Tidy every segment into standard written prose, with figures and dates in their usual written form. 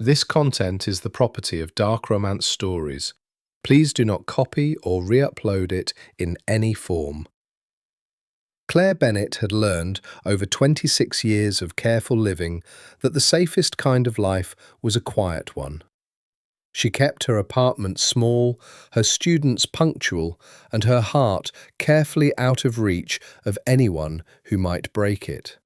This content is the property of Dark Romance Stories. Please do not copy or re-upload it in any form. Claire Bennett had learned over 26 years of careful living that the safest kind of life was a quiet one. She kept her apartment small, her students punctual, and her heart carefully out of reach of anyone who might break it.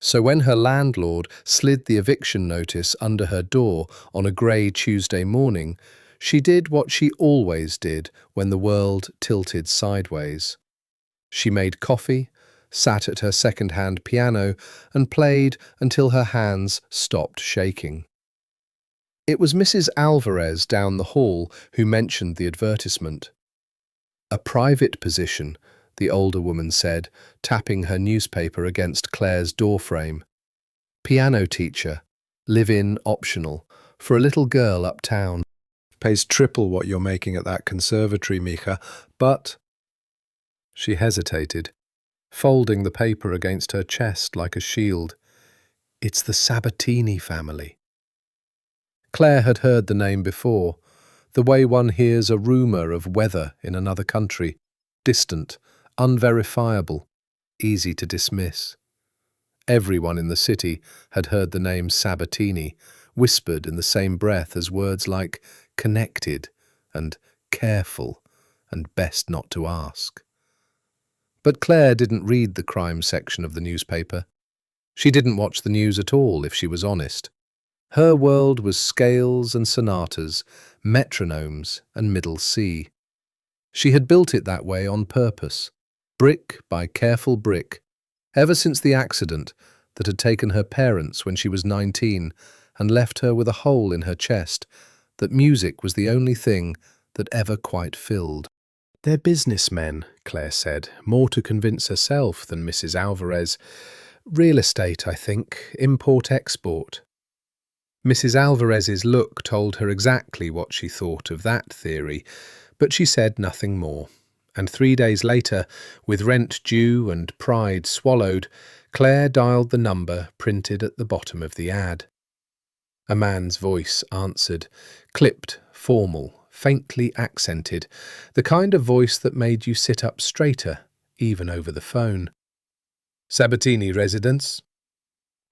So when her landlord slid the eviction notice under her door on a grey Tuesday morning, she did what she always did when the world tilted sideways. She made coffee, sat at her second-hand piano, and played until her hands stopped shaking. It was Mrs. Alvarez down the hall who mentioned the advertisement. "A private position," the older woman said, tapping her newspaper against Claire's doorframe. "Piano teacher, live-in optional, for a little girl uptown. Pays triple what you're making at that conservatory, Mija, but—" She hesitated, folding the paper against her chest like a shield. "It's the Sabatini family." Claire had heard the name before, the way one hears a rumour of weather in another country, distant, unverifiable, easy to dismiss. Everyone in the city had heard the name Sabatini, whispered in the same breath as words like connected and careful and best not to ask. But Claire didn't read the crime section of the newspaper. She didn't watch the news at all, if she was honest. Her world was scales and sonatas, metronomes and middle C. She had built it that way on purpose, brick by careful brick, ever since the accident that had taken her parents when she was 19 and left her with a hole in her chest that music was the only thing that ever quite filled. "They're businessmen," Claire said, more to convince herself than Mrs. Alvarez. "Real estate, I think, import-export." Mrs. Alvarez's look told her exactly what she thought of that theory, but she said nothing more. And 3 days later, with rent due and pride swallowed, Claire dialed the number printed at the bottom of the ad. A man's voice answered, clipped, formal, faintly accented, the kind of voice that made you sit up straighter, even over the phone. "Sabatini residence?"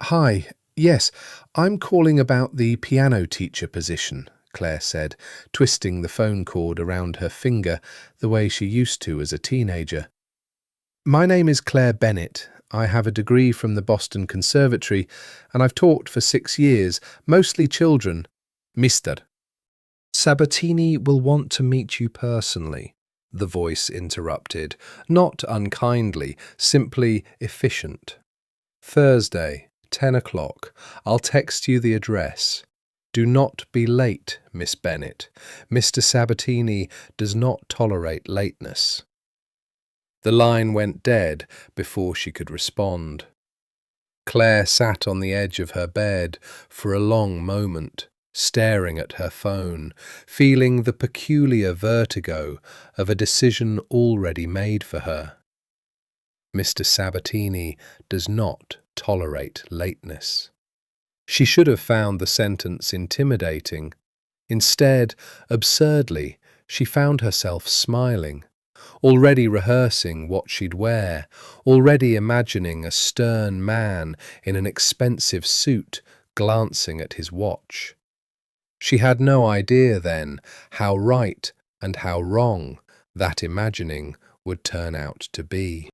"Hi, yes, I'm calling about the piano teacher position," Claire said, twisting the phone cord around her finger the way she used to as a teenager. "My name is Claire Bennett. I have a degree from the Boston Conservatory, and I've taught for 6 years, mostly children." "Mister Sabatini will want to meet you personally," the voice interrupted, not unkindly, simply efficient. "Thursday, 10 o'clock. I'll text you the address. Do not be late, Miss Bennett. Mr. Sabatini does not tolerate lateness." The line went dead before she could respond. Claire sat on the edge of her bed for a long moment, staring at her phone, feeling the peculiar vertigo of a decision already made for her. Mr. Sabatini does not tolerate lateness. She should have found the sentence intimidating. Instead, absurdly, she found herself smiling, already rehearsing what she'd wear, already imagining a stern man in an expensive suit glancing at his watch. She had no idea then how right and how wrong that imagining would turn out to be.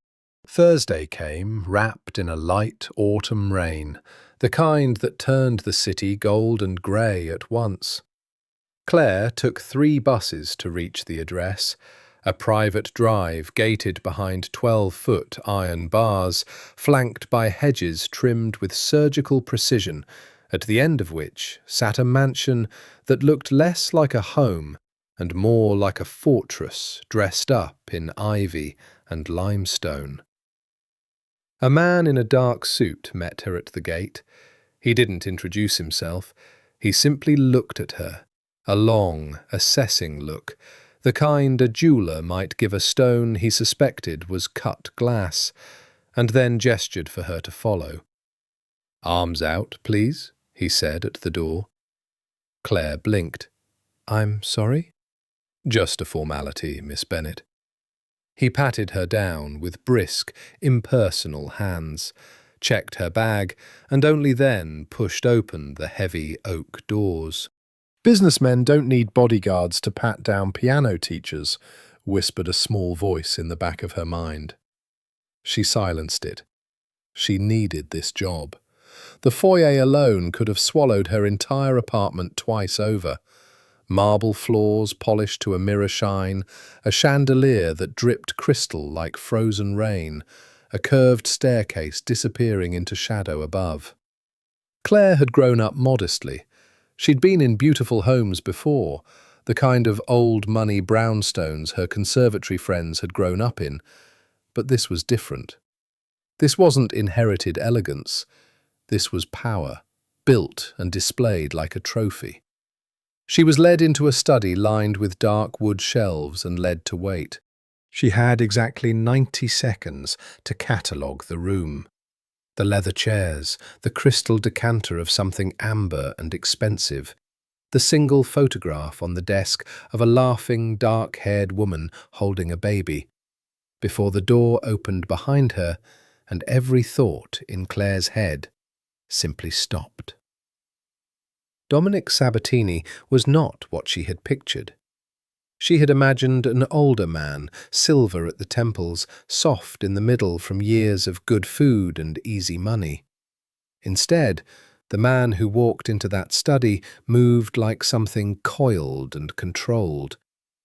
Thursday came, wrapped in a light autumn rain, the kind that turned the city gold and grey at once. Claire took 3 buses to reach the address, a private drive gated behind 12-foot iron bars, flanked by hedges trimmed with surgical precision, at the end of which sat a mansion that looked less like a home and more like a fortress dressed up in ivy and limestone. A man in a dark suit met her at the gate. He didn't introduce himself. He simply looked at her, a long, assessing look, the kind a jeweller might give a stone he suspected was cut glass, and then gestured for her to follow. "Arms out, please," he said at the door. Claire blinked. "I'm sorry?" "Just a formality, Miss Bennett." He patted her down with brisk, impersonal hands, checked her bag, and only then pushed open the heavy oak doors. "Businessmen don't need bodyguards to pat down piano teachers," whispered a small voice in the back of her mind. She silenced it. She needed this job. The foyer alone could have swallowed her entire apartment twice over. Marble floors polished to a mirror shine, a chandelier that dripped crystal like frozen rain, a curved staircase disappearing into shadow above. Claire had grown up modestly. She'd been in beautiful homes before, the kind of old-money brownstones her conservatory friends had grown up in, but this was different. This wasn't inherited elegance. This was power, built and displayed like a trophy. She was led into a study lined with dark wood shelves and led to wait. She had exactly 90 seconds to catalogue the room. The leather chairs, the crystal decanter of something amber and expensive, the single photograph on the desk of a laughing, dark-haired woman holding a baby, before the door opened behind her and every thought in Claire's head simply stopped. Dominic Sabatini was not what she had pictured. She had imagined an older man, silver at the temples, soft in the middle from years of good food and easy money. Instead, the man who walked into that study moved like something coiled and controlled.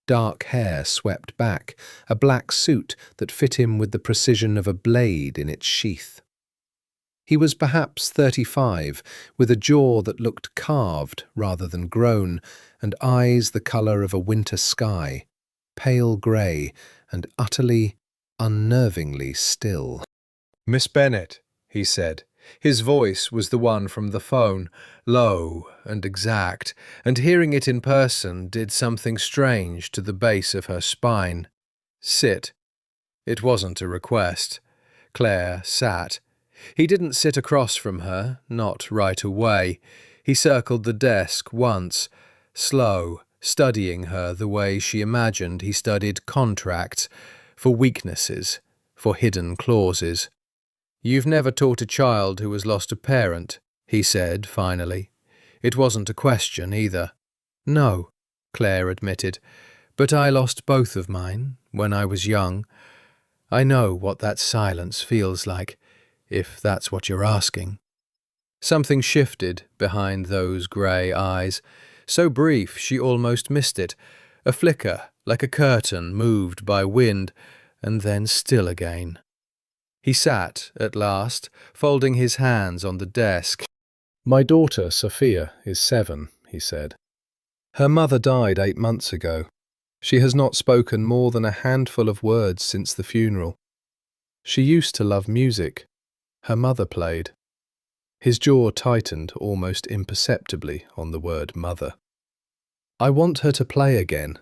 Dark hair swept back, a black suit that fit him with the precision of a blade in its sheath. He was perhaps 35, with a jaw that looked carved rather than grown, and eyes the colour of a winter sky, pale grey and utterly, unnervingly still. "Miss Bennett," he said. His voice was the one from the phone, low and exact, and hearing it in person did something strange to the base of her spine. "Sit." It wasn't a request. Claire sat. He didn't sit across from her, not right away. He circled the desk once, slow, studying her the way she imagined he studied contracts, for weaknesses, for hidden clauses. "You've never taught a child who has lost a parent," he said finally. It wasn't a question either. "No," Claire admitted, "but I lost both of mine when I was young. I know what that silence feels like, if that's what you're asking." Something shifted behind those grey eyes, so brief she almost missed it, a flicker like a curtain moved by wind, and then still again. He sat, at last, folding his hands on the desk. "My daughter, Sofia, is 7, he said. Her mother died 8 months ago. She has not spoken more than a handful of words since the funeral. She used to love music. Her mother played." His jaw tightened almost imperceptibly on the word mother. "I want her to play again.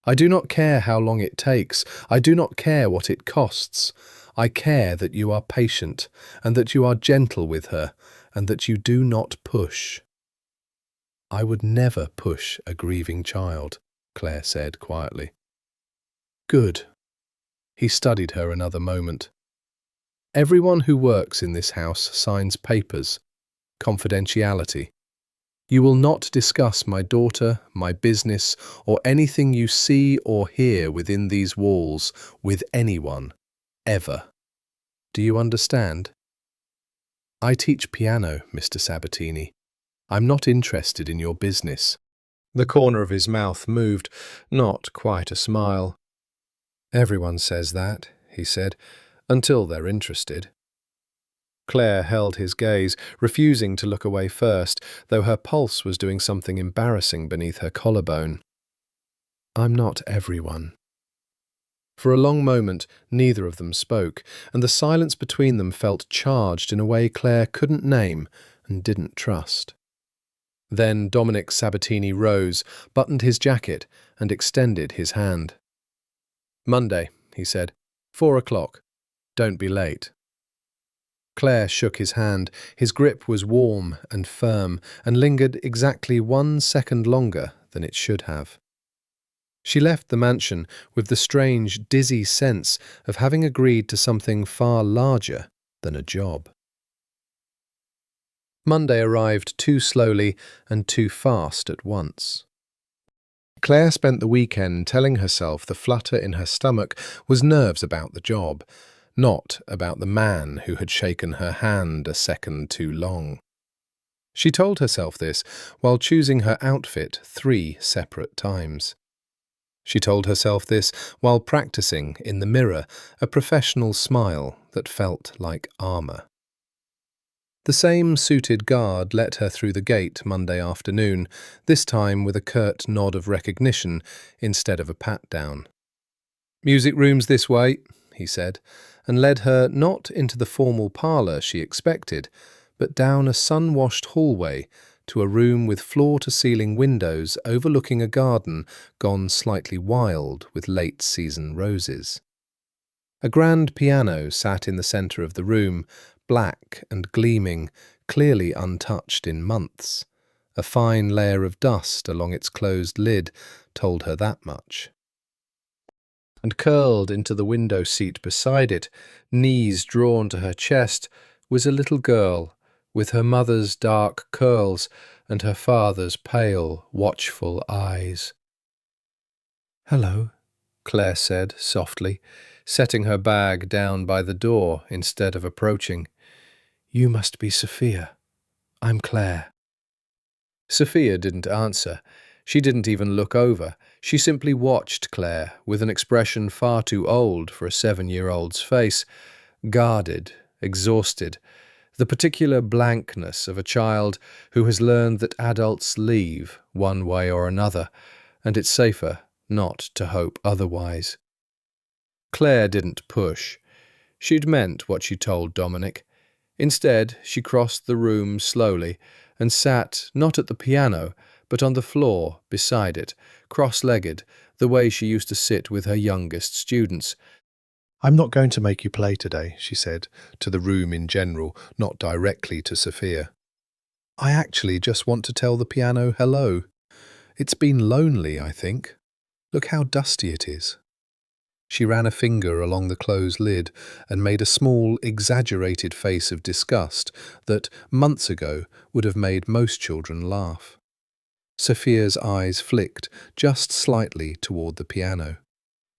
I do not care how long it takes. I do not care what it costs. I care that you are patient, and that you are gentle with her, and that you do not push." "I would never push a grieving child," Claire said quietly. "Good." He studied her another moment. "Everyone who works in this house signs papers. Confidentiality. You will not discuss my daughter, my business, or anything you see or hear within these walls with anyone, ever. Do you understand?" "I teach piano, Mr. Sabatini. I'm not interested in your business." The corner of his mouth moved, not quite a smile. "Everyone says that," he said, "until they're interested." Claire held his gaze, refusing to look away first, though her pulse was doing something embarrassing beneath her collarbone. "I'm not everyone." For a long moment, neither of them spoke, and the silence between them felt charged in a way Claire couldn't name and didn't trust. Then Dominic Sabatini rose, buttoned his jacket, and extended his hand. "Monday," he said. 4 o'clock. Don't be late." Claire shook his hand. His grip was warm and firm and lingered exactly 1 second longer than it should have. She left the mansion with the strange, dizzy sense of having agreed to something far larger than a job. Monday arrived too slowly and too fast at once. Claire spent the weekend telling herself the flutter in her stomach was nerves about the job, not about the man who had shaken her hand a second too long. She told herself this while choosing her outfit 3 separate times. She told herself this while practicing in the mirror a professional smile that felt like armour. The same suited guard let her through the gate Monday afternoon, this time with a curt nod of recognition instead of a pat-down. "Music room's this way," he said, and led her not into the formal parlour she expected, but down a sun-washed hallway to a room with floor-to-ceiling windows overlooking a garden gone slightly wild with late-season roses. A grand piano sat in the centre of the room, black and gleaming, clearly untouched in months. A fine layer of dust along its closed lid told her that much. And curled into the window seat beside it, knees drawn to her chest, was a little girl, with her mother's dark curls and her father's pale, watchful eyes. "Hello," Claire said softly, setting her bag down by the door instead of approaching. "You must be Sofia. I'm Claire." Sofia didn't answer. She didn't even look over. She simply watched Claire with an expression far too old for a 7-year-old's face, guarded, exhausted, the particular blankness of a child who has learned that adults leave one way or another, and it's safer not to hope otherwise. Claire didn't push. She'd meant what she told Dominic. Instead, she crossed the room slowly and sat not at the piano, but on the floor beside it, cross-legged, the way she used to sit with her youngest students. "I'm not going to make you play today," she said, to the room in general, not directly to Sofia. "I actually just want to tell the piano hello. It's been lonely, I think. Look how dusty it is." She ran a finger along the closed lid and made a small, exaggerated face of disgust that, months ago, would have made most children laugh. Sofia's eyes flicked just slightly toward the piano.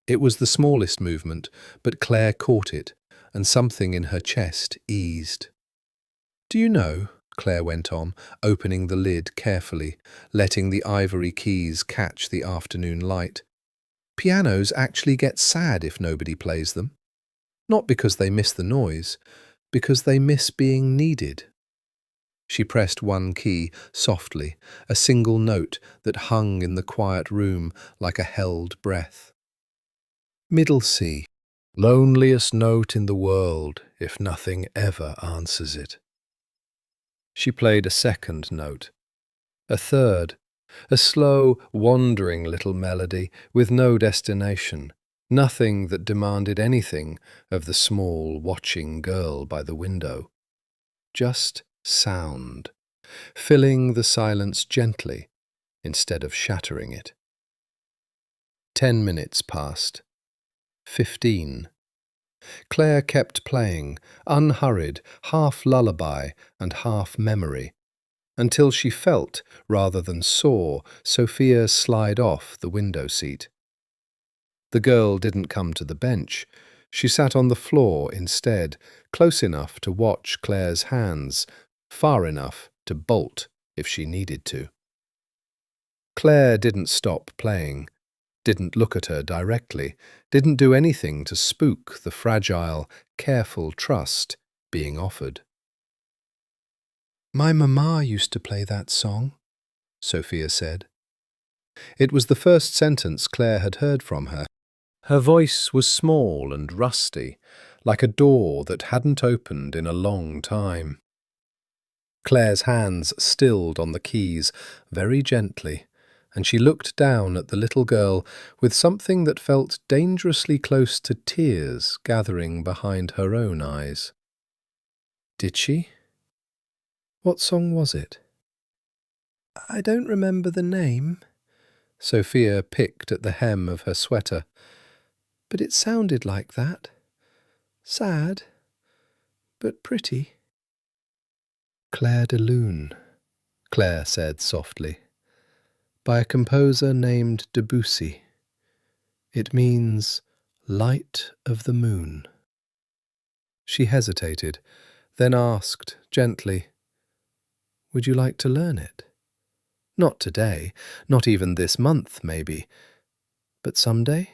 It was the smallest movement, but Claire caught it, and something in her chest eased. "Do you know," Claire went on, opening the lid carefully, letting the ivory keys catch the afternoon light, "pianos actually get sad if nobody plays them. Not because they miss the noise, because they miss being needed." She pressed one key softly, a single note that hung in the quiet room like a held breath. "Middle C. Loneliest note in the world if nothing ever answers it." She played a second note, a third, a slow, wandering little melody with no destination, nothing that demanded anything of the small, watching girl by the window. Just sound, filling the silence gently instead of shattering it. 10 minutes passed. 15. Claire kept playing, unhurried, half lullaby and half memory, until she felt, rather than saw, Sofia slide off the window seat. The girl didn't come to the bench. She sat on the floor instead, close enough to watch Claire's hands, far enough to bolt if she needed to. Claire didn't stop playing, didn't look at her directly, didn't do anything to spook the fragile, careful trust being offered. "My mama used to play that song," Sofia said. It was the first sentence Claire had heard from her. Her voice was small and rusty, like a door that hadn't opened in a long time. Claire's hands stilled on the keys very gently, and she looked down at the little girl with something that felt dangerously close to tears gathering behind her own eyes. Did she? What song was it? I don't remember the name. Sofia picked at the hem of her sweater. But it sounded like that. Sad, but pretty. Clair de Lune, Claire said softly, by a composer named Debussy. It means light of the moon. She hesitated, then asked gently, Would you like to learn it? Not today, not even this month, maybe, but someday?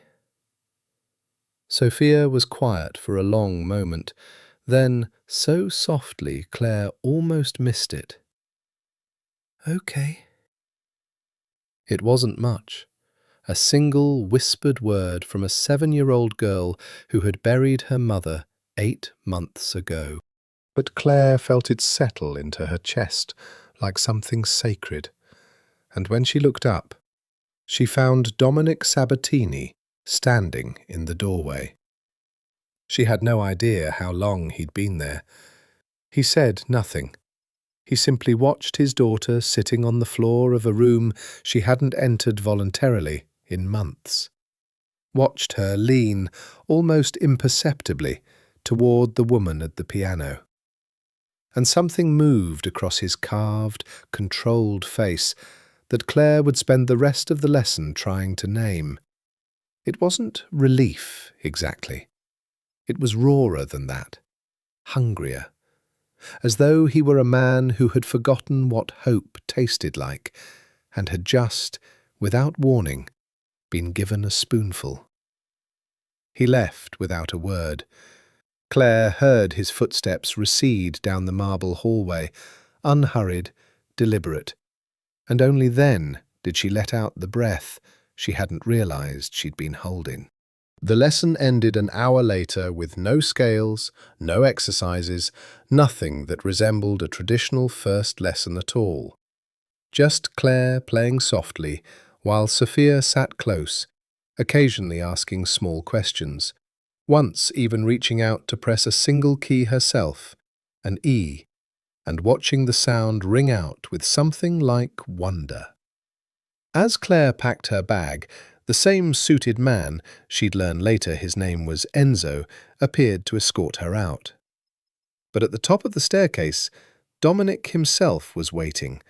Sofia was quiet for a long moment, then, so softly, Claire almost missed it. Okay. It wasn't much. A single whispered word from a 7-year-old girl who had buried her mother 8 months ago. But Claire felt it settle into her chest like something sacred, and when she looked up, she found Dominic Sabatini standing in the doorway. She had no idea how long he'd been there. He said nothing. He simply watched his daughter sitting on the floor of a room she hadn't entered voluntarily in months. Watched her lean, almost imperceptibly, toward the woman at the piano. And something moved across his carved, controlled face that Claire would spend the rest of the lesson trying to name. It wasn't relief, exactly. It was rawer than that, hungrier, as though he were a man who had forgotten what hope tasted like and had just, without warning, been given a spoonful. He left without a word. Claire heard his footsteps recede down the marble hallway, unhurried, deliberate, and only then did she let out the breath she hadn't realized she'd been holding. The lesson ended an hour later with no scales, no exercises, nothing that resembled a traditional first lesson at all. Just Claire playing softly, while Sofia sat close, occasionally asking small questions, once even reaching out to press a single key herself, an E, and watching the sound ring out with something like wonder. As Claire packed her bag, the same suited man, she'd learn later his name was Enzo, appeared to escort her out. But at the top of the staircase, Dominic himself was waiting,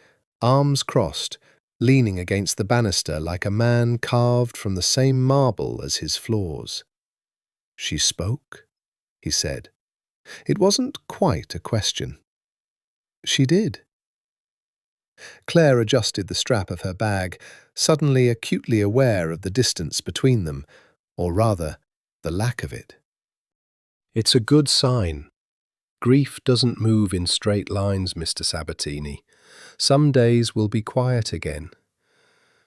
arms crossed, leaning against the banister like a man carved from the same marble as his floors. She spoke, he said. It wasn't quite a question. She did. Claire adjusted the strap of her bag, suddenly acutely aware of the distance between them, or rather, the lack of it. It's a good sign. Grief doesn't move in straight lines, Mr. Sabatini. Some days will be quiet again.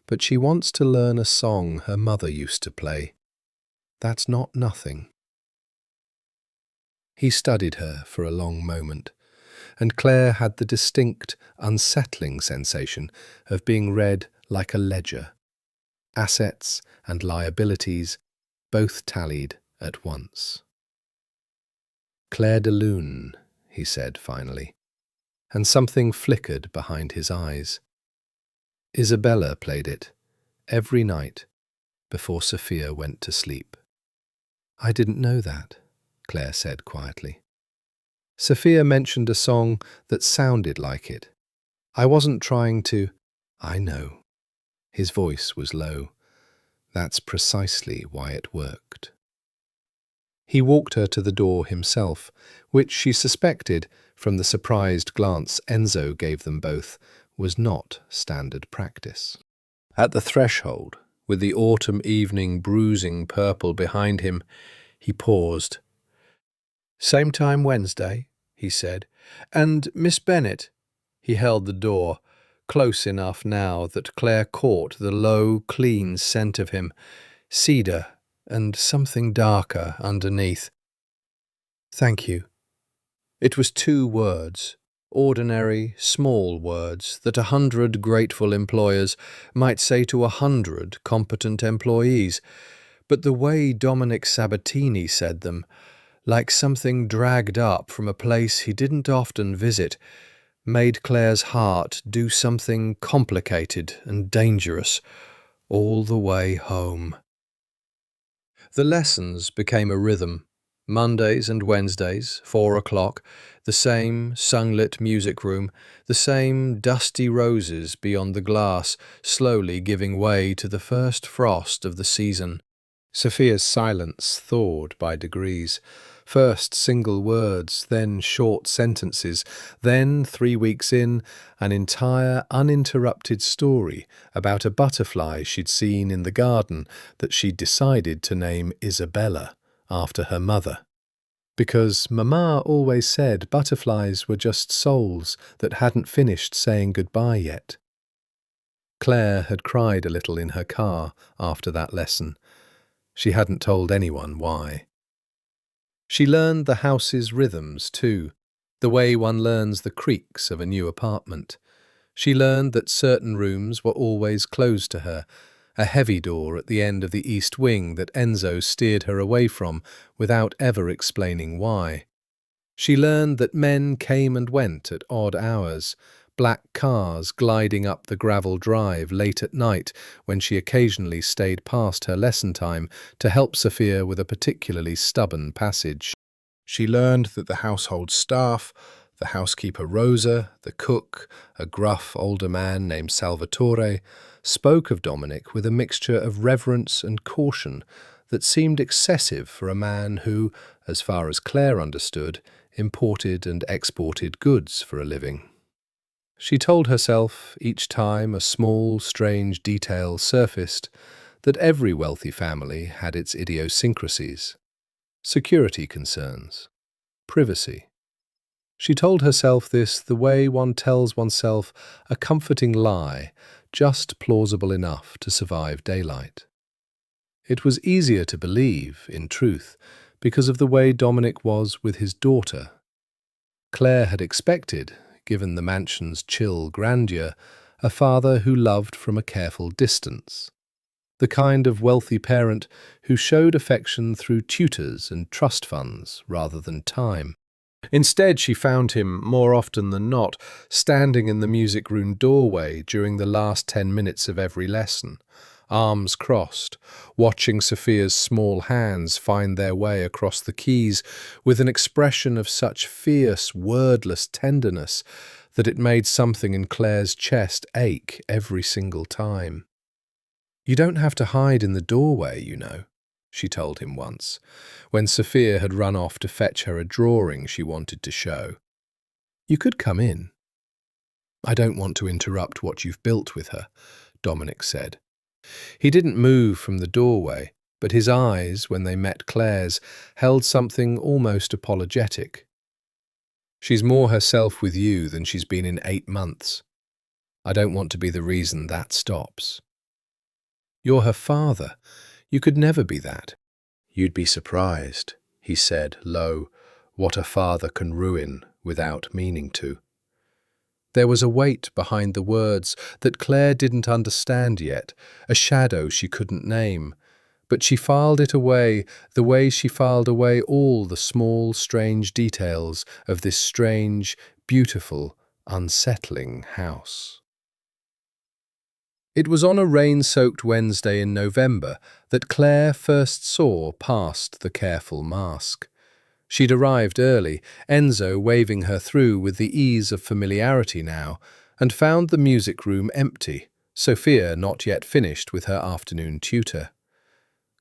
But she wants to learn a song her mother used to play. That's not nothing. He studied her for a long moment, and Claire had the distinct, unsettling sensation of being read like a ledger. Assets and liabilities both tallied at once. Clair de Lune, he said finally, and something flickered behind his eyes. Isabella played it every night before Sofia went to sleep. I didn't know that, Claire said quietly. Sofia mentioned a song that sounded like it. I wasn't trying to... I know. His voice was low. That's precisely why it worked. He walked her to the door himself, which she suspected, from the surprised glance Enzo gave them both, was not standard practice. At the threshold, with the autumn evening bruising purple behind him, he paused. Same time Wednesday, he said. And Miss Bennett. He held the door, close enough now that Claire caught the low, clean scent of him, cedar and something darker underneath. Thank you. It was 2 words, ordinary, small words that 100 grateful employers might say to 100 competent employees, but the way Dominic Sabatini said them, like something dragged up from a place he didn't often visit, made Claire's heart do something complicated and dangerous all the way home. The lessons became a rhythm. Mondays and Wednesdays, 4 o'clock, the same sunlit music room, the same dusty roses beyond the glass, slowly giving way to the first frost of the season. Sofia's silence thawed by degrees. First single words, then short sentences, then, 3 weeks in, an entire uninterrupted story about a butterfly she'd seen in the garden that she'd decided to name Isabella, after her mother. Because Mama always said butterflies were just souls that hadn't finished saying goodbye yet. Claire had cried a little in her car after that lesson. She hadn't told anyone why. She learned the house's rhythms too, the way one learns the creaks of a new apartment. She learned that certain rooms were always closed to her, a heavy door at the end of the east wing that Enzo steered her away from without ever explaining why. She learned that men came and went at odd hours, black cars gliding up the gravel drive late at night when she occasionally stayed past her lesson time to help Sofia with a particularly stubborn passage. She learned that the household staff, the housekeeper Rosa, the cook, a gruff older man named Salvatore, spoke of Dominic with a mixture of reverence and caution that seemed excessive for a man who, as far as Claire understood, imported and exported goods for a living. She told herself, each time a small, strange detail surfaced, that every wealthy family had its idiosyncrasies. Security concerns. Privacy. She told herself this the way one tells oneself a comforting lie, just plausible enough to survive daylight. It was easier to believe, in truth, because of the way Dominic was with his daughter. Claire had expected, given the mansion's chill grandeur, a father who loved from a careful distance. The kind of wealthy parent who showed affection through tutors and trust funds rather than time. Instead, she found him, more often than not, standing in the music room doorway during the last 10 minutes of every lesson, arms crossed, watching Sofia's small hands find their way across the keys with an expression of such fierce, wordless tenderness that it made something in Claire's chest ache every single time. "You don't have to hide in the doorway, you know," she told him once, when Sofia had run off to fetch her a drawing she wanted to show. "You could come in." "I don't want to interrupt what you've built with her," Dominic said. He didn't move from the doorway, but his eyes, when they met Claire's, held something almost apologetic. "She's more herself with you than she's been in 8 months. I don't want to be the reason that stops." "You're her father. You could never be that." "You'd be surprised," he said, low, "what a father can ruin without meaning to." There was a weight behind the words that Claire didn't understand yet, a shadow she couldn't name, but she filed it away the way she filed away all the small, strange details of this strange, beautiful, unsettling house. It was on a rain-soaked Wednesday in November that Claire first saw past the careful mask. She'd arrived early, Enzo waving her through with the ease of familiarity now, and found the music room empty, Sofia not yet finished with her afternoon tutor.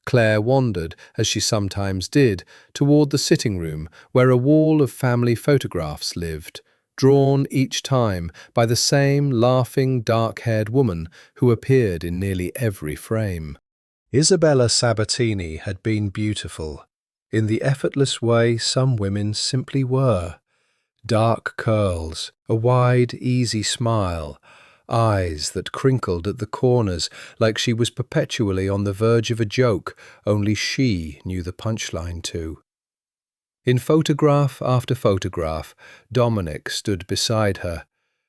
Claire wandered, as she sometimes did, toward the sitting room where a wall of family photographs lived, drawn each time by the same laughing, dark-haired woman who appeared in nearly every frame. Isabella Sabatini had been beautiful, in the effortless way some women simply were. Dark curls, a wide, easy smile, eyes that crinkled at the corners like she was perpetually on the verge of a joke only she knew the punchline to. In photograph after photograph, Dominic stood beside her,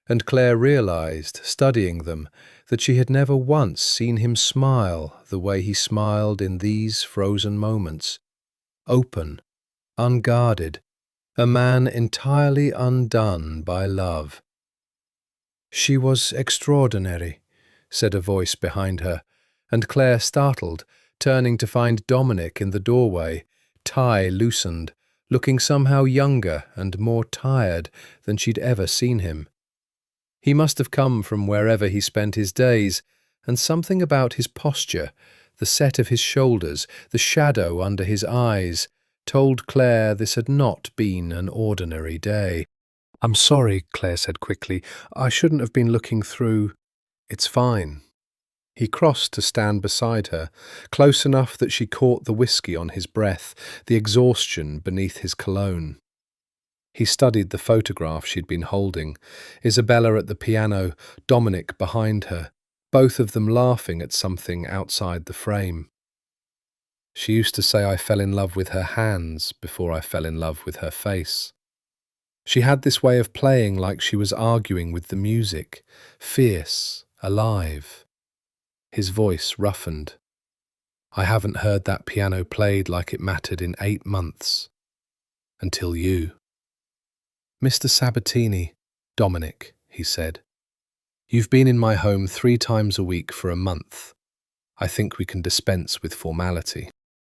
and Claire realized, studying them, that she had never once seen him smile the way he smiled in these frozen moments. Open, unguarded, a man entirely undone by love. "She was extraordinary," said a voice behind her, and Claire startled, turning to find Dominic in the doorway, tie loosened, looking somehow younger and more tired than she'd ever seen him. He must have come from wherever he spent his days, and something about his posture, the set of his shoulders, the shadow under his eyes, told Claire this had not been an ordinary day. "I'm sorry," Claire said quickly. "I shouldn't have been looking through." "It's fine." He crossed to stand beside her, close enough that she caught the whiskey on his breath, the exhaustion beneath his cologne. He studied the photograph she'd been holding, Isabella at the piano, Dominic behind her, both of them laughing at something outside the frame. She used to say I fell in love with her hands before I fell in love with her face. She had this way of playing like she was arguing with the music, fierce, alive. His voice roughened. "I haven't heard that piano played like it mattered in 8 months. Until you." "Mr. Sabatini," "Dominic," he said. "You've been in my home 3 times a week for a month. I think we can dispense with formality."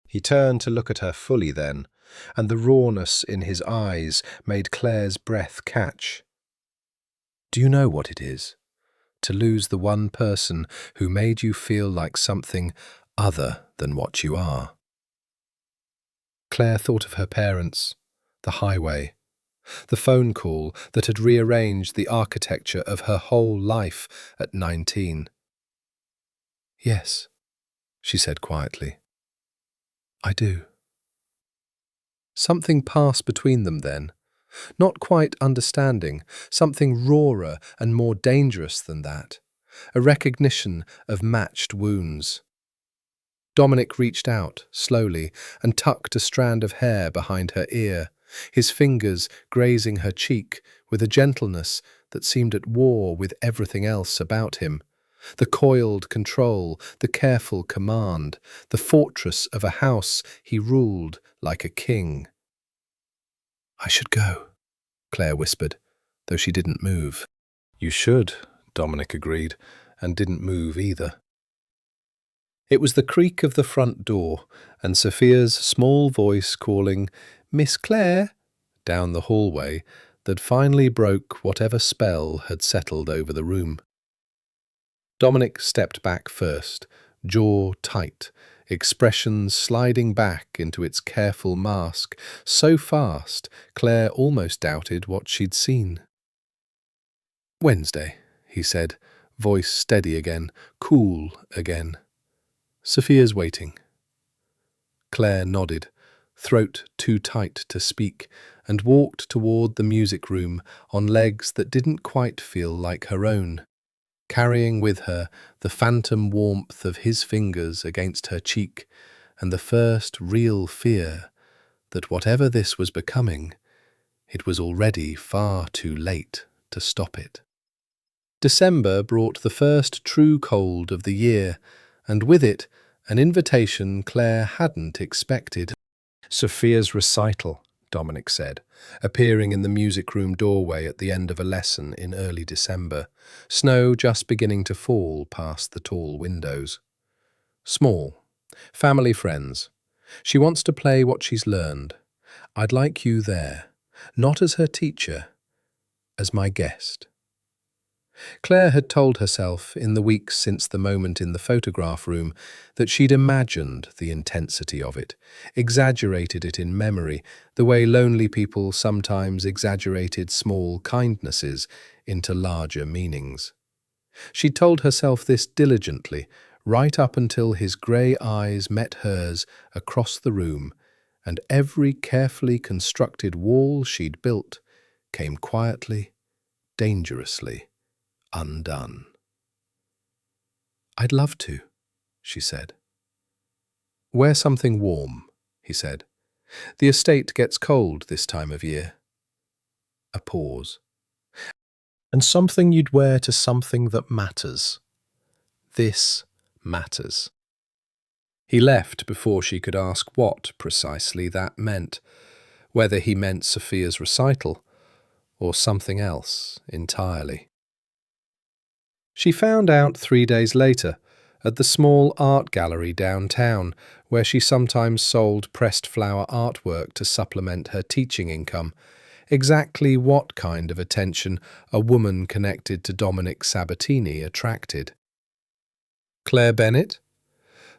He turned to look at her fully then, and the rawness in his eyes made Claire's breath catch. "Do you know what it is? To lose the one person who made you feel like something other than what you are." Claire thought of her parents, the highway, the phone call that had rearranged the architecture of her whole life at 19. "Yes," she said quietly. "I do." Something passed between them then, not quite understanding, something rawer and more dangerous than that, a recognition of matched wounds. Dominic reached out, slowly, and tucked a strand of hair behind her ear, his fingers grazing her cheek with a gentleness that seemed at war with everything else about him. The coiled control, the careful command, the fortress of a house he ruled like a king. "I should go," Claire whispered, though she didn't move. "You should," Dominic agreed, and didn't move either. It was the creak of the front door and Sofia's small voice calling, "Miss Claire," down the hallway that finally broke whatever spell had settled over the room. Dominic stepped back first, jaw tight, expression sliding back into its careful mask, so fast Claire almost doubted what she'd seen. "Wednesday," he said, voice steady again, cool again. "Sofia's waiting." Claire nodded, throat too tight to speak, and walked toward the music room on legs that didn't quite feel like her own, carrying with her the phantom warmth of his fingers against her cheek and the first real fear that whatever this was becoming, it was already far too late to stop it. December brought the first true cold of the year, and with it an invitation Claire hadn't expected. "Sofia's recital," Dominic said, appearing in the music room doorway at the end of a lesson in early December, snow just beginning to fall past the tall windows. "Small. Family friends. She wants to play what she's learned. I'd like you there, not as her teacher, as my guest." Claire had told herself in the weeks since the moment in the photograph room that she'd imagined the intensity of it, exaggerated it in memory, the way lonely people sometimes exaggerated small kindnesses into larger meanings. She'd told herself this diligently, right up until his grey eyes met hers across the room, and every carefully constructed wall she'd built came quietly, dangerously undone. "I'd love to," she said. "Wear something warm," he said. "The estate gets cold this time of year." A pause. "And something you'd wear to something that matters. This matters." He left before she could ask what precisely that meant, whether he meant Sofia's recital or something else entirely. She found out 3 days later, at the small art gallery downtown, where she sometimes sold pressed flower artwork to supplement her teaching income, exactly what kind of attention a woman connected to Dominic Sabatini attracted. Claire Bennett?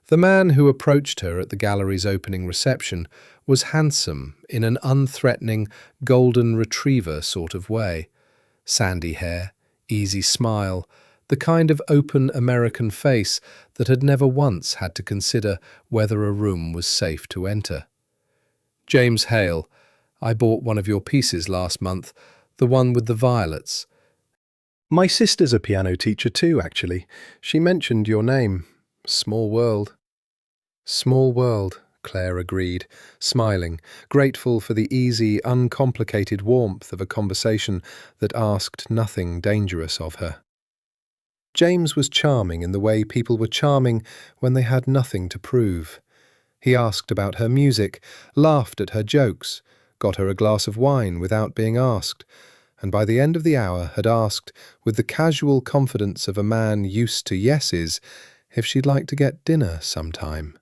The man who approached her at the gallery's opening reception was handsome in an unthreatening golden retriever sort of way. Sandy hair, easy smile, the kind of open American face that had never once had to consider whether a room was safe to enter. James Hale, I bought one of your pieces last month, the one with the violets. My sister's a piano teacher too, actually. She mentioned your name. Small world. Small world, Claire agreed, smiling, grateful for the easy, uncomplicated warmth of a conversation that asked nothing dangerous of her. James was charming in the way people were charming when they had nothing to prove. He asked about her music, laughed at her jokes, got her a glass of wine without being asked, and by the end of the hour had asked, with the casual confidence of a man used to yeses, if she'd like to get dinner sometime.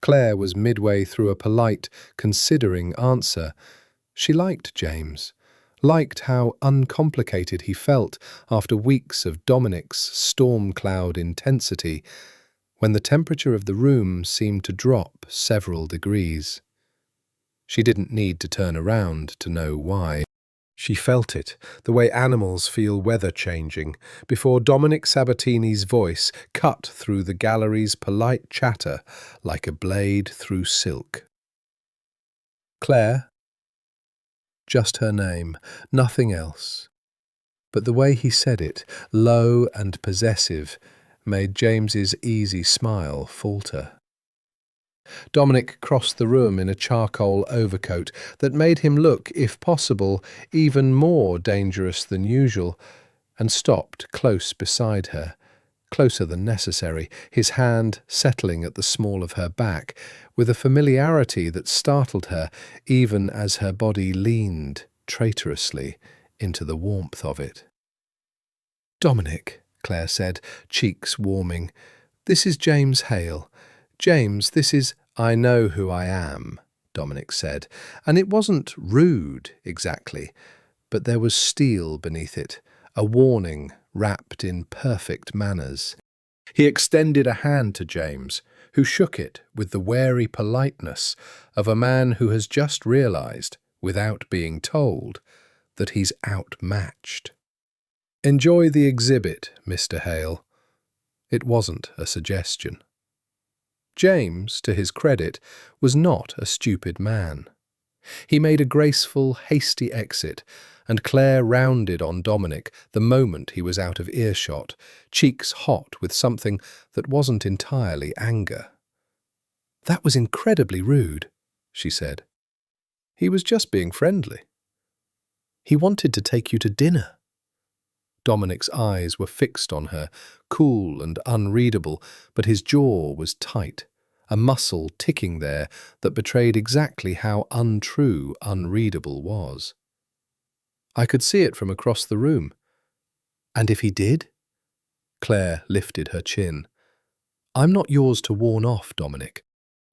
Claire was midway through a polite, considering answer. She liked James, liked how uncomplicated he felt after weeks of Dominic's storm cloud intensity, when the temperature of the room seemed to drop several degrees. She didn't need to turn around to know why. She felt it, the way animals feel weather changing, before Dominic Sabatini's voice cut through the gallery's polite chatter like a blade through silk. Claire? Just her name, nothing else. But the way he said it, low and possessive, made James's easy smile falter. Dominic crossed the room in a charcoal overcoat that made him look, if possible, even more dangerous than usual, and stopped close beside her, closer than necessary, his hand settling at the small of her back, with a familiarity that startled her even as her body leaned, traitorously, into the warmth of it. "Dominic," Claire said, cheeks warming, "this is James Hale. James, this is—" "I know who I am," Dominic said, and it wasn't rude, exactly, but there was steel beneath it, a warning wrapped in perfect manners. He extended a hand to James, who shook it with the wary politeness of a man who has just realized, without being told, that he's outmatched. "Enjoy the exhibit, Mr. Hale." It wasn't a suggestion. James, to his credit, was not a stupid man. He made a graceful, hasty exit, and Claire rounded on Dominic the moment he was out of earshot, cheeks hot with something that wasn't entirely anger. "That was incredibly rude," she said. "He was just being friendly. He wanted to take you to dinner." Dominic's eyes were fixed on her, cool and unreadable, but his jaw was tight, a muscle ticking there that betrayed exactly how untrue unreadable was. "I could see it from across the room." "And if he did?" Claire lifted her chin. "I'm not yours to warn off, Dominic.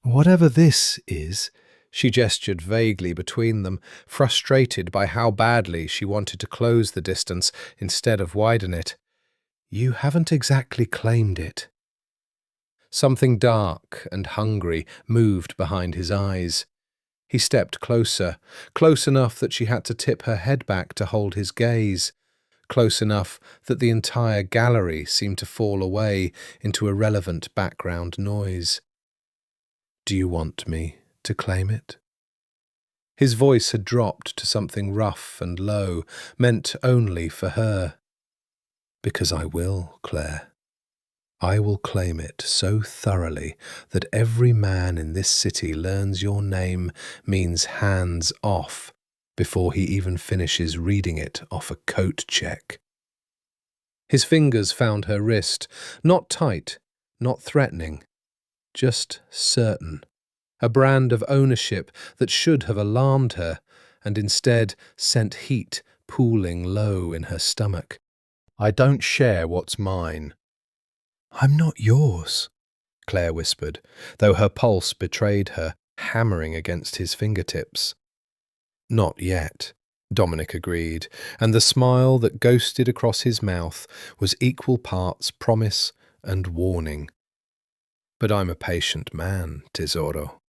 Whatever this is," she gestured vaguely between them, frustrated by how badly she wanted to close the distance instead of widen it. "You haven't exactly claimed it." Something dark and hungry moved behind his eyes. He stepped closer, close enough that she had to tip her head back to hold his gaze, close enough that the entire gallery seemed to fall away into irrelevant background noise. "Do you want me to claim it?" His voice had dropped to something rough and low, meant only for her. "Because I will, Claire. I will claim it so thoroughly that every man in this city learns your name means hands off before he even finishes reading it off a coat check." His fingers found her wrist, not tight, not threatening, just certain. a brand of ownership that should have alarmed her, and instead sent heat pooling low in her stomach. "I don't share what's mine." "I'm not yours," Claire whispered, though her pulse betrayed her, hammering against his fingertips. "Not yet," Dominic agreed, and the smile that ghosted across his mouth was equal parts promise and warning. "But I'm a patient man, tesoro.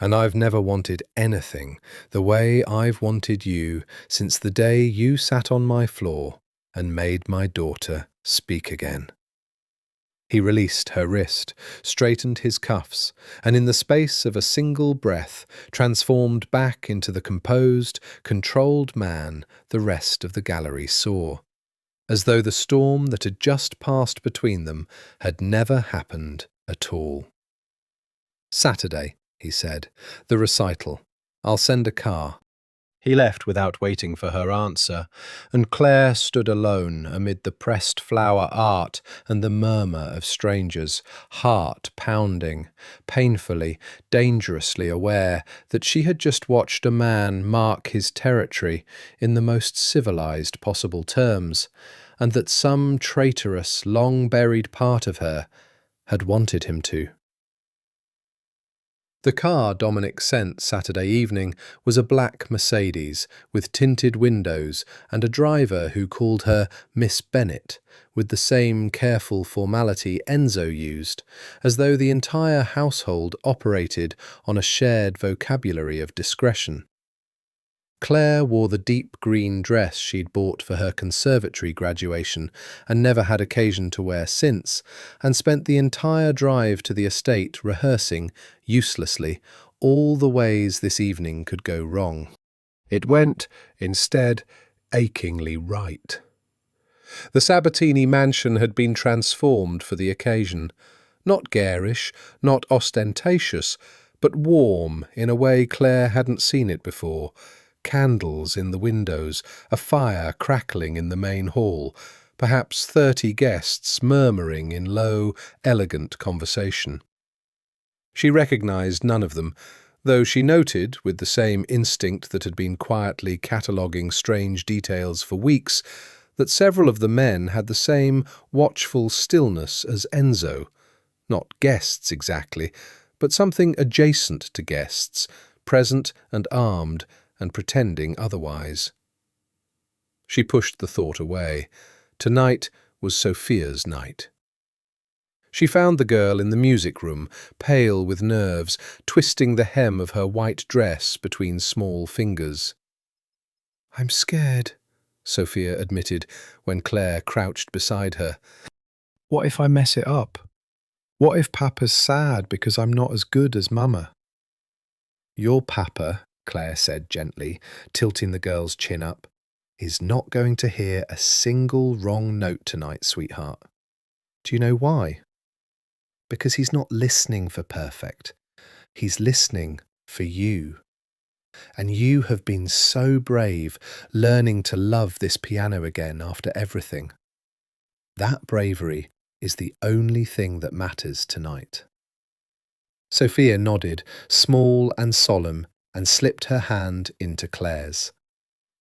And I've never wanted anything the way I've wanted you since the day you sat on my floor and made my daughter speak again." He released her wrist, straightened his cuffs, and in the space of a single breath transformed back into the composed, controlled man the rest of the gallery saw, as though the storm that had just passed between them had never happened at all. "Saturday," he said, "the recital. I'll send a car." He left without waiting for her answer, and Claire stood alone amid the pressed flower art and the murmur of strangers, heart pounding, painfully, dangerously aware that she had just watched a man mark his territory in the most civilized possible terms, and that some traitorous, long-buried part of her had wanted him to. The car Dominic sent Saturday evening was a black Mercedes with tinted windows and a driver who called her Miss Bennett with the same careful formality Enzo used, as though the entire household operated on a shared vocabulary of discretion. Claire wore the deep green dress she'd bought for her conservatory graduation and never had occasion to wear since, and spent the entire drive to the estate rehearsing, uselessly, all the ways this evening could go wrong. It went, instead, achingly right. The Sabatini mansion had been transformed for the occasion. Not garish, not ostentatious, but warm in a way Claire hadn't seen it before. Candles in the windows, a fire crackling in the main hall, perhaps 30 guests murmuring in low, elegant conversation. She recognised none of them, though she noted, with the same instinct that had been quietly cataloguing strange details for weeks, that several of the men had the same watchful stillness as Enzo. Not guests exactly, but something adjacent to guests, present and armed, and pretending otherwise. She pushed the thought away. Tonight was Sofia's night. She found the girl in the music room, pale with nerves, twisting the hem of her white dress between small fingers. "I'm scared," Sofia admitted when Claire crouched beside her. "What if I mess it up? What if Papa's sad because I'm not as good as Mama?" "Your Papa," Claire said gently, tilting the girl's chin up, "is not going to hear a single wrong note tonight, sweetheart. Do you know why? Because he's not listening for perfect. He's listening for you. And you have been so brave, learning to love this piano again after everything. That bravery is the only thing that matters tonight." Sofia nodded, small and solemn, and slipped her hand into Claire's.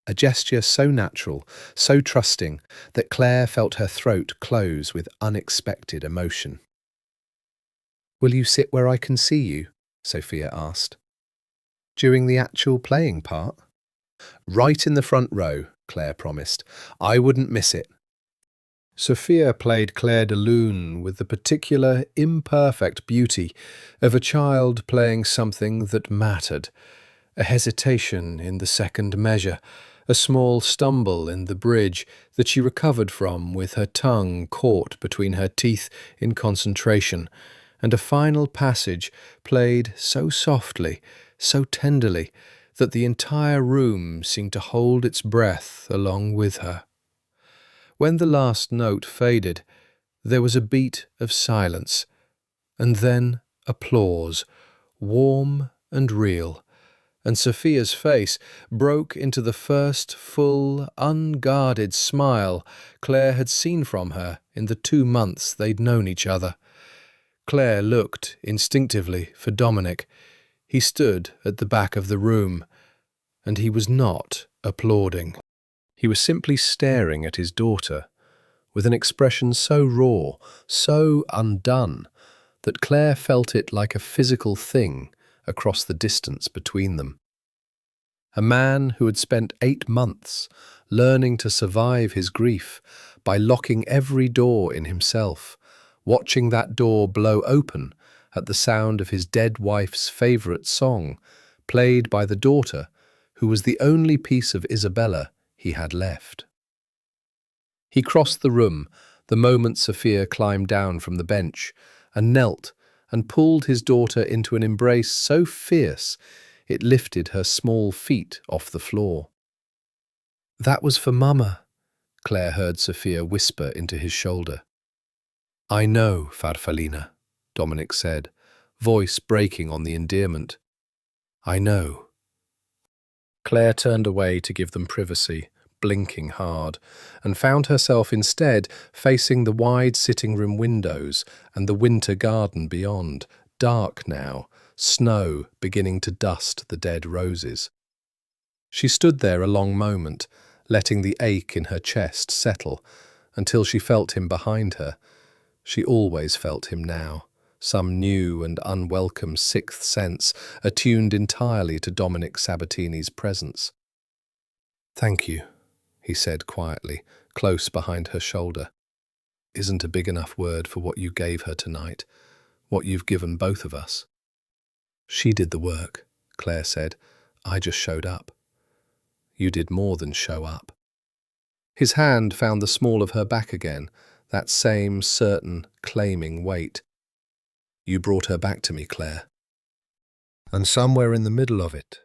A gesture so natural, so trusting, that Claire felt her throat close with unexpected emotion. "Will you sit where I can see you?" Sofia asked. "During the actual playing part?" "Right in the front row," Claire promised. "I wouldn't miss it." Sofia played Claire de Lune with the particular, imperfect beauty of a child playing something that mattered. A hesitation in the second measure, a small stumble in the bridge that she recovered from with her tongue caught between her teeth in concentration, and a final passage played so softly, so tenderly, that the entire room seemed to hold its breath along with her. When the last note faded, there was a beat of silence, and then applause, warm and real, and Sofia's face broke into the first full, unguarded smile Claire had seen from her in the 2 months they'd known each other. Claire looked instinctively for Dominic. He stood at the back of the room, and he was not applauding. He was simply staring at his daughter, with an expression so raw, so undone, that Claire felt it like a physical thing across the distance between them. A man who had spent 8 months learning to survive his grief by locking every door in himself, watching that door blow open at the sound of his dead wife's favourite song, played by the daughter, who was the only piece of Isabella he had left. He crossed the room the moment Sofia climbed down from the bench, and knelt and pulled his daughter into an embrace so fierce it lifted her small feet off the floor. "That was for Mama," Claire heard Sofia whisper into his shoulder. "I know, Farfallina," Dominic said, voice breaking on the endearment. "I know." Claire turned away to give them privacy, blinking hard, and found herself instead facing the wide sitting-room windows and the winter garden beyond, dark now, snow beginning to dust the dead roses. She stood there a long moment, letting the ache in her chest settle, until she felt him behind her. She always felt him now, some new and unwelcome sixth sense attuned entirely to Dominic Sabatini's presence. "Thank you," he said quietly, close behind her shoulder. "Isn't a big enough word for what you gave her tonight, what you've given both of us." "She did the work," Claire said. "I just showed up." "You did more than show up." His hand found the small of her back again, that same certain, claiming weight. "You brought her back to me, Claire. And somewhere in the middle of it,"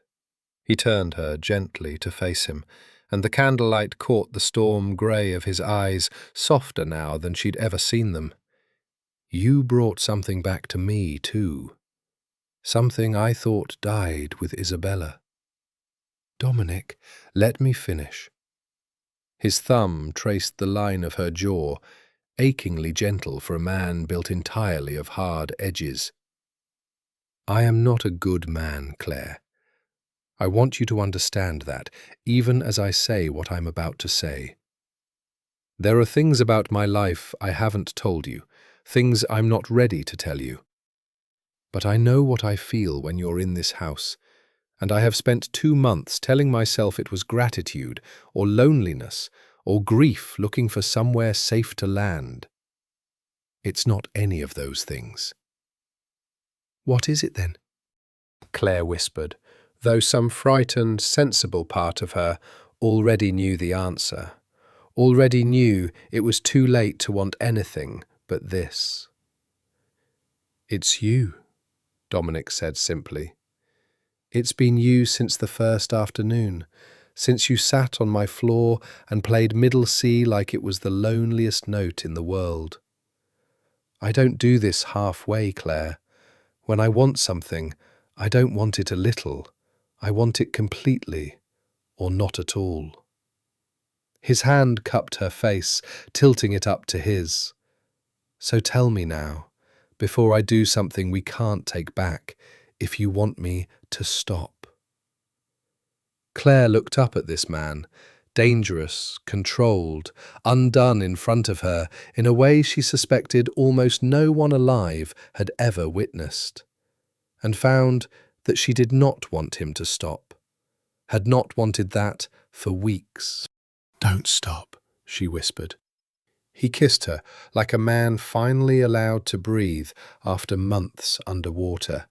he turned her gently to face him, and the candlelight caught the storm grey of his eyes, softer now than she'd ever seen them. "You brought something back to me, too. Something I thought died with Isabella." "Dominic, let me finish." His thumb traced the line of her jaw, achingly gentle for a man built entirely of hard edges. "I am not a good man, Claire. I want you to understand that, even as I say what I'm about to say. There are things about my life I haven't told you, things I'm not ready to tell you. But I know what I feel when you're in this house, and I have spent 2 months telling myself it was gratitude, or loneliness, or grief looking for somewhere safe to land. It's not any of those things." "What is it then?" Claire whispered, though some frightened, sensible part of her already knew the answer, already knew it was too late to want anything but this. "It's you," Dominic said simply. "It's been you since the first afternoon, since you sat on my floor and played middle C like it was the loneliest note in the world. I don't do this halfway, Claire. When I want something, I don't want it a little. I want it completely, or not at all." His hand cupped her face, tilting it up to his. "So tell me now, before I do something we can't take back, if you want me to stop." Claire looked up at this man, dangerous, controlled, undone in front of her in a way she suspected almost no one alive had ever witnessed, and found that she did not want him to stop, had not wanted that for weeks. "Don't stop," she whispered. He kissed her like a man finally allowed to breathe after months underwater,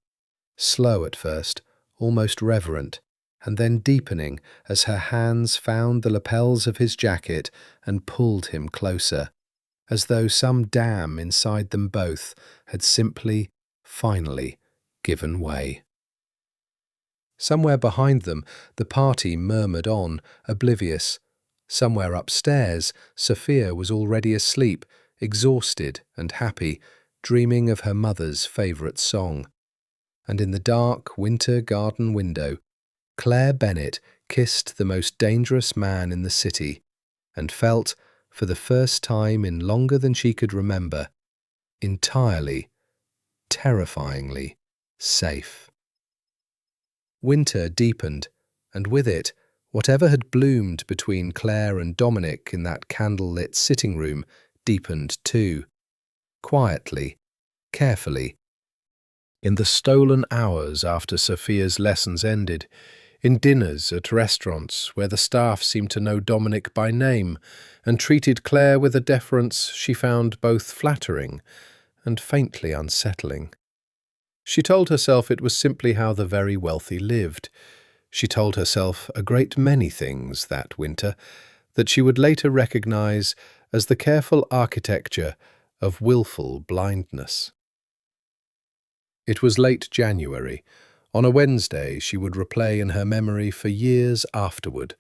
slow at first, almost reverent, and then deepening as her hands found the lapels of his jacket and pulled him closer, as though some dam inside them both had simply, finally, given way. Somewhere behind them, the party murmured on, oblivious. Somewhere upstairs, Sofia was already asleep, exhausted and happy, dreaming of her mother's favourite song. And in the dark winter garden window, Claire Bennett kissed the most dangerous man in the city and felt, for the first time in longer than she could remember, entirely, terrifyingly safe. Winter deepened, and with it, whatever had bloomed between Claire and Dominic in that candle-lit sitting room deepened too. Quietly, carefully. In the stolen hours after Sofia's lessons ended, in dinners at restaurants where the staff seemed to know Dominic by name and treated Claire with a deference she found both flattering and faintly unsettling. She told herself it was simply how the very wealthy lived. She told herself a great many things that winter that she would later recognize as the careful architecture of willful blindness. It was late January. On a Wednesday she would replay in her memory for years afterward,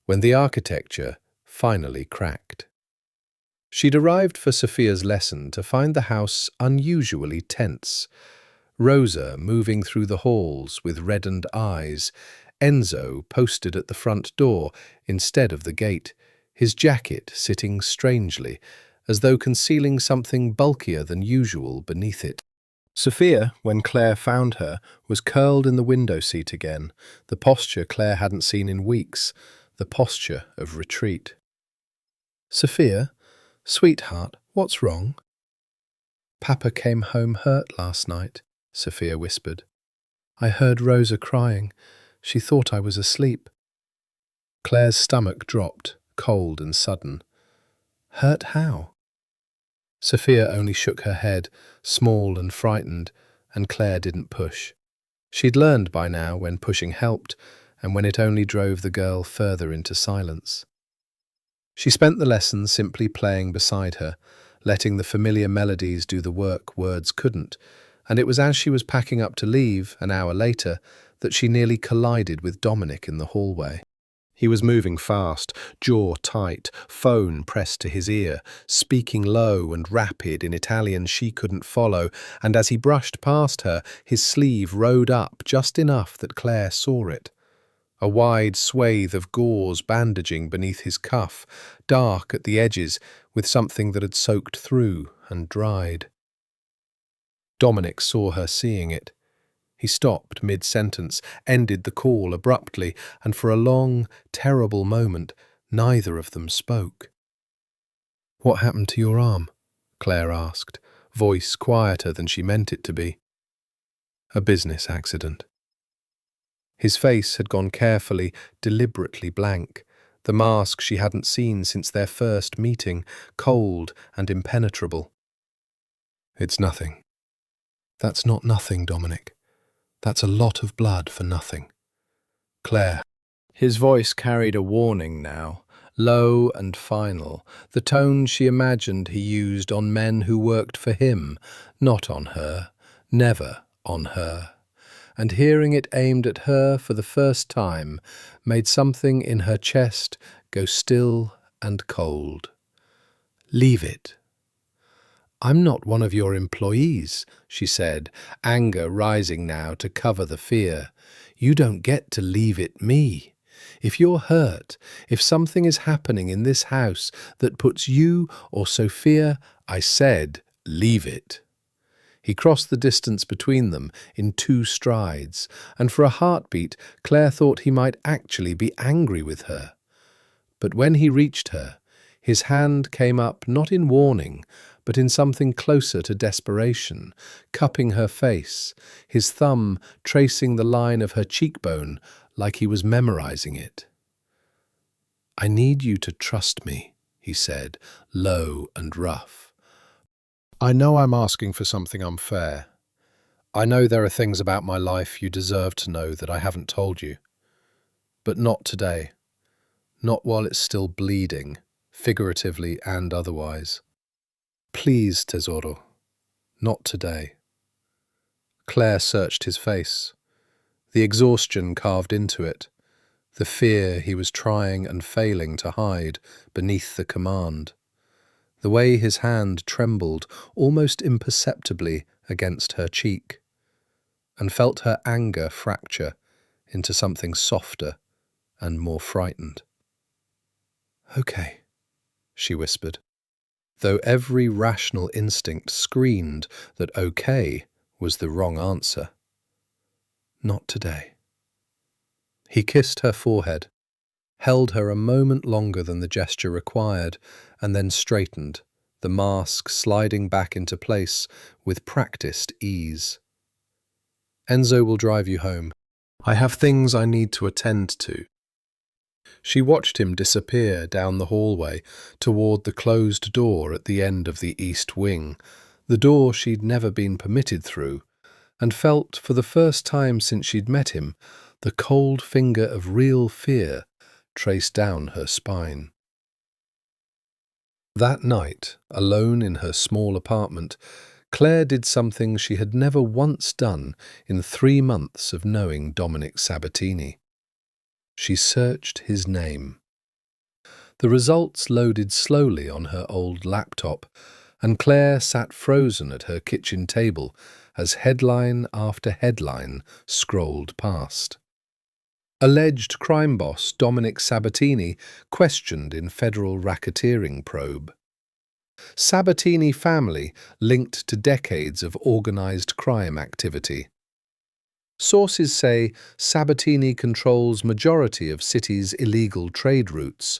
when the architecture finally cracked. She'd arrived for Sofia's lesson to find the house unusually tense. Rosa moving through the halls with reddened eyes, Enzo posted at the front door instead of the gate, his jacket sitting strangely, as though concealing something bulkier than usual beneath it. Sofia, when Claire found her, was curled in the window seat again, the posture Claire hadn't seen in weeks, the posture of retreat. "Sofia, sweetheart, what's wrong?" "Papa came home hurt last night," Sofia whispered. "I heard Rosa crying. She thought I was asleep." Claire's stomach dropped, cold and sudden. "Hurt how?" Sofia only shook her head, small and frightened, and Claire didn't push. She'd learned by now when pushing helped, and when it only drove the girl further into silence. She spent the lesson simply playing beside her, letting the familiar melodies do the work words couldn't, and it was as she was packing up to leave, an hour later, that she nearly collided with Dominic in the hallway. He was moving fast, jaw tight, phone pressed to his ear, speaking low and rapid in Italian she couldn't follow, and as he brushed past her, his sleeve rode up just enough that Claire saw it. A wide swathe of gauze bandaging beneath his cuff, dark at the edges, with something that had soaked through and dried. Dominic saw her seeing it. He stopped mid-sentence, ended the call abruptly, and for a long, terrible moment, neither of them spoke. "What happened to your arm?" Claire asked, voice quieter than she meant it to be. "A business accident." His face had gone carefully, deliberately blank, the mask she hadn't seen since their first meeting, cold and impenetrable. "It's nothing." "That's not nothing, Dominic. That's a lot of blood for nothing." "Claire." His voice carried a warning now, low and final, the tone she imagined he used on men who worked for him, not on her, never on her. And hearing it aimed at her for the first time made something in her chest go still and cold. "Leave it." "I'm not one of your employees," she said, anger rising now to cover the fear. "You don't get to leave it me. If you're hurt, if something is happening in this house that puts you or Sofia, I said, leave it." He crossed the distance between them in 2 strides, and for a heartbeat Claire thought he might actually be angry with her. But when he reached her, his hand came up not in warning, but in something closer to desperation, cupping her face, his thumb tracing the line of her cheekbone like he was memorizing it. "I need you to trust me," he said, low and rough. "I know I'm asking for something unfair. I know there are things about my life you deserve to know that I haven't told you. But not today. Not while it's still bleeding, figuratively and otherwise. Please, tesoro, not today." Claire searched his face. The exhaustion carved into it, the fear he was trying and failing to hide beneath the command, the way his hand trembled almost imperceptibly against her cheek, and felt her anger fracture into something softer and more frightened. "Okay," she whispered, though every rational instinct screamed that okay was the wrong answer. "Not today." He kissed her forehead, held her a moment longer than the gesture required, and then straightened, the mask sliding back into place with practiced ease. "Enzo will drive you home. I have things I need to attend to." She watched him disappear down the hallway toward the closed door at the end of the east wing, the door she'd never been permitted through, and felt, for the first time since she'd met him, the cold finger of real fear trace down her spine. That night, alone in her small apartment, Claire did something she had never once done in 3 months of knowing Dominic Sabatini. She searched his name. The results loaded slowly on her old laptop, and Claire sat frozen at her kitchen table as headline after headline scrolled past. Alleged crime boss Dominic Sabatini questioned in federal racketeering probe. Sabatini family linked to decades of organised crime activity. Sources say Sabatini controls majority of city's illegal trade routes.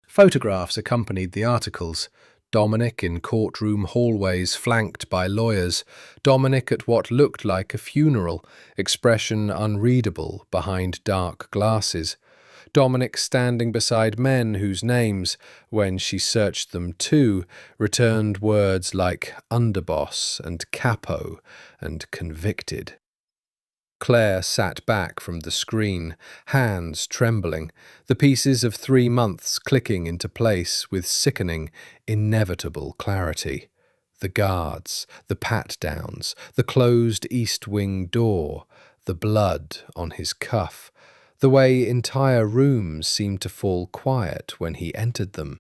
Photographs accompanied the articles. Dominic in courtroom hallways flanked by lawyers, Dominic at what looked like a funeral, expression unreadable behind dark glasses, Dominic standing beside men whose names, when she searched them too, returned words like underboss and capo and convicted. Claire sat back from the screen, hands trembling, the pieces of 3 months clicking into place with sickening, inevitable clarity. The guards, the pat-downs, the closed east wing door, the blood on his cuff, the way entire rooms seemed to fall quiet when he entered them.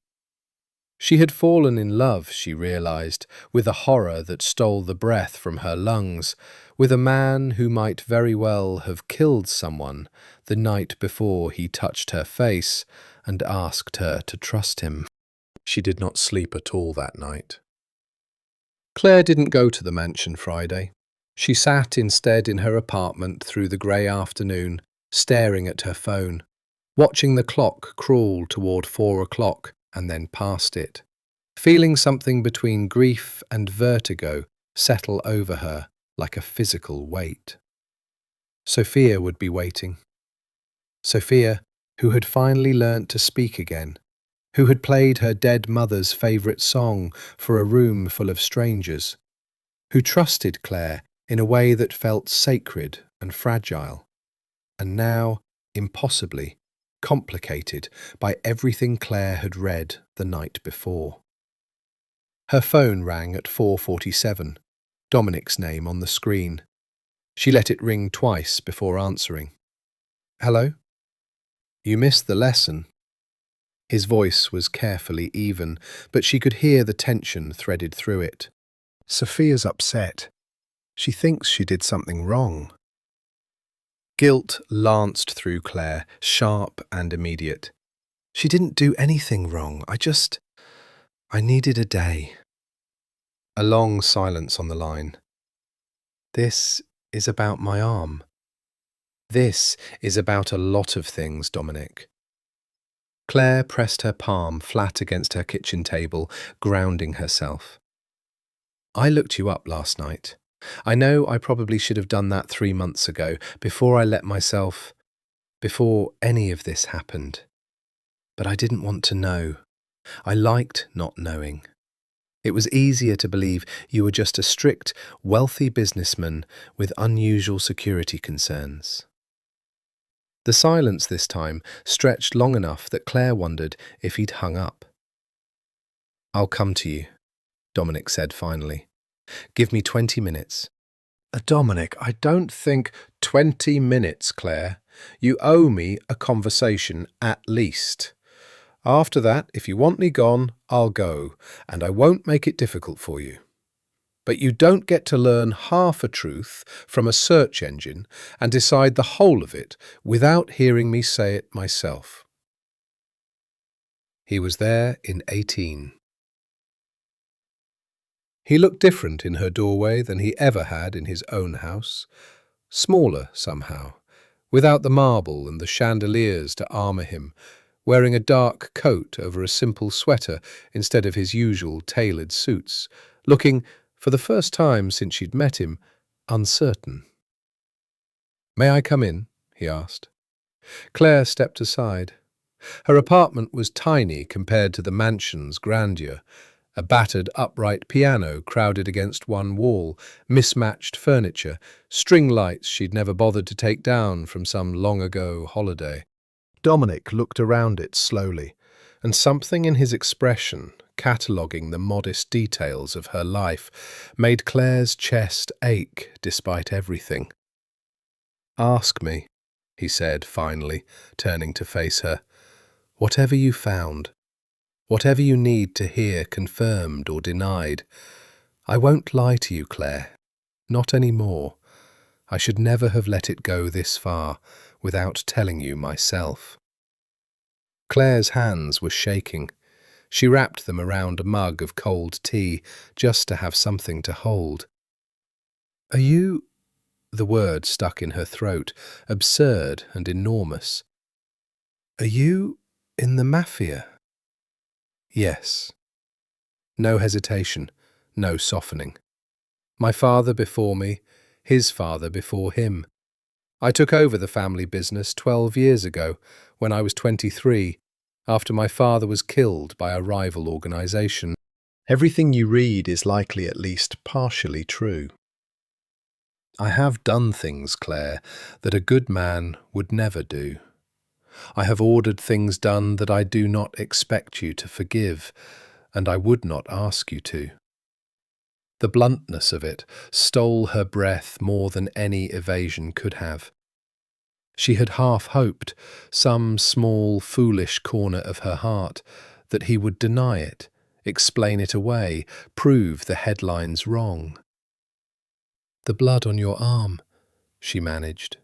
She had fallen in love, she realized, with a horror that stole the breath from her lungs, with a man who might very well have killed someone the night before he touched her face and asked her to trust him. She did not sleep at all that night. Claire didn't go to the mansion Friday. She sat instead in her apartment through the grey afternoon, staring at her phone, watching the clock crawl toward 4 o'clock and then past it, feeling something between grief and vertigo settle over her like a physical weight. Sofia would be waiting. Sofia, who had finally learnt to speak again, who had played her dead mother's favourite song for a room full of strangers, who trusted Claire in a way that felt sacred and fragile, and now, impossibly, complicated by everything Claire had read the night before. Her phone rang at 4:47, Dominic's name on the screen. She let it ring twice before answering. "Hello? You missed the lesson." His voice was carefully even, but she could hear the tension threaded through it. "Sofia's upset. She thinks she did something wrong." Guilt lanced through Claire, sharp and immediate. "She didn't do anything wrong. I needed a day." A long silence on the line. "This is about my arm." "This is about a lot of things, Dominic." Claire pressed her palm flat against her kitchen table, grounding herself. "I looked you up last night. I know I probably should have done that 3 months ago, before any of this happened. But I didn't want to know. I liked not knowing. It was easier to believe you were just a strict, wealthy businessman with unusual security concerns." The silence this time stretched long enough that Claire wondered if he'd hung up. "I'll come to you," Dominic said finally. "Give me 20 minutes. "Dominic, I don't think—" 20 minutes, Claire. You owe me a conversation at least. After that, if you want me gone, I'll go, and I won't make it difficult for you. But you don't get to learn half a truth from a search engine and decide the whole of it without hearing me say it myself." He was there in 18. He looked different in her doorway than he ever had in his own house. Smaller, somehow, without the marble and the chandeliers to armour him, wearing a dark coat over a simple sweater instead of his usual tailored suits, looking, for the first time since she'd met him, uncertain. "May I come in?" he asked. Claire stepped aside. Her apartment was tiny compared to the mansion's grandeur. A battered upright piano crowded against one wall, mismatched furniture, string lights she'd never bothered to take down from some long-ago holiday. Dominic looked around it slowly, and something in his expression, cataloguing the modest details of her life, made Claire's chest ache despite everything. "Ask me," he said finally, turning to face her. "Whatever you found, whatever you need to hear confirmed or denied. I won't lie to you, Claire. Not anymore. I should never have let it go this far without telling you myself." Claire's hands were shaking. She wrapped them around a mug of cold tea just to have something to hold. "Are you—" The word stuck in her throat, absurd and enormous. "Are you in the Mafia?" "Yes." No hesitation, no softening. My father before me, his father before him. I took over the family business 12 years ago, when I was 23, after my father was killed by a rival organisation. Everything you read is likely at least partially true. I have done things, Claire, that a good man would never do. I have ordered things done that I do not expect you to forgive, and I would not ask you to. The bluntness of it stole her breath more than any evasion could have. She had half hoped, some small, foolish corner of her heart, that he would deny it, explain it away, prove the headlines wrong. "The blood on your arm," she managed.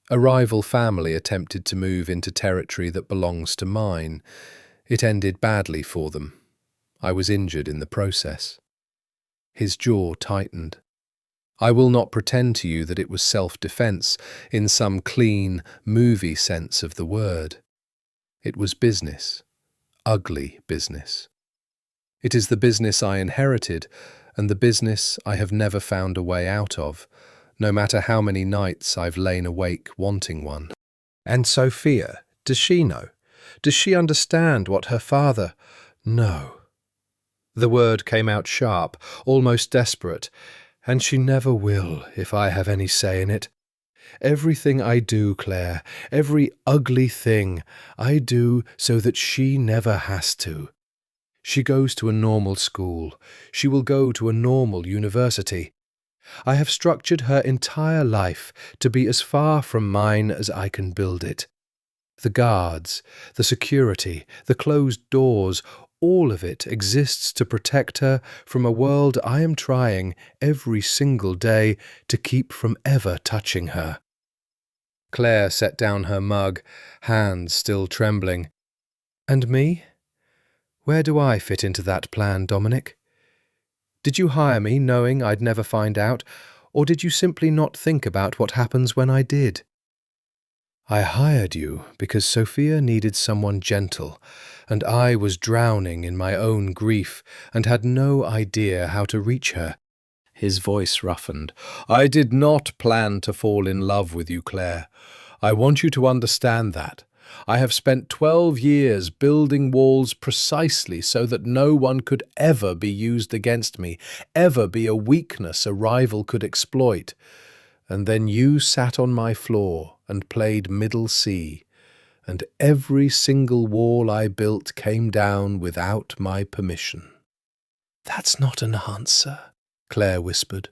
A rival family attempted to move into territory that belongs to mine. It ended badly for them. I was injured in the process. His jaw tightened. I will not pretend to you that it was self-defense in some clean, movie sense of the word. It was business, ugly business. It is the business I inherited, and the business I have never found a way out of, no matter how many nights I've lain awake wanting one. And Sofia, does she know? Does she understand what her father— No. The word came out sharp, almost desperate, and she never will if I have any say in it. Everything I do, Claire, every ugly thing, I do so that she never has to. She goes to a normal school. She will go to a normal university. I have structured her entire life to be as far from mine as I can build it. The guards, the security, the closed doors, all of it exists to protect her from a world I am trying every single day to keep from ever touching her. Claire set down her mug, hands still trembling. "And me? Where do I fit into that plan, Dominic? Did you hire me knowing I'd never find out, or did you simply not think about what happens when I did?" "I hired you because Sofia needed someone gentle, and I was drowning in my own grief and had no idea how to reach her." His voice roughened. "I did not plan to fall in love with you, Claire. I want you to understand that. I have spent 12 years building walls precisely so that no one could ever be used against me, ever be a weakness a rival could exploit. And then you sat on my floor and played middle C, and every single wall I built came down without my permission." "That's not an answer," Claire whispered.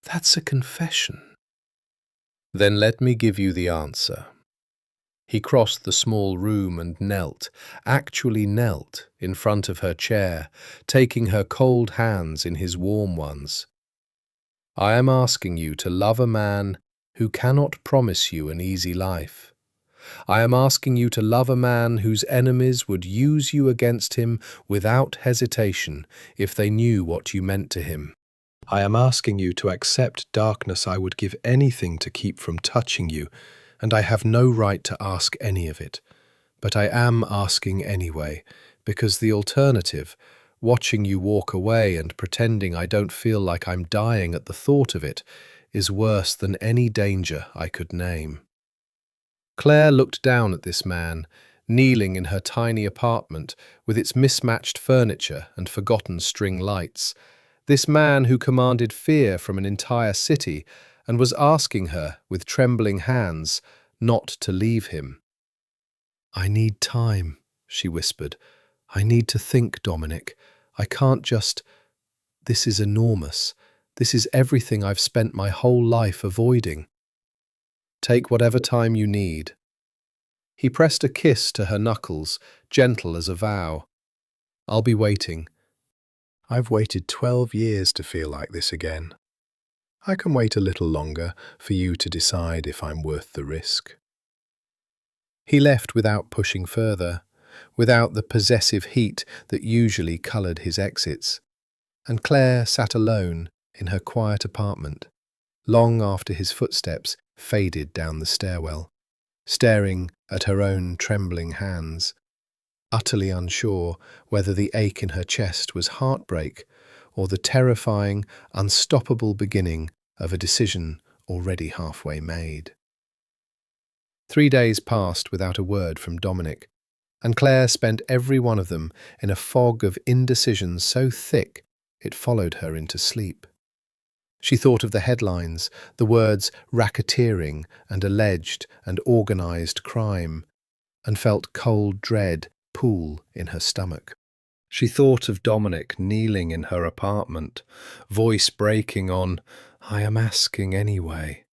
"That's a confession." "Then let me give you the answer." He crossed the small room and knelt, actually knelt, in front of her chair, taking her cold hands in his warm ones. "I am asking you to love a man who cannot promise you an easy life. I am asking you to love a man whose enemies would use you against him without hesitation if they knew what you meant to him. I am asking you to accept darkness I would give anything to keep from touching you, and I have no right to ask any of it. But I am asking anyway, because the alternative, watching you walk away and pretending I don't feel like I'm dying at the thought of it, is worse than any danger I could name. Claire looked down at this man, kneeling in her tiny apartment with its mismatched furniture and forgotten string lights. This man who commanded fear from an entire city and was asking her, with trembling hands, not to leave him. "I need time," she whispered. "I need to think, Dominic. I can't just... This is enormous. This is everything I've spent my whole life avoiding. Take whatever time you need." He pressed a kiss to her knuckles, gentle as a vow. "I'll be waiting. I've waited 12 years to feel like this again. I can wait a little longer for you to decide if I'm worth the risk." He left without pushing further, without the possessive heat that usually coloured his exits, and Claire sat alone in her quiet apartment, long after his footsteps faded down the stairwell, staring at her own trembling hands, utterly unsure whether the ache in her chest was heartbreak or the terrifying, unstoppable beginning of a decision already halfway made. 3 days passed without a word from Dominic, and Claire spent every one of them in a fog of indecision so thick it followed her into sleep. She thought of the headlines, the words racketeering and alleged and organised crime, and felt cold dread pool in her stomach. She thought of Dominic kneeling in her apartment, voice breaking on, "I am asking anyway,"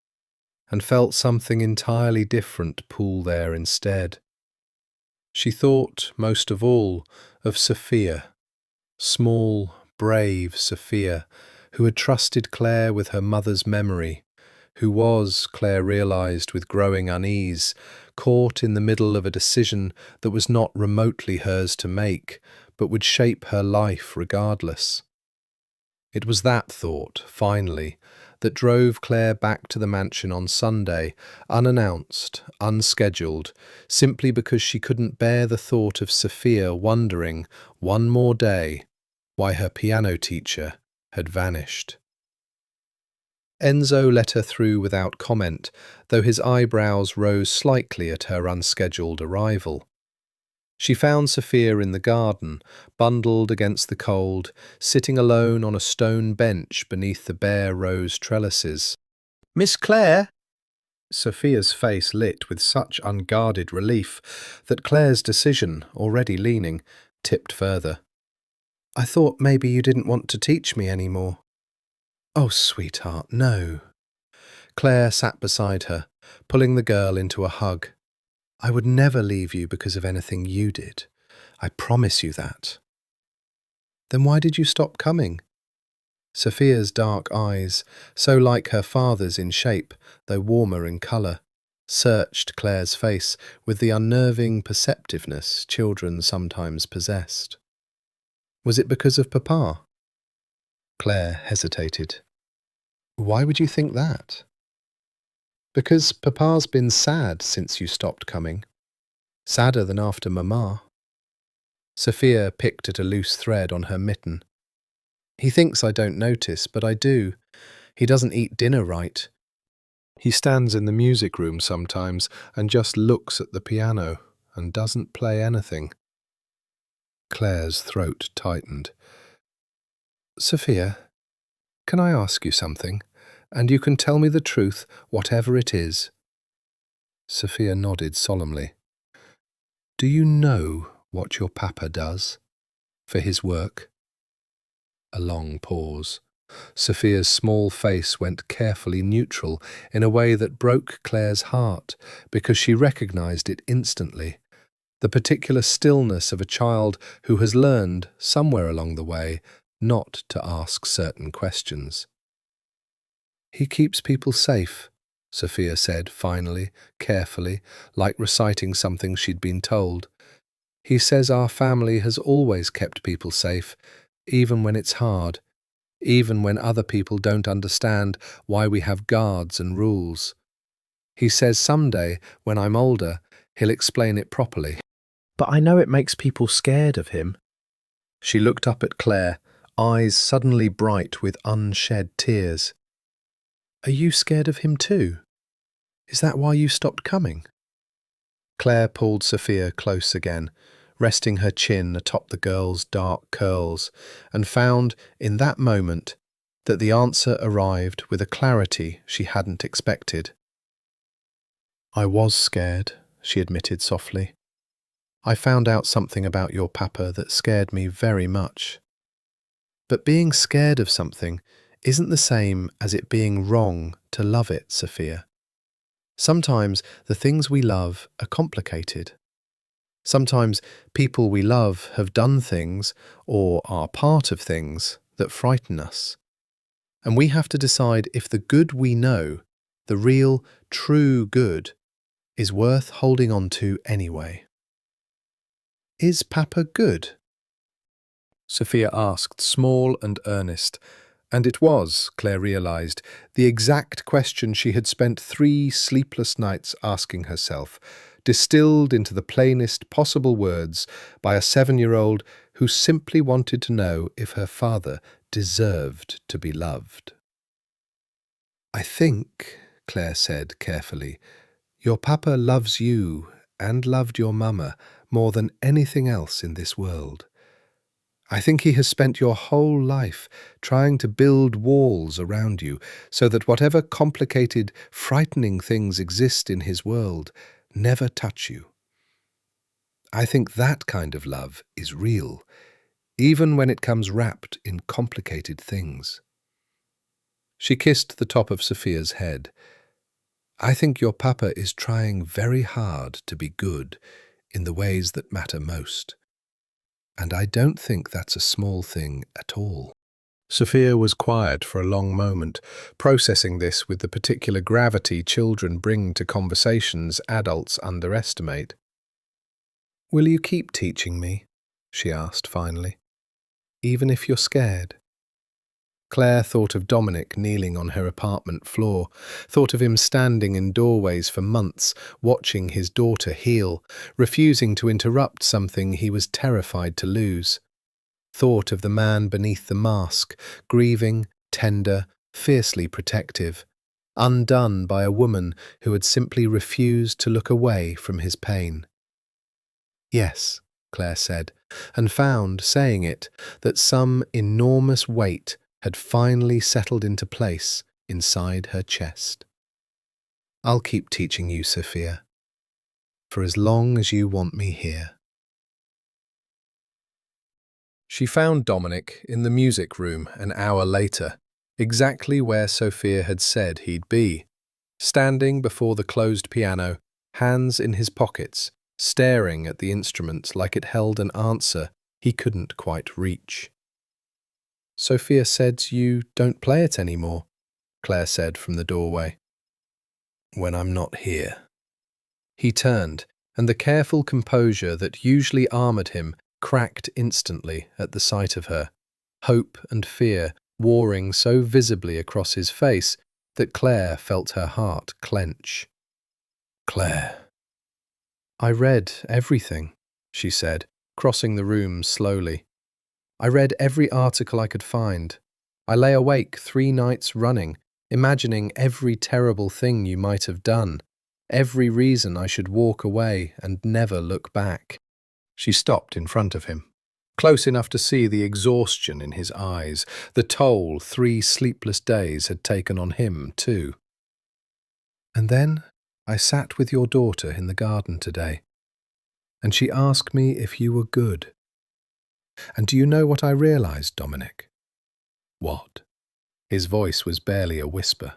and felt something entirely different pool there instead. She thought, most of all, of Sofia, small, brave Sofia, who had trusted Claire with her mother's memory, who was, Claire realised with growing unease, caught in the middle of a decision that was not remotely hers to make, but would shape her life regardless. It was that thought, finally, that drove Claire back to the mansion on Sunday, unannounced, unscheduled, simply because she couldn't bear the thought of Sofia wondering, one more day, why her piano teacher had vanished. Enzo let her through without comment, though his eyebrows rose slightly at her unscheduled arrival. She found Sofia in the garden, bundled against the cold, sitting alone on a stone bench beneath the bare rose trellises. "Miss Claire?" Sofia's face lit with such unguarded relief that Claire's decision, already leaning, tipped further. "I thought maybe you didn't want to teach me any more." "Oh, sweetheart, no." Claire sat beside her, pulling the girl into a hug. "I would never leave you because of anything you did. I promise you that." "Then why did you stop coming?" Sofia's dark eyes, so like her father's in shape, though warmer in colour, searched Claire's face with the unnerving perceptiveness children sometimes possessed. "Was it because of Papa?" Claire hesitated. "Why would you think that?" "Because Papa's been sad since you stopped coming. Sadder than after Mama." Sofia picked at a loose thread on her mitten. "He thinks I don't notice, but I do. He doesn't eat dinner right. He stands in the music room sometimes and just looks at the piano and doesn't play anything." Claire's throat tightened. "Sofia, can I ask you something? And you can tell me the truth, whatever it is." Sofia nodded solemnly. "Do you know what your papa does for his work?" A long pause. Sofia's small face went carefully neutral in a way that broke Claire's heart because she recognised it instantly, the particular stillness of a child who has learned, somewhere along the way, not to ask certain questions. "He keeps people safe," Sofia said finally, carefully, like reciting something she'd been told. "He says our family has always kept people safe, even when it's hard, even when other people don't understand why we have guards and rules. He says someday, when I'm older, he'll explain it properly. But I know it makes people scared of him. She looked up at Claire, eyes suddenly bright with unshed tears. Are you scared of him too? Is that why you stopped coming? Claire pulled Sofia close again, resting her chin atop the girl's dark curls, and found, in that moment, that the answer arrived with a clarity she hadn't expected. I was scared, she admitted softly. I found out something about your papa that scared me very much. But being scared of something isn't the same as it being wrong to love it, Sofia. Sometimes the things we love are complicated. Sometimes people we love have done things or are part of things that frighten us. And we have to decide if the good we know, the real, true good, is worth holding on to anyway. Is Papa good? Sofia asked, small and earnest. And it was, Claire realised, the exact question she had spent 3 sleepless nights asking herself, distilled into the plainest possible words by a 7-year-old who simply wanted to know if her father deserved to be loved. I think, Claire said carefully, your papa loves you and loved your mama more than anything else in this world. I think he has spent your whole life trying to build walls around you so that whatever complicated, frightening things exist in his world never touch you. I think that kind of love is real, even when it comes wrapped in complicated things. She kissed the top of Sofia's head. I think your papa is trying very hard to be good in the ways that matter most. And I don't think that's a small thing at all. Sofia was quiet for a long moment, processing this with the particular gravity children bring to conversations adults underestimate. Will you keep teaching me? She asked finally. Even if you're scared? Claire thought of Dominic kneeling on her apartment floor, thought of him standing in doorways for months, watching his daughter heal, refusing to interrupt something he was terrified to lose. Thought of the man beneath the mask, grieving, tender, fiercely protective, undone by a woman who had simply refused to look away from his pain. Yes, Claire said, and found, saying it, that some enormous weight had finally settled into place inside her chest. I'll keep teaching you, Sofia, for as long as you want me here. She found Dominic in the music room an hour later, exactly where Sofia had said he'd be, standing before the closed piano, hands in his pockets, staring at the instrument like it held an answer he couldn't quite reach. Sofia said you don't play it anymore, Claire said from the doorway. When I'm not here. He turned, and the careful composure that usually armoured him cracked instantly at the sight of her, hope and fear warring so visibly across his face that Claire felt her heart clench. Claire. I read everything, she said, crossing the room slowly. I read every article I could find. I lay awake 3 nights running, imagining every terrible thing you might have done, every reason I should walk away and never look back. She stopped in front of him, close enough to see the exhaustion in his eyes, the toll 3 sleepless days had taken on him too. And then I sat with your daughter in the garden today, and she asked me if you were good. And do you know what I realised, Dominic? What? His voice was barely a whisper.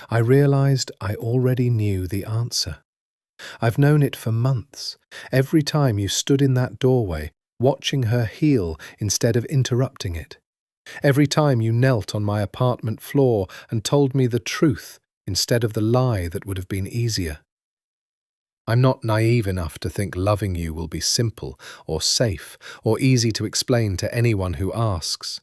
I realised I already knew the answer. I've known it for months, every time you stood in that doorway, watching her heal instead of interrupting it. Every time you knelt on my apartment floor and told me the truth instead of the lie that would have been easier. I'm not naive enough to think loving you will be simple or safe or easy to explain to anyone who asks.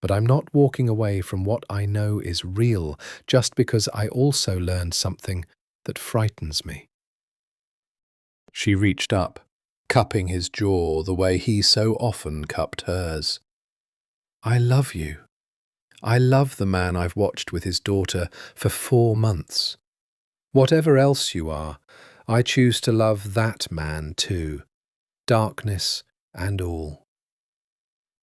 but I'm not walking away from what I know is real just because I also learned something that frightens me." She reached up, cupping his jaw the way he so often cupped hers. "I love you. I love the man I've watched with his daughter for 4 months. Whatever else you are, I choose to love that man too, darkness and all."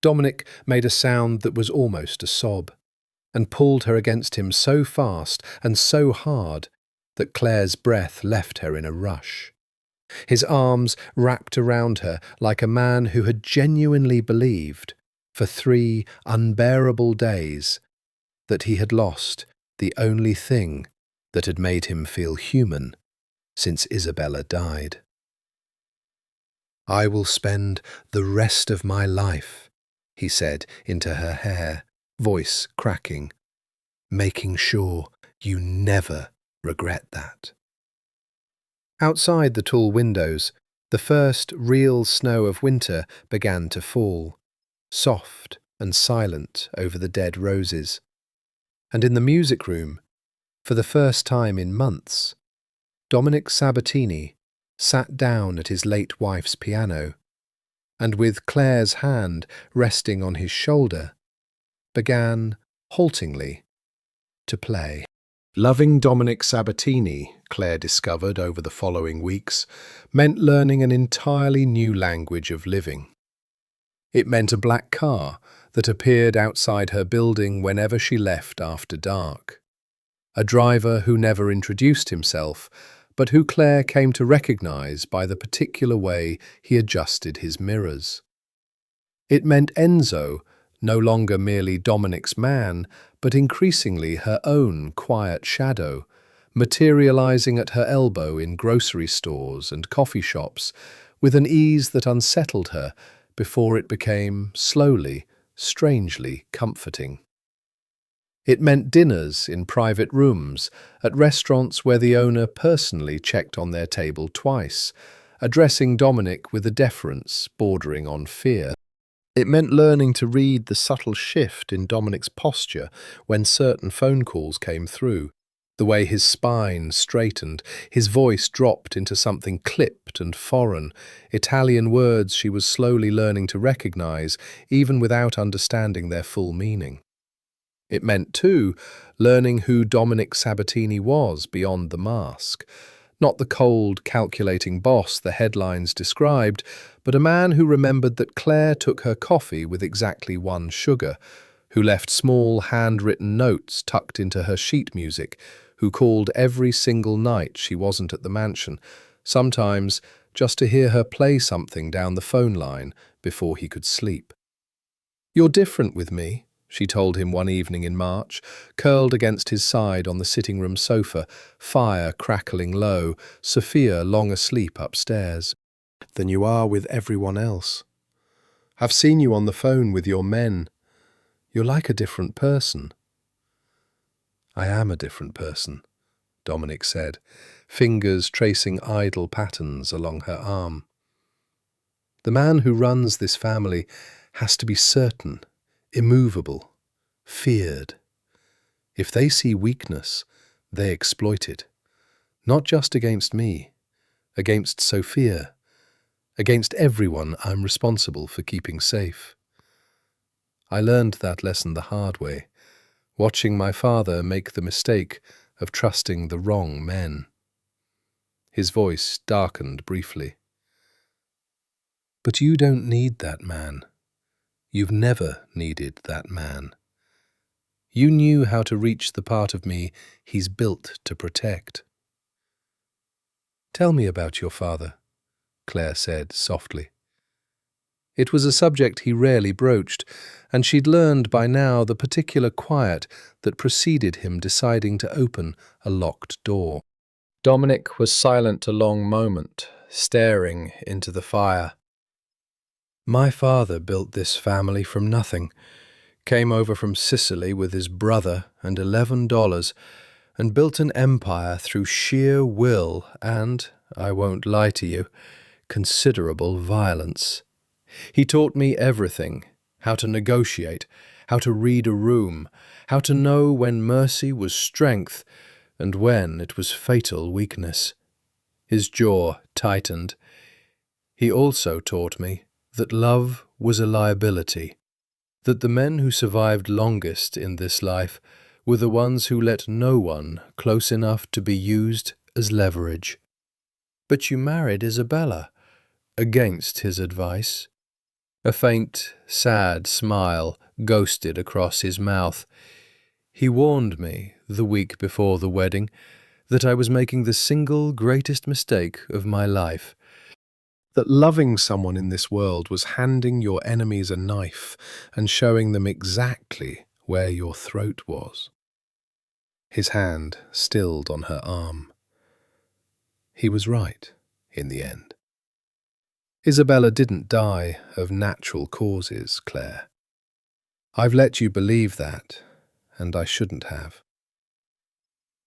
Dominic made a sound that was almost a sob, and pulled her against him so fast and so hard that Claire's breath left her in a rush. His arms wrapped around her like a man who had genuinely believed, for 3 unbearable days, that he had lost the only thing that had made him feel human since Isabella died. "I will spend the rest of my life," he said into her hair, voice cracking, "making sure you never regret that." Outside the tall windows, the first real snow of winter began to fall, soft and silent over the dead roses. And in the music room, for the first time in months, Dominic Sabatini sat down at his late wife's piano, and with Claire's hand resting on his shoulder, began, haltingly, to play. Loving Dominic Sabatini, Claire discovered over the following weeks, meant learning an entirely new language of living. It meant a black car that appeared outside her building whenever she left after dark. A driver who never introduced himself, but who Claire came to recognize by the particular way he adjusted his mirrors. It meant Enzo, no longer merely Dominic's man, but increasingly her own quiet shadow, materializing at her elbow in grocery stores and coffee shops with an ease that unsettled her before it became, slowly, strangely comforting. It meant dinners in private rooms, at restaurants where the owner personally checked on their table twice, addressing Dominic with a deference bordering on fear. It meant learning to read the subtle shift in Dominic's posture when certain phone calls came through, the way his spine straightened, his voice dropped into something clipped and foreign, Italian words she was slowly learning to recognize, even without understanding their full meaning. It meant, too, learning who Dominic Sabatini was beyond the mask. Not the cold, calculating boss the headlines described, but a man who remembered that Claire took her coffee with exactly 1 sugar, who left small, handwritten notes tucked into her sheet music, who called every single night she wasn't at the mansion, sometimes just to hear her play something down the phone line before he could sleep. "You're different with me," she told him one evening in March, curled against his side on the sitting room sofa, fire crackling low, Sofia long asleep upstairs. "Than you are with everyone else. I've seen you on the phone with your men. You're like a different person." "I am a different person," Dominic said, fingers tracing idle patterns along her arm. "The man who runs this family has to be certain, immovable, feared. If they see weakness, they exploit it. Not just against me, against Sofia, against everyone I'm responsible for keeping safe. I learned that lesson the hard way, watching my father make the mistake of trusting the wrong men." His voice darkened briefly. "But you don't need that man. You've never needed that man. You knew how to reach the part of me he's built to protect." "Tell me about your father," Claire said softly. It was a subject he rarely broached, and she'd learned by now the particular quiet that preceded him deciding to open a locked door. Dominic was silent a long moment, staring into the fire. "My father built this family from nothing, came over from Sicily with his brother and $11, and built an empire through sheer will and, I won't lie to you, considerable violence. He taught me everything, how to negotiate, how to read a room, how to know when mercy was strength and when it was fatal weakness. His jaw tightened. He also taught me that love was a liability, that the men who survived longest in this life were the ones who let no one close enough to be used as leverage. "But you married Isabella," against his advice. A faint, sad smile ghosted across his mouth. He warned me, the week before the wedding, that I was making the single greatest mistake of my life. That loving someone in this world was handing your enemies a knife and showing them exactly where your throat was. His hand stilled on her arm. He was right, in the end. Isabella didn't die of natural causes, Claire. I've let you believe that, and I shouldn't have.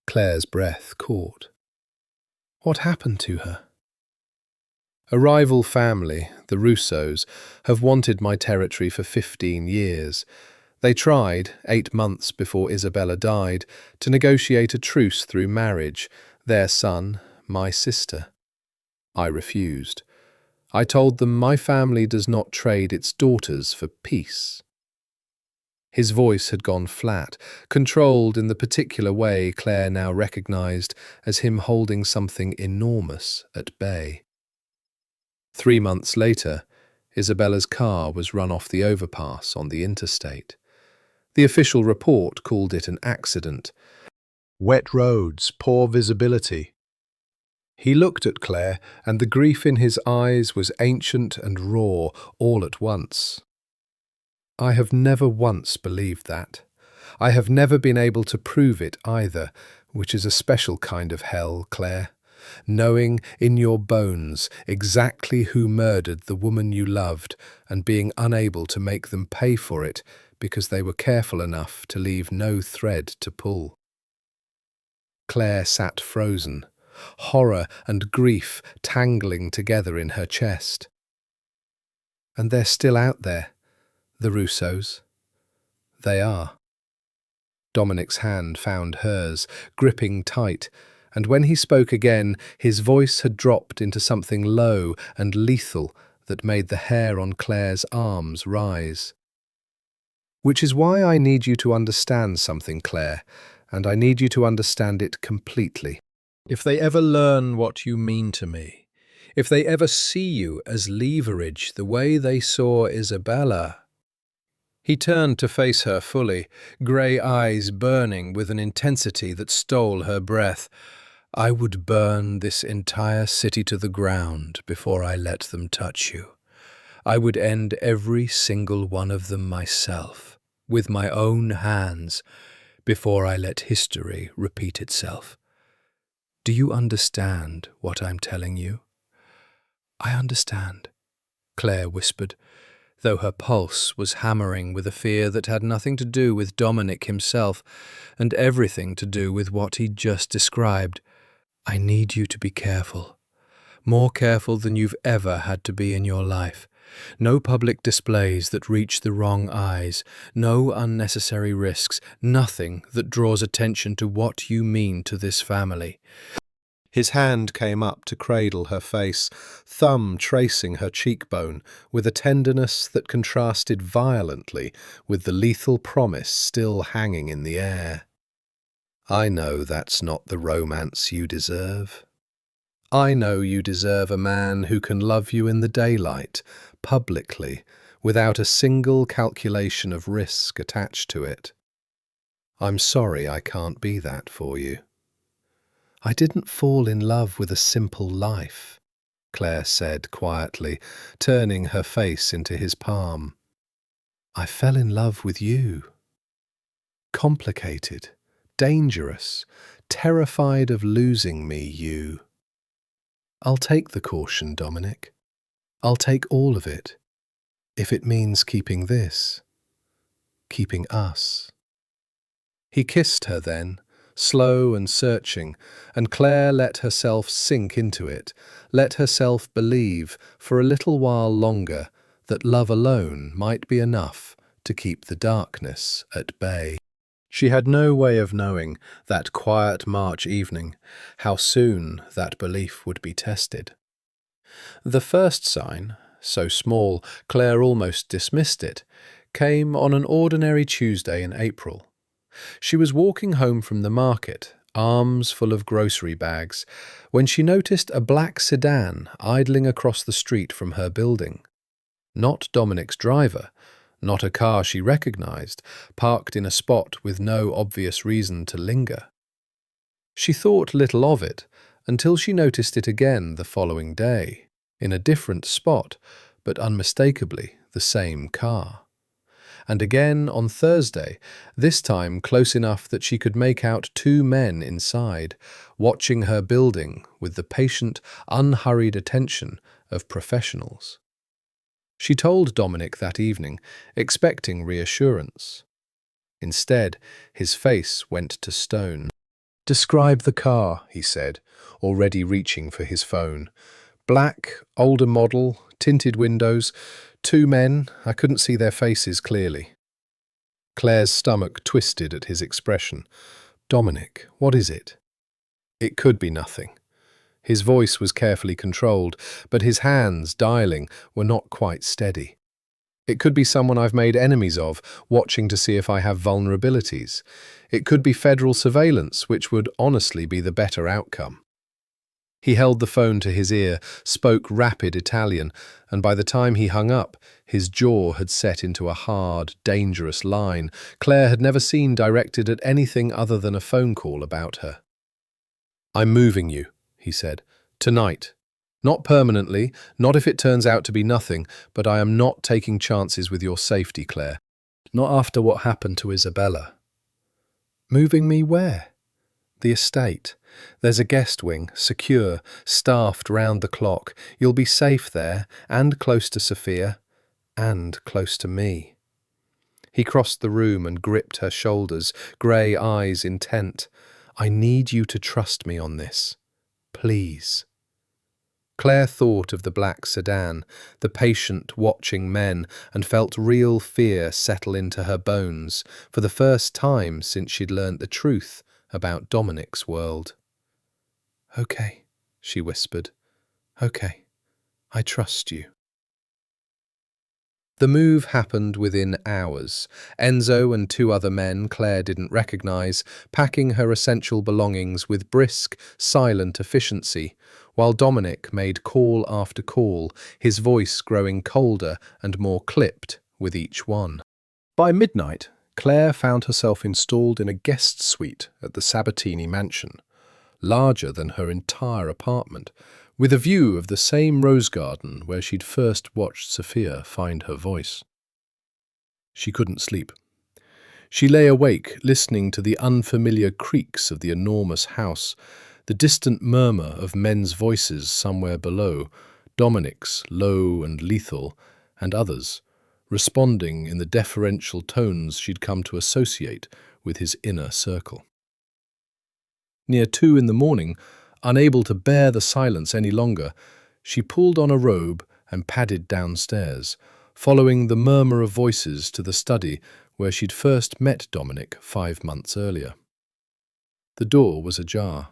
Claire's breath caught. What happened to her? A rival family, the Russos, have wanted my territory for 15 years. They tried, 8 months before Isabella died, to negotiate a truce through marriage, their son, my sister. I refused. I told them my family does not trade its daughters for peace. His voice had gone flat, controlled in the particular way Claire now recognized as him holding something enormous at bay. 3 months later, Isabella's car was run off the overpass on the interstate. The official report called it an accident. Wet roads, poor visibility. He looked at Claire, and the grief in his eyes was ancient and raw all at once. I have never once believed that. I have never been able to prove it either, which is a special kind of hell, Claire. Knowing in your bones exactly who murdered the woman you loved and being unable to make them pay for it because they were careful enough to leave no thread to pull. Claire sat frozen, horror and grief tangling together in her chest. And they're still out there, the Russos. They are. Dominic's hand found hers, gripping tight, and when he spoke again, his voice had dropped into something low and lethal that made the hair on Claire's arms rise. Which is why I need you to understand something, Claire, and I need you to understand it completely. If they ever learn what you mean to me, if they ever see you as leverage the way they saw Isabella— He turned to face her fully, grey eyes burning with an intensity that stole her breath. I would burn this entire city to the ground before I let them touch you. I would end every single one of them myself, with my own hands, before I let history repeat itself. Do you understand what I'm telling you? I understand, Claire whispered, though her pulse was hammering with a fear that had nothing to do with Dominic himself and everything to do with what he'd just described. I need you to be careful, more careful than you've ever had to be in your life. No public displays that reach the wrong eyes, no unnecessary risks, nothing that draws attention to what you mean to this family. His hand came up to cradle her face, thumb tracing her cheekbone, with a tenderness that contrasted violently with the lethal promise still hanging in the air. I know that's not the romance you deserve. I know you deserve a man who can love you in the daylight, publicly, without a single calculation of risk attached to it. I'm sorry I can't be that for you. I didn't fall in love with a simple life, Claire said quietly, turning her face into his palm. I fell in love with you. Complicated, dangerous, terrified of losing me, you. I'll take the caution, Dominic. I'll take all of it, if it means keeping this, keeping us. He kissed her then, slow and searching, and Claire let herself sink into it, let herself believe for a little while longer that love alone might be enough to keep the darkness at bay. She had no way of knowing, that quiet March evening, how soon that belief would be tested. The first sign, so small Claire almost dismissed it, came on an ordinary Tuesday in April. She was walking home from the market, arms full of grocery bags, when she noticed a black sedan idling across the street from her building. Not Dominic's driver, not a car she recognized, parked in a spot with no obvious reason to linger. She thought little of it until she noticed it again the following day, in a different spot, but unmistakably the same car. And again on Thursday, this time close enough that she could make out two men inside, watching her building with the patient, unhurried attention of professionals. She told Dominic that evening, expecting reassurance. Instead, his face went to stone. "Describe the car," he said, already reaching for his phone. "Black, older model, tinted windows, two men, I couldn't see their faces clearly." Claire's stomach twisted at his expression. "Dominic, what is it?" It could be nothing. His voice was carefully controlled, but his hands, dialing, were not quite steady. "It could be someone I've made enemies of, watching to see if I have vulnerabilities. It could be federal surveillance, which would honestly be the better outcome." He held the phone to his ear, spoke rapid Italian, and by the time he hung up, his jaw had set into a hard, dangerous line Claire had never seen directed at anything other than a phone call about her. "I'm moving you," he said. "Tonight. Not permanently, not if it turns out to be nothing, but I am not taking chances with your safety, Claire. Not after what happened to Isabella." "Moving me where?" "The estate. There's a guest wing, secure, staffed round the clock. You'll be safe there, and close to Sofia, and close to me." He crossed the room and gripped her shoulders, grey eyes intent. "I need you to trust me on this. Please." Claire thought of the black sedan, the patient, watching men, and felt real fear settle into her bones for the first time since she'd learnt the truth about Dominic's world. "Okay," she whispered. "Okay, I trust you." The move happened within hours. Enzo and two other men Claire didn't recognise, packing her essential belongings with brisk, silent efficiency, while Dominic made call after call, his voice growing colder and more clipped with each one. By midnight, Claire found herself installed in a guest suite at the Sabatini mansion, larger than her entire apartment, with a view of the same rose garden where she'd first watched Sofia find her voice. She couldn't sleep. She lay awake, listening to the unfamiliar creaks of the enormous house, the distant murmur of men's voices somewhere below, Dominic's low and lethal, and others, responding in the deferential tones she'd come to associate with his inner circle. Near 2 a.m, unable to bear the silence any longer, she pulled on a robe and padded downstairs, following the murmur of voices to the study where she'd first met Dominic 5 months earlier. The door was ajar.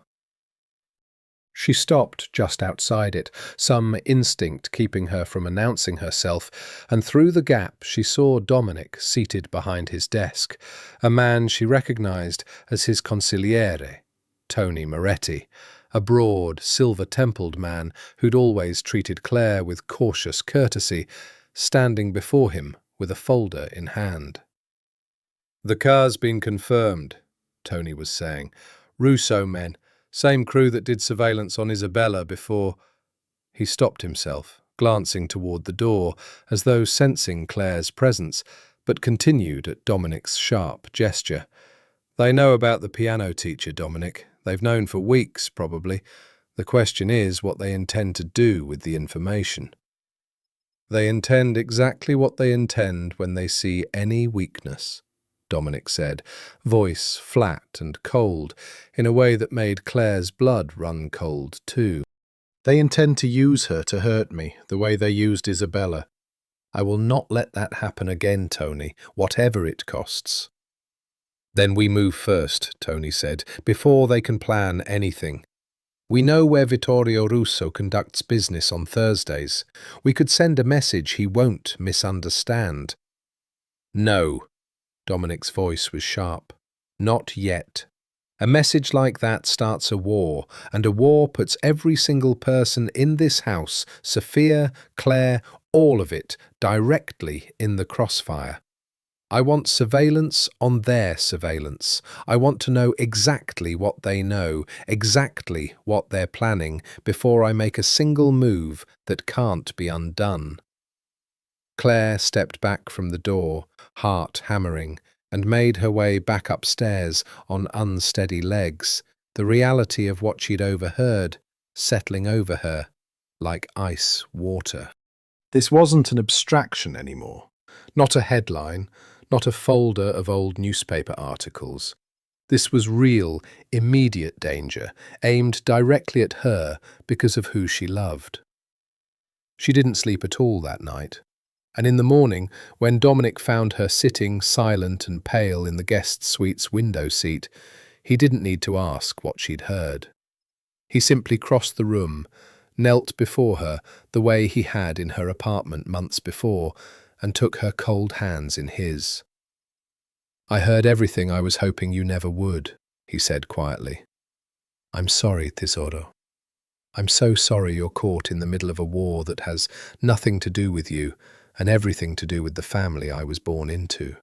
She stopped just outside it, some instinct keeping her from announcing herself, and through the gap she saw Dominic seated behind his desk, a man she recognised as his consigliere, Tony Moretti, a broad, silver-templed man who'd always treated Claire with cautious courtesy, standing before him with a folder in hand. "The car's been confirmed," Tony was saying. "Russo men, same crew that did surveillance on Isabella before—" He stopped himself, glancing toward the door, as though sensing Claire's presence, but continued at Dominic's sharp gesture. "They know about the piano teacher, Dominic. They've known for weeks, probably. The question is what they intend to do with the information." "They intend exactly what they intend when they see any weakness," Dominic said, voice flat and cold, in a way that made Claire's blood run cold too. "They intend to use her to hurt me, the way they used Isabella. I will not let that happen again, Tony, whatever it costs. Then we move first, Tony said, before they can plan anything. We know where Vittorio Russo conducts business on Thursdays. We could send a message he won't misunderstand. No, Dominic's voice was sharp. Not yet. A message like that starts a war, and a war puts every single person in this house, Sofia, Claire, all of it, directly in the crossfire. I want surveillance on their surveillance. I want to know exactly what they know, exactly what they're planning, before I make a single move that can't be undone. Claire stepped back from the door, heart hammering, and made her way back upstairs on unsteady legs, the reality of what she'd overheard settling over her like ice water. This wasn't an abstraction anymore, not a headline, not a folder of old newspaper articles. This was real, immediate danger, aimed directly at her because of who she loved. She didn't sleep at all that night, and in the morning, when Dominic found her sitting silent and pale in the guest suite's window seat, he didn't need to ask what she'd heard. He simply crossed the room, knelt before her the way he had in her apartment months before, and took her cold hands in his. I heard everything I was hoping you never would, he said quietly. I'm sorry, tesoro. I'm so sorry you're caught in the middle of a war that has nothing to do with you and everything to do with the family I was born into.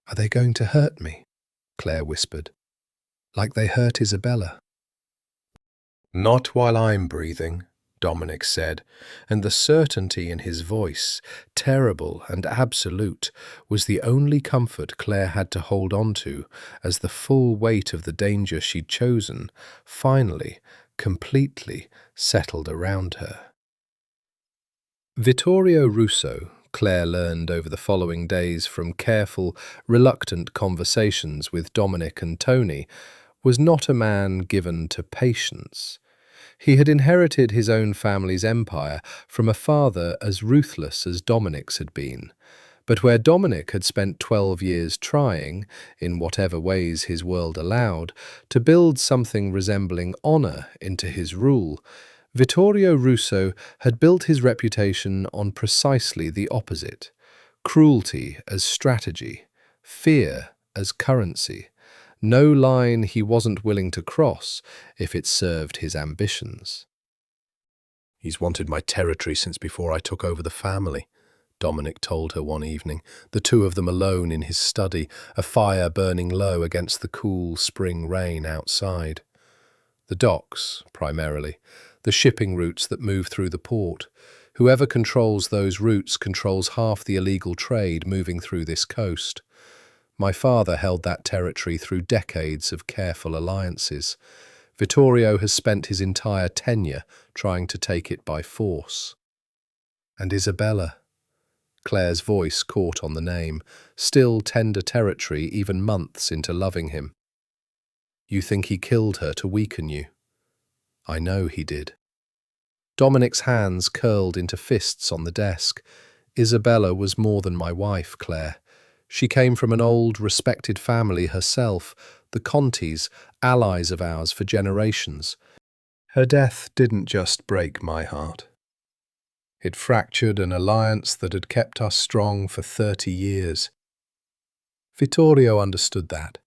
Are they going to hurt me? Claire whispered. Like they hurt Isabella. Not while I'm breathing, Dominic said, and the certainty in his voice, terrible and absolute, was the only comfort Claire had to hold on to as the full weight of the danger she'd chosen finally, completely settled around her. Vittorio Russo, Claire learned over the following days from careful, reluctant conversations with Dominic and Tony, was not a man given to patience. He had inherited his own family's empire from a father as ruthless as Dominic's had been. But where Dominic had spent 12 years trying, in whatever ways his world allowed, to build something resembling honour into his rule, Vittorio Russo had built his reputation on precisely the opposite: cruelty as strategy, fear as currency. No line he wasn't willing to cross if it served his ambitions. He's wanted my territory since before I took over the family, Dominic told her one evening, the two of them alone in his study, a fire burning low against the cool spring rain outside. The docks, primarily, the shipping routes that move through the port. Whoever controls those routes controls half the illegal trade moving through this coast. My father held that territory through decades of careful alliances. Vittorio has spent his entire tenure trying to take it by force. And Isabella. Claire's voice caught on the name, still tender territory even months into loving him. You think he killed her to weaken you? I know he did. Dominic's hands curled into fists on the desk. Isabella was more than my wife, Claire. She came from an old, respected family herself, the Contis, allies of ours for generations. Her death didn't just break my heart. It fractured an alliance that had kept us strong for 30 years. Vittorio understood that.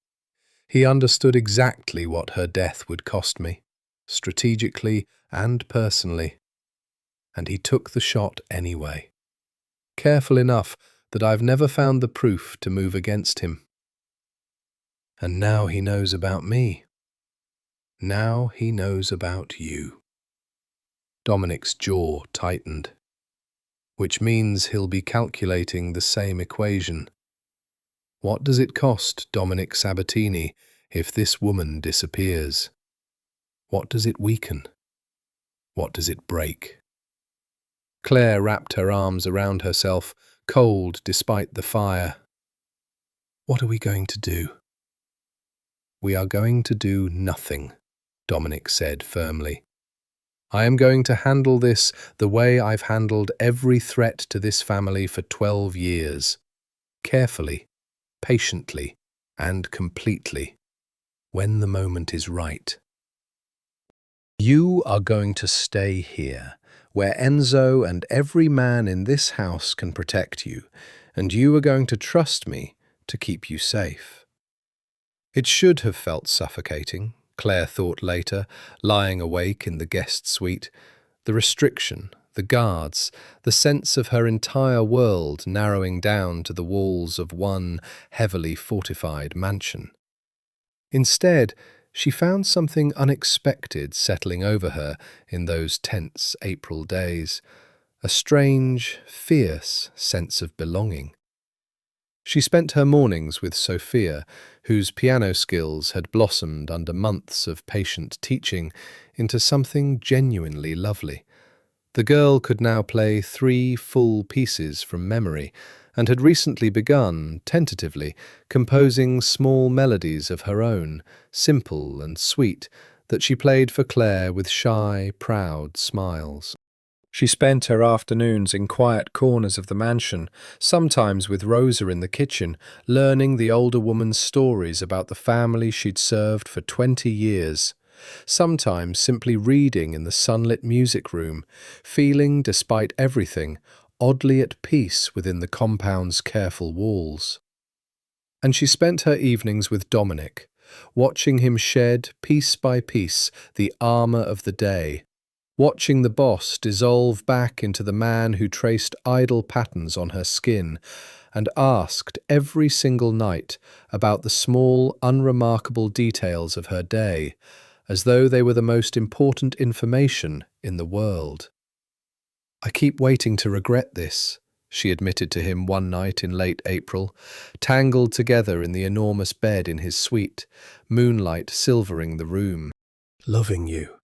He understood exactly what her death would cost me, strategically and personally. And he took the shot anyway. Careful enough that I've never found the proof to move against him. And now he knows about me. Now he knows about you. Dominic's jaw tightened, which means he'll be calculating the same equation. What does it cost Dominic Sabatini if this woman disappears? What does it weaken? What does it break? Claire wrapped her arms around herself, cold despite the fire. What are we going to do? We are going to do nothing, Dominic said firmly. I am going to handle this the way I've handled every threat to this family for 12 years. Carefully, patiently, and completely, when the moment is right. You are going to stay here, where Enzo and every man in this house can protect you, and you are going to trust me to keep you safe. It should have felt suffocating, Claire thought later, lying awake in the guest suite. The restriction, the guards, the sense of her entire world narrowing down to the walls of one heavily fortified mansion. Instead, she found something unexpected settling over her in those tense April days, a strange, fierce sense of belonging. She spent her mornings with Sofia, whose piano skills had blossomed under months of patient teaching into something genuinely lovely. The girl could now play 3 full pieces from memory, and had recently begun, tentatively, composing small melodies of her own, simple and sweet, that she played for Claire with shy, proud smiles. She spent her afternoons in quiet corners of the mansion, sometimes with Rosa in the kitchen, learning the older woman's stories about the family she'd served for 20 years. Sometimes simply reading in the sunlit music room, feeling, despite everything, oddly at peace within the compound's careful walls. And she spent her evenings with Dominic, watching him shed, piece by piece, the armour of the day, watching the boss dissolve back into the man who traced idle patterns on her skin and asked every single night about the small, unremarkable details of her day, as though they were the most important information in the world. "I keep waiting to regret this," she admitted to him one night in late April, tangled together in the enormous bed in his suite, moonlight silvering the room. "Loving you.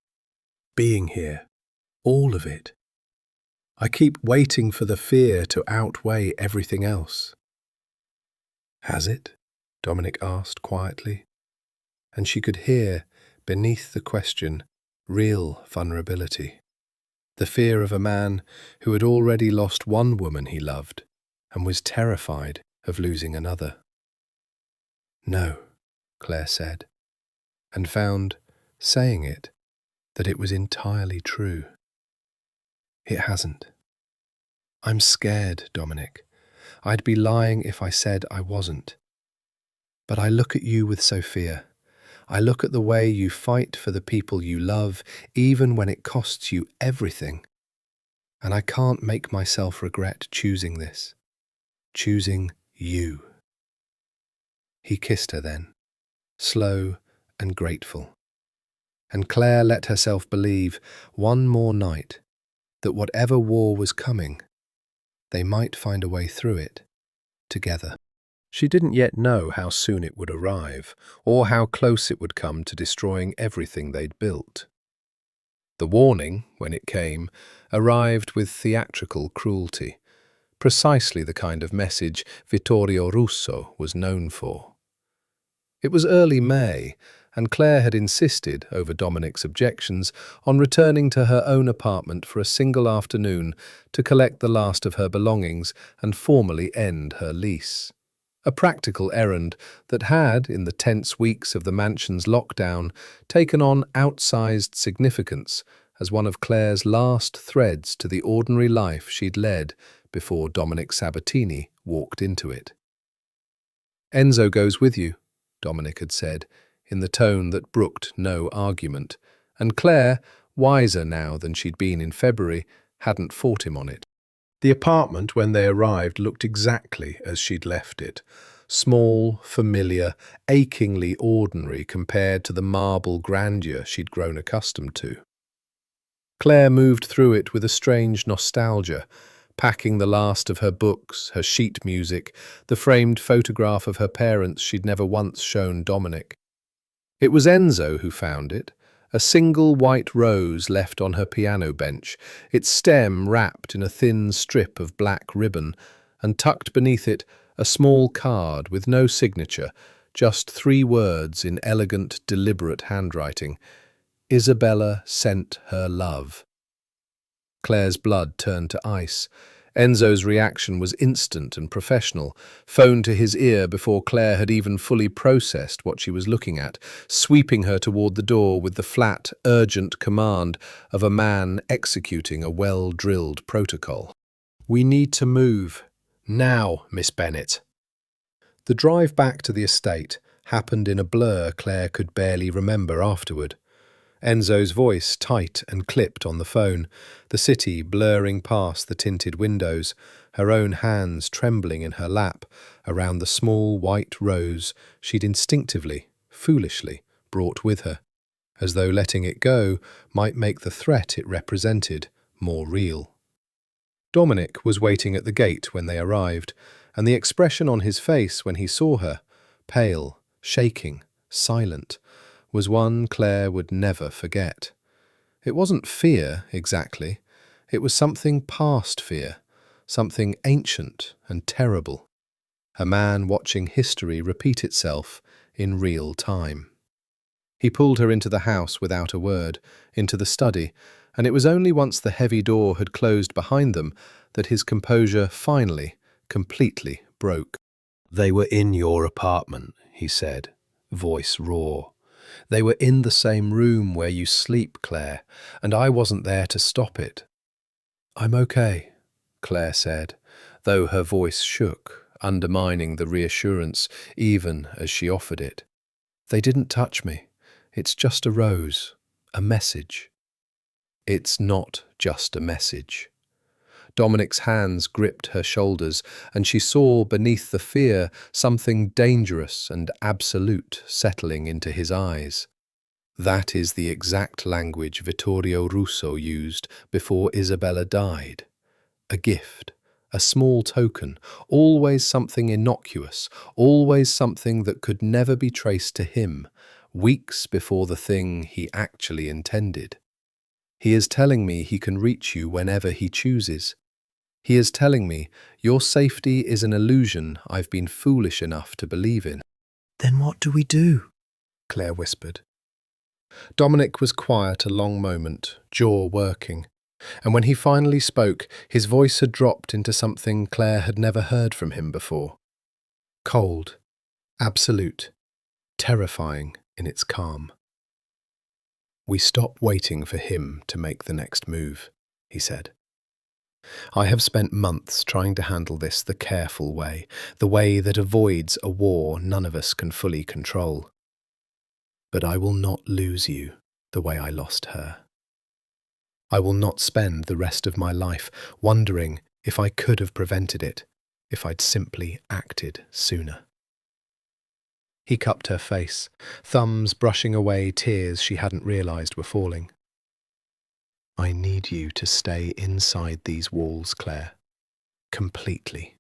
Being here. All of it. I keep waiting for the fear to outweigh everything else." "Has it?" Dominic asked quietly, and she could hear, beneath the question, real vulnerability. The fear of a man who had already lost one woman he loved and was terrified of losing another. "No," Claire said, and found, saying it, that it was entirely true. "It hasn't. I'm scared, Dominic. I'd be lying if I said I wasn't. But I look at you with Sofia. I look at the way you fight for the people you love, even when it costs you everything. And I can't make myself regret choosing this. Choosing you." He kissed her then, slow and grateful. And Claire let herself believe, one more night, that whatever war was coming, they might find a way through it, together. She didn't yet know how soon it would arrive, or how close it would come to destroying everything they'd built. The warning, when it came, arrived with theatrical cruelty, precisely the kind of message Vittorio Russo was known for. It was early May, and Claire had insisted, over Dominic's objections, on returning to her own apartment for a single afternoon to collect the last of her belongings and formally end her lease. A practical errand that had, in the tense weeks of the mansion's lockdown, taken on outsized significance as one of Claire's last threads to the ordinary life she'd led before Dominic Sabatini walked into it. "Enzo goes with you," Dominic had said, in the tone that brooked no argument, and Claire, wiser now than she'd been in February, hadn't fought him on it. The apartment, when they arrived, looked exactly as she'd left it. Small, familiar, achingly ordinary compared to the marble grandeur she'd grown accustomed to. Claire moved through it with a strange nostalgia, packing the last of her books, her sheet music, the framed photograph of her parents she'd never once shown Dominic. It was Enzo who found it, a single white rose left on her piano bench, its stem wrapped in a thin strip of black ribbon, and tucked beneath it a small card with no signature, just 3 words in elegant, deliberate handwriting. Isabella sent her love. Claire's blood turned to ice. Enzo's reaction was instant and professional, phone to his ear before Claire had even fully processed what she was looking at, sweeping her toward the door with the flat, urgent command of a man executing a well-drilled protocol. "We need to move. Now, Miss Bennett." The drive back to the estate happened in a blur Claire could barely remember afterward. Enzo's voice tight and clipped on the phone, the city blurring past the tinted windows, her own hands trembling in her lap around the small white rose she'd instinctively, foolishly, brought with her, as though letting it go might make the threat it represented more real. Dominic was waiting at the gate when they arrived, and the expression on his face when he saw her, pale, shaking, silent, was one Claire would never forget. It wasn't fear, exactly. It was something past fear, something ancient and terrible. A man watching history repeat itself in real time. He pulled her into the house without a word, into the study, and it was only once the heavy door had closed behind them that his composure finally, completely broke. "They were in your apartment," he said, voice raw. "They were in the same room where you sleep, Claire, and I wasn't there to stop it." "I'm okay," Claire said, though her voice shook, undermining the reassurance even as she offered it. "They didn't touch me. It's just a rose, a message." "It's not just a message." Dominic's hands gripped her shoulders, and she saw beneath the fear something dangerous and absolute settling into his eyes. That is the exact language Vittorio Russo used before Isabella died. A gift, a small token, always something innocuous, always something that could never be traced to him, weeks before the thing he actually intended. "He is telling me he can reach you whenever he chooses. He is telling me your safety is an illusion I've been foolish enough to believe in." "Then what do we do?" Claire whispered. Dominic was quiet a long moment, jaw working, and when he finally spoke, his voice had dropped into something Claire had never heard from him before. Cold, absolute, terrifying in its calm. "We stop waiting for him to make the next move," he said. "I have spent months trying to handle this the careful way, the way that avoids a war none of us can fully control. But I will not lose you the way I lost her. I will not spend the rest of my life wondering if I could have prevented it, if I'd simply acted sooner." He cupped her face, thumbs brushing away tears she hadn't realized were falling. "I need you to stay inside these walls, Claire. Completely.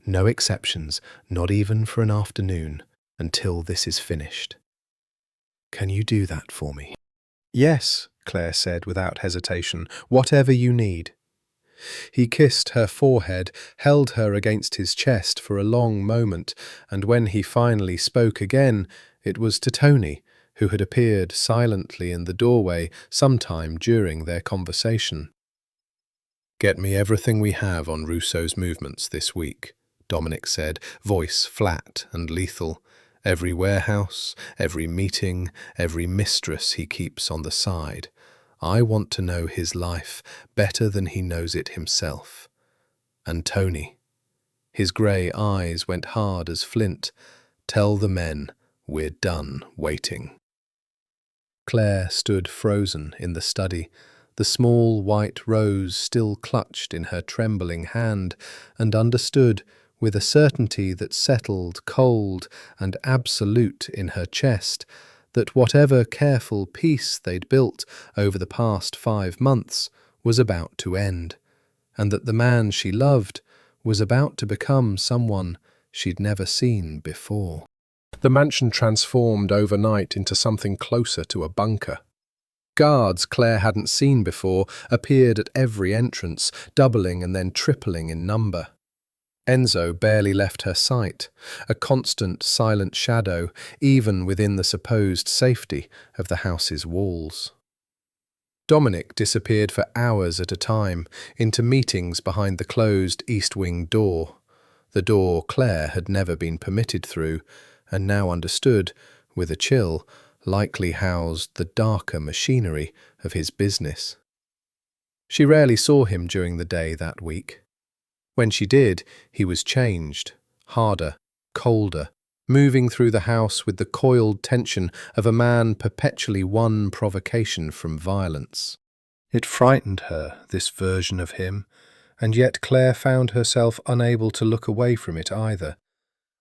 No exceptions, not even for an afternoon, until this is finished. Can you do that for me?" "Yes," Claire said without hesitation, "whatever you need." He kissed her forehead, held her against his chest for a long moment, and when he finally spoke again, it was to Tony, who had appeared silently in the doorway sometime during their conversation. "Get me everything we have on Russo's movements this week," Dominic said, voice flat and lethal. "Every warehouse, every meeting, every mistress he keeps on the side. I want to know his life better than he knows it himself. And Tony," his grey eyes went hard as flint, "tell the men we're done waiting." Claire stood frozen in the study, the small white rose still clutched in her trembling hand, and understood, with a certainty that settled cold and absolute in her chest, that whatever careful peace they'd built over the past 5 months was about to end, and that the man she loved was about to become someone she'd never seen before. The mansion transformed overnight into something closer to a bunker. Guards Claire hadn't seen before appeared at every entrance, doubling and then tripling in number. Enzo barely left her sight, a constant, silent shadow, even within the supposed safety of the house's walls. Dominic disappeared for hours at a time into meetings behind the closed east wing door, the door Claire had never been permitted through, and now understood, with a chill, likely housed the darker machinery of his business. She rarely saw him during the day that week. When she did, he was changed, harder, colder, moving through the house with the coiled tension of a man perpetually one provocation from violence. It frightened her, this version of him, and yet Claire found herself unable to look away from it either,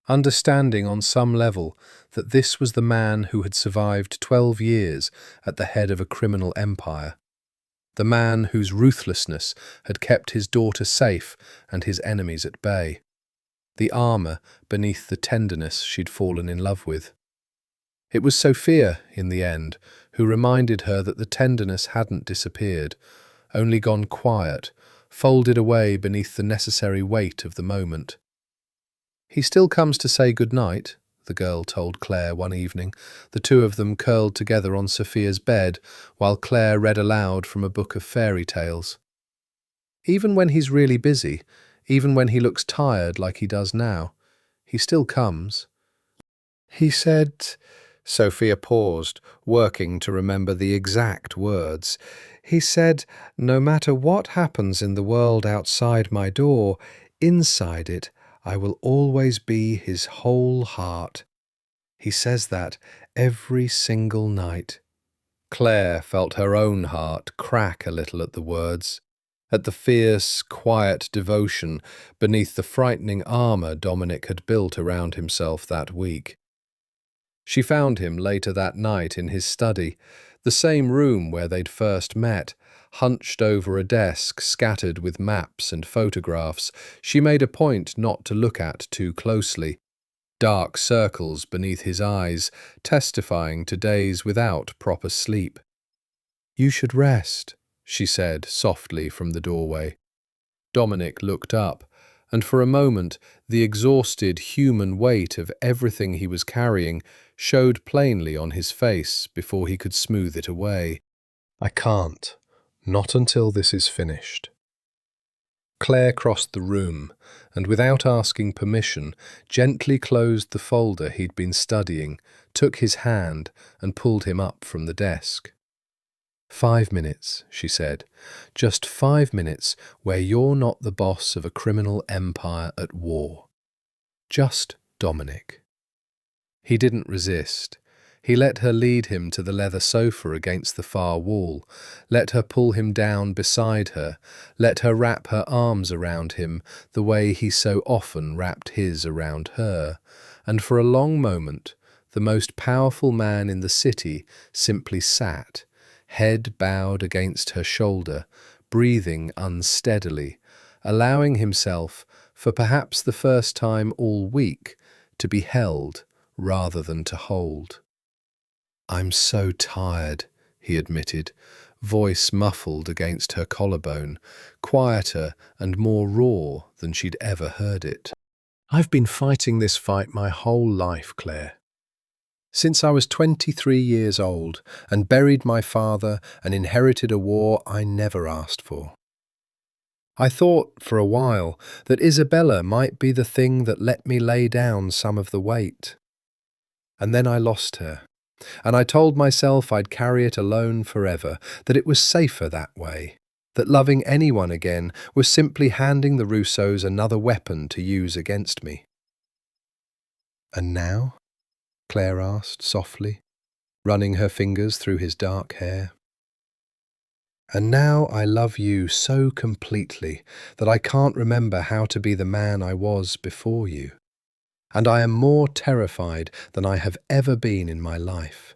understanding on some level that this was the man who had survived 12 years at the head of a criminal empire, the man whose ruthlessness had kept his daughter safe and his enemies at bay, the armour beneath the tenderness she'd fallen in love with. It was Sofia, in the end, who reminded her that the tenderness hadn't disappeared, only gone quiet, folded away beneath the necessary weight of the moment. "He still comes to say good night," the girl told Claire one evening, the two of them curled together on Sofia's bed while Claire read aloud from a book of fairy tales. "Even when he's really busy, even when he looks tired like he does now, he still comes." "He said—" Sofia paused, working to remember the exact words. "He said, no matter what happens in the world outside my door, inside it, I will always be his whole heart. He says that every single night." Claire felt her own heart crack a little at the words, at the fierce, quiet devotion beneath the frightening armour Dominic had built around himself that week. She found him later that night in his study, the same room where they'd first met, hunched over a desk scattered with maps and photographs she made a point not to look at too closely, dark circles beneath his eyes testifying to days without proper sleep. "You should rest," she said softly from the doorway. Dominic looked up, and for a moment the exhausted human weight of everything he was carrying showed plainly on his face before he could smooth it away. "I can't. Not until this is finished." Claire crossed the room, and without asking permission, gently closed the folder he'd been studying, took his hand, and pulled him up from the desk. 5 minutes, she said. Just 5 minutes where you're not the boss of a criminal empire at war. Just Dominic. He didn't resist. He let her lead him to the leather sofa against the far wall, let her pull him down beside her, let her wrap her arms around him the way he so often wrapped his around her, and for a long moment the most powerful man in the city simply sat, head bowed against her shoulder, breathing unsteadily, allowing himself, for perhaps the first time all week, to be held rather than to hold. "I'm so tired," he admitted, voice muffled against her collarbone, quieter and more raw than she'd ever heard it. "I've been fighting this fight my whole life, Claire. Since I was 23 years old and buried my father and inherited a war I never asked for. I thought, for a while, that Isabella might be the thing that let me lay down some of the weight. And then I lost her, and I told myself I'd carry it alone forever, that it was safer that way, that loving anyone again was simply handing the Russos another weapon to use against me." "And now?" Claire asked softly, running her fingers through his dark hair. "And now I love you so completely that I can't remember how to be the man I was before you. And I am more terrified than I have ever been in my life,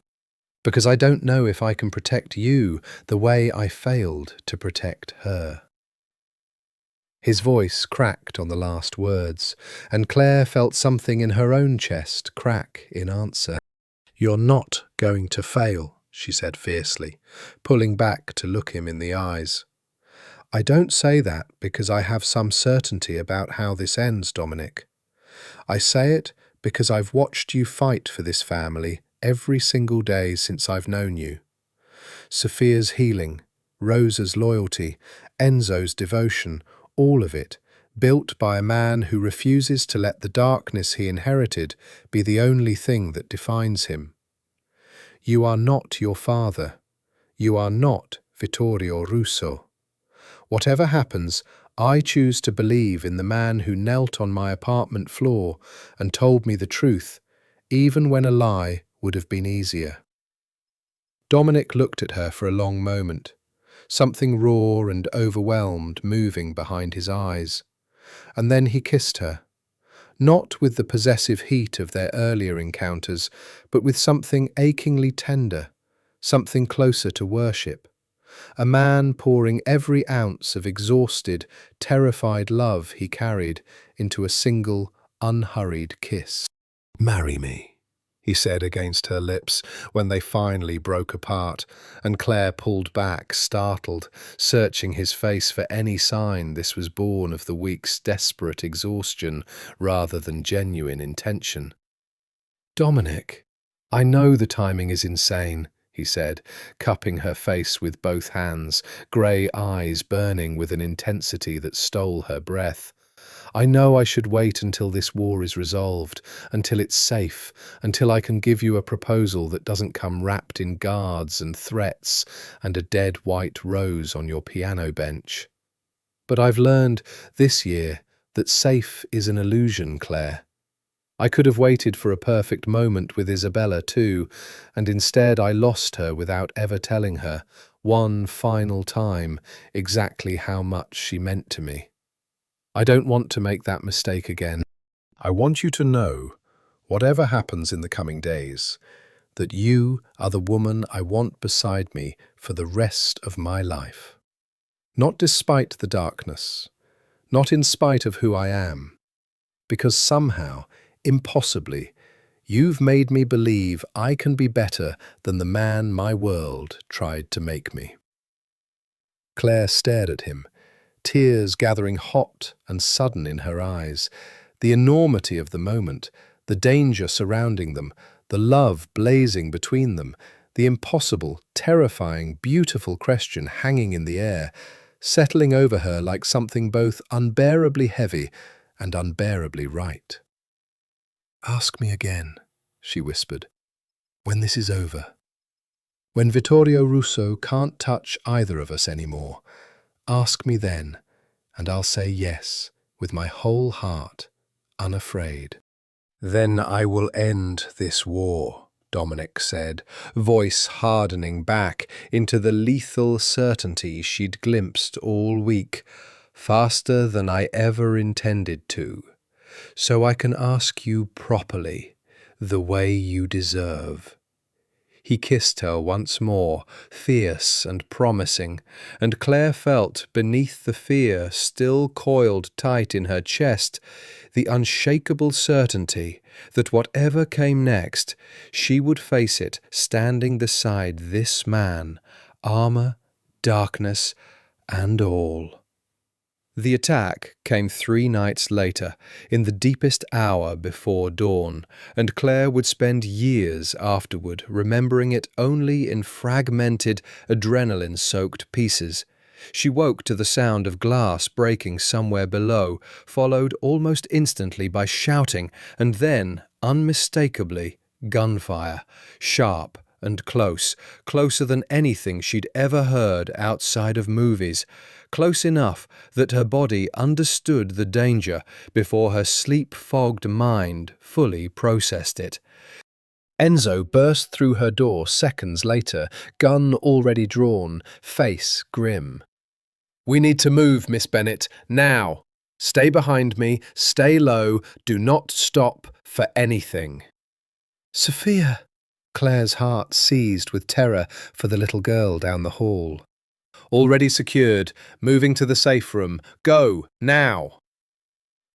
because I don't know if I can protect you the way I failed to protect her." His voice cracked on the last words, and Claire felt something in her own chest crack in answer. "You're not going to fail," she said fiercely, pulling back to look him in the eyes. I don't say that because I have some certainty about how this ends, Dominic. I say it because I've watched you fight for this family every single day since I've known you. Sofia's healing, Rosa's loyalty, Enzo's devotion, all of it, built by a man who refuses to let the darkness he inherited be the only thing that defines him. You are not your father. You are not Vittorio Russo. Whatever happens, I choose to believe in the man who knelt on my apartment floor and told me the truth, even when a lie would have been easier. Dominic looked at her for a long moment, something raw and overwhelmed moving behind his eyes. And then he kissed her, not with the possessive heat of their earlier encounters, but with something achingly tender, something closer to worship. A man pouring every ounce of exhausted, terrified love he carried into a single, unhurried kiss. "Marry me," he said against her lips when they finally broke apart, and Claire pulled back, startled, searching his face for any sign this was born of the week's desperate exhaustion rather than genuine intention. "Dominic, I know the timing is insane," he said, cupping her face with both hands, grey eyes burning with an intensity that stole her breath. "I know I should wait until this war is resolved, until it's safe, until I can give you a proposal that doesn't come wrapped in guards and threats and a dead white rose on your piano bench. But I've learned this year that safe is an illusion, Claire. I could have waited for a perfect moment with Isabella too, and instead I lost her without ever telling her, one final time, exactly how much she meant to me. I don't want to make that mistake again. I want you to know, whatever happens in the coming days, that you are the woman I want beside me for the rest of my life. Not despite the darkness, not in spite of who I am, because somehow, impossibly, you've made me believe I can be better than the man my world tried to make me." Claire stared at him, tears gathering hot and sudden in her eyes. The enormity of the moment, the danger surrounding them, the love blazing between them, the impossible, terrifying, beautiful question hanging in the air, settling over her like something both unbearably heavy and unbearably right. "Ask me again," she whispered, "when this is over. When Vittorio Russo can't touch either of us anymore. Ask me then, and I'll say yes, with my whole heart, unafraid." "Then I will end this war," Dominic said, voice hardening back into the lethal certainty she'd glimpsed all week, faster than I ever intended to. "So I can ask you properly, the way you deserve." He kissed her once more, fierce and promising, and Claire felt, beneath the fear still coiled tight in her chest, the unshakable certainty that whatever came next, she would face it standing beside this man, armor, darkness, and all. The attack came 3 nights later, in the deepest hour before dawn, and Claire would spend years afterward remembering it only in fragmented, adrenaline-soaked pieces. She woke to the sound of glass breaking somewhere below, followed almost instantly by shouting, and then, unmistakably, gunfire, sharp and close, closer than anything she'd ever heard outside of movies, close enough that her body understood the danger before her sleep-fogged mind fully processed it. Enzo burst through her door seconds later, gun already drawn, face grim. "We need to move, Miss Bennett, now. Stay behind me, stay low, do not stop for anything." "Sofia!" Claire's heart seized with terror for the little girl down the hall. "Already secured, moving to the safe room. Go, now!"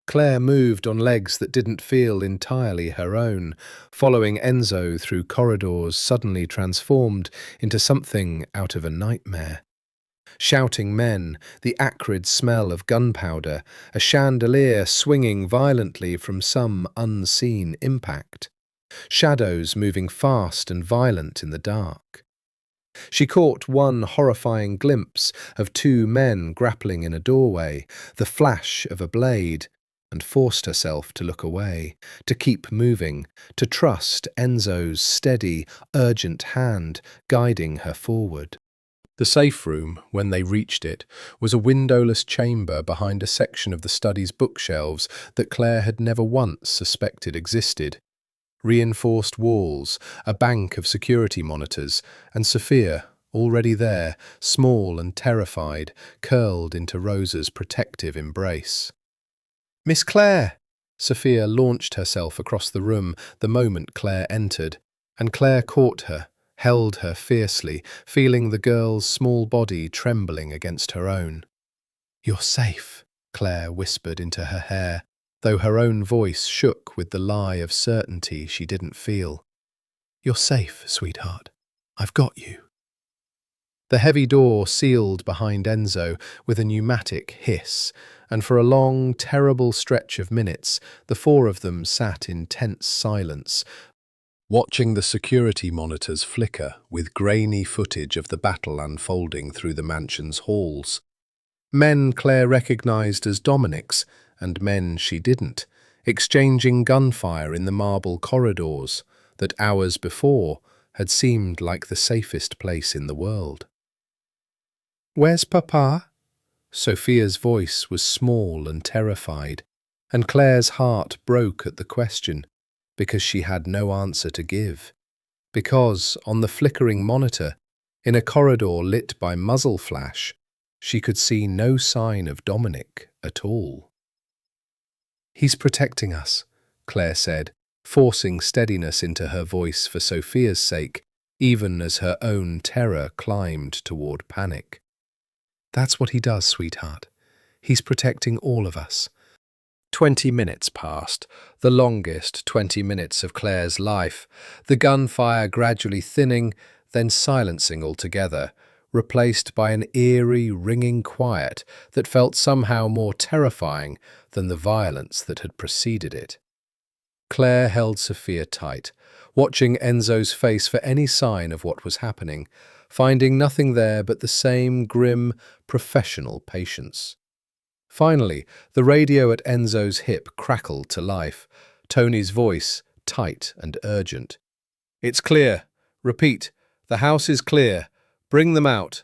Claire moved on legs that didn't feel entirely her own, following Enzo through corridors suddenly transformed into something out of a nightmare. Shouting men, the acrid smell of gunpowder, a chandelier swinging violently from some unseen impact. Shadows moving fast and violent in the dark. She caught one horrifying glimpse of two men grappling in a doorway, the flash of a blade, and forced herself to look away, to keep moving, to trust Enzo's steady, urgent hand guiding her forward. The safe room, when they reached it, was a windowless chamber behind a section of the study's bookshelves that Claire had never once suspected existed. Reinforced walls, a bank of security monitors, and Sofia, already there, small and terrified, curled into Rosa's protective embrace. "Miss Claire!" Sofia launched herself across the room the moment Claire entered, and Claire caught her, held her fiercely, feeling the girl's small body trembling against her own. "You're safe," Claire whispered into her hair, though her own voice shook with the lie of certainty she didn't feel. "You're safe, sweetheart. I've got you." The heavy door sealed behind Enzo with a pneumatic hiss, and for a long, terrible stretch of minutes, the four of them sat in tense silence, watching the security monitors flicker with grainy footage of the battle unfolding through the mansion's halls. Men Claire recognized as Dominic's, and men she didn't, exchanging gunfire in the marble corridors that hours before had seemed like the safest place in the world. "Where's Papa?" Sofia's voice was small and terrified, and Claire's heart broke at the question, because she had no answer to give. Because, on the flickering monitor, in a corridor lit by muzzle flash, she could see no sign of Dominic at all. "He's protecting us," Claire said, forcing steadiness into her voice for Sofia's sake, even as her own terror climbed toward panic. "That's what he does, sweetheart. He's protecting all of us." 20 minutes passed, the longest 20 minutes of Claire's life, the gunfire gradually thinning, then silencing altogether, replaced by an eerie, ringing quiet that felt somehow more terrifying than the violence that had preceded it. Claire held Sofia tight, watching Enzo's face for any sign of what was happening, finding nothing there but the same grim, professional patience. Finally, the radio at Enzo's hip crackled to life, Tony's voice tight and urgent. "It's clear. Repeat, the house is clear. Bring them out."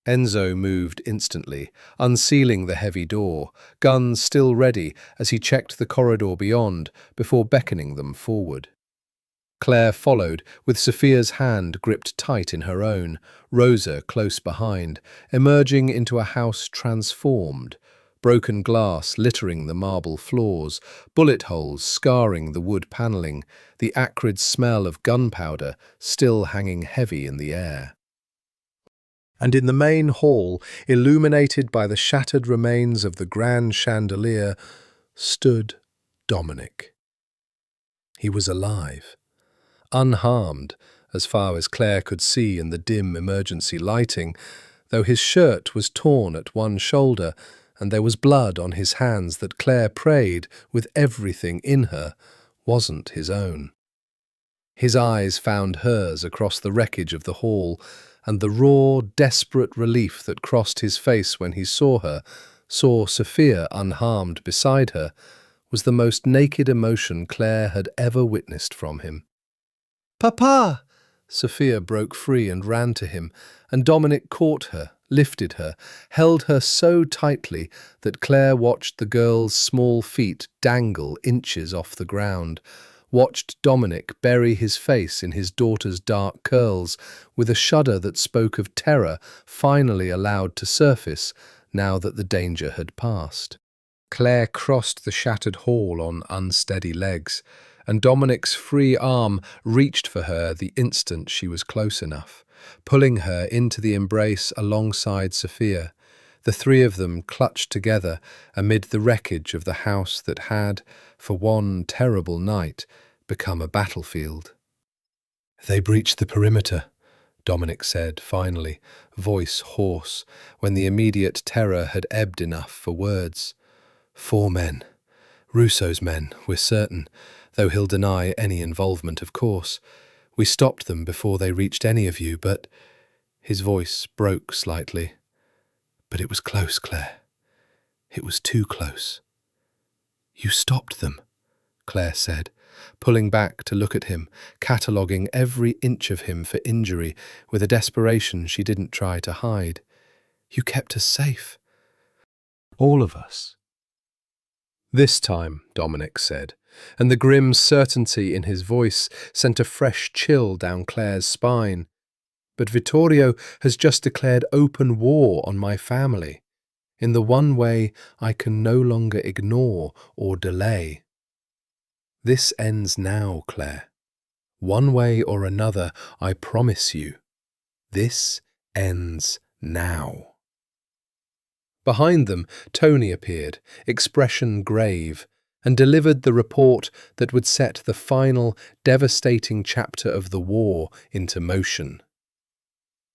Enzo moved instantly, unsealing the heavy door, guns still ready as he checked the corridor beyond before beckoning them forward. Claire followed, with Sofia's hand gripped tight in her own, Rosa close behind, emerging into a house transformed, broken glass littering the marble floors, bullet holes scarring the wood panelling, the acrid smell of gunpowder still hanging heavy in the air. And in the main hall, illuminated by the shattered remains of the grand chandelier, stood Dominic. He was alive, unharmed, as far as Claire could see in the dim emergency lighting, though his shirt was torn at one shoulder, and there was blood on his hands that Claire prayed, with everything in her, wasn't his own. His eyes found hers across the wreckage of the hall, and the raw, desperate relief that crossed his face when he saw her, saw Sofia unharmed beside her, was the most naked emotion Claire had ever witnessed from him. "Papa!" Sofia broke free and ran to him, and Dominic caught her, lifted her, held her so tightly that Claire watched the girl's small feet dangle inches off the ground, watched Dominic bury his face in his daughter's dark curls, with a shudder that spoke of terror finally allowed to surface now that the danger had passed. Claire crossed the shattered hall on unsteady legs, and Dominic's free arm reached for her the instant she was close enough, pulling her into the embrace alongside Sofia. The three of them clutched together amid the wreckage of the house that had, for one terrible night, become a battlefield. "They breached the perimeter," Dominic said, finally, voice hoarse, when the immediate terror had ebbed enough for words. 4 men. Russo's men, we're certain, though he'll deny any involvement, of course. We stopped them before they reached any of you, but—" His voice broke slightly. "But it was close, Claire. It was too close." "You stopped them," Claire said, pulling back to look at him, cataloguing every inch of him for injury with a desperation she didn't try to hide. "You kept us safe. All of us." "This time," Dominic said, and the grim certainty in his voice sent a fresh chill down Claire's spine. "But Vittorio has just declared open war on my family, in the one way I can no longer ignore or delay. This ends now, Claire. One way or another, I promise you. This ends now." Behind them, Tony appeared, expression grave, and delivered the report that would set the final, devastating chapter of the war into motion.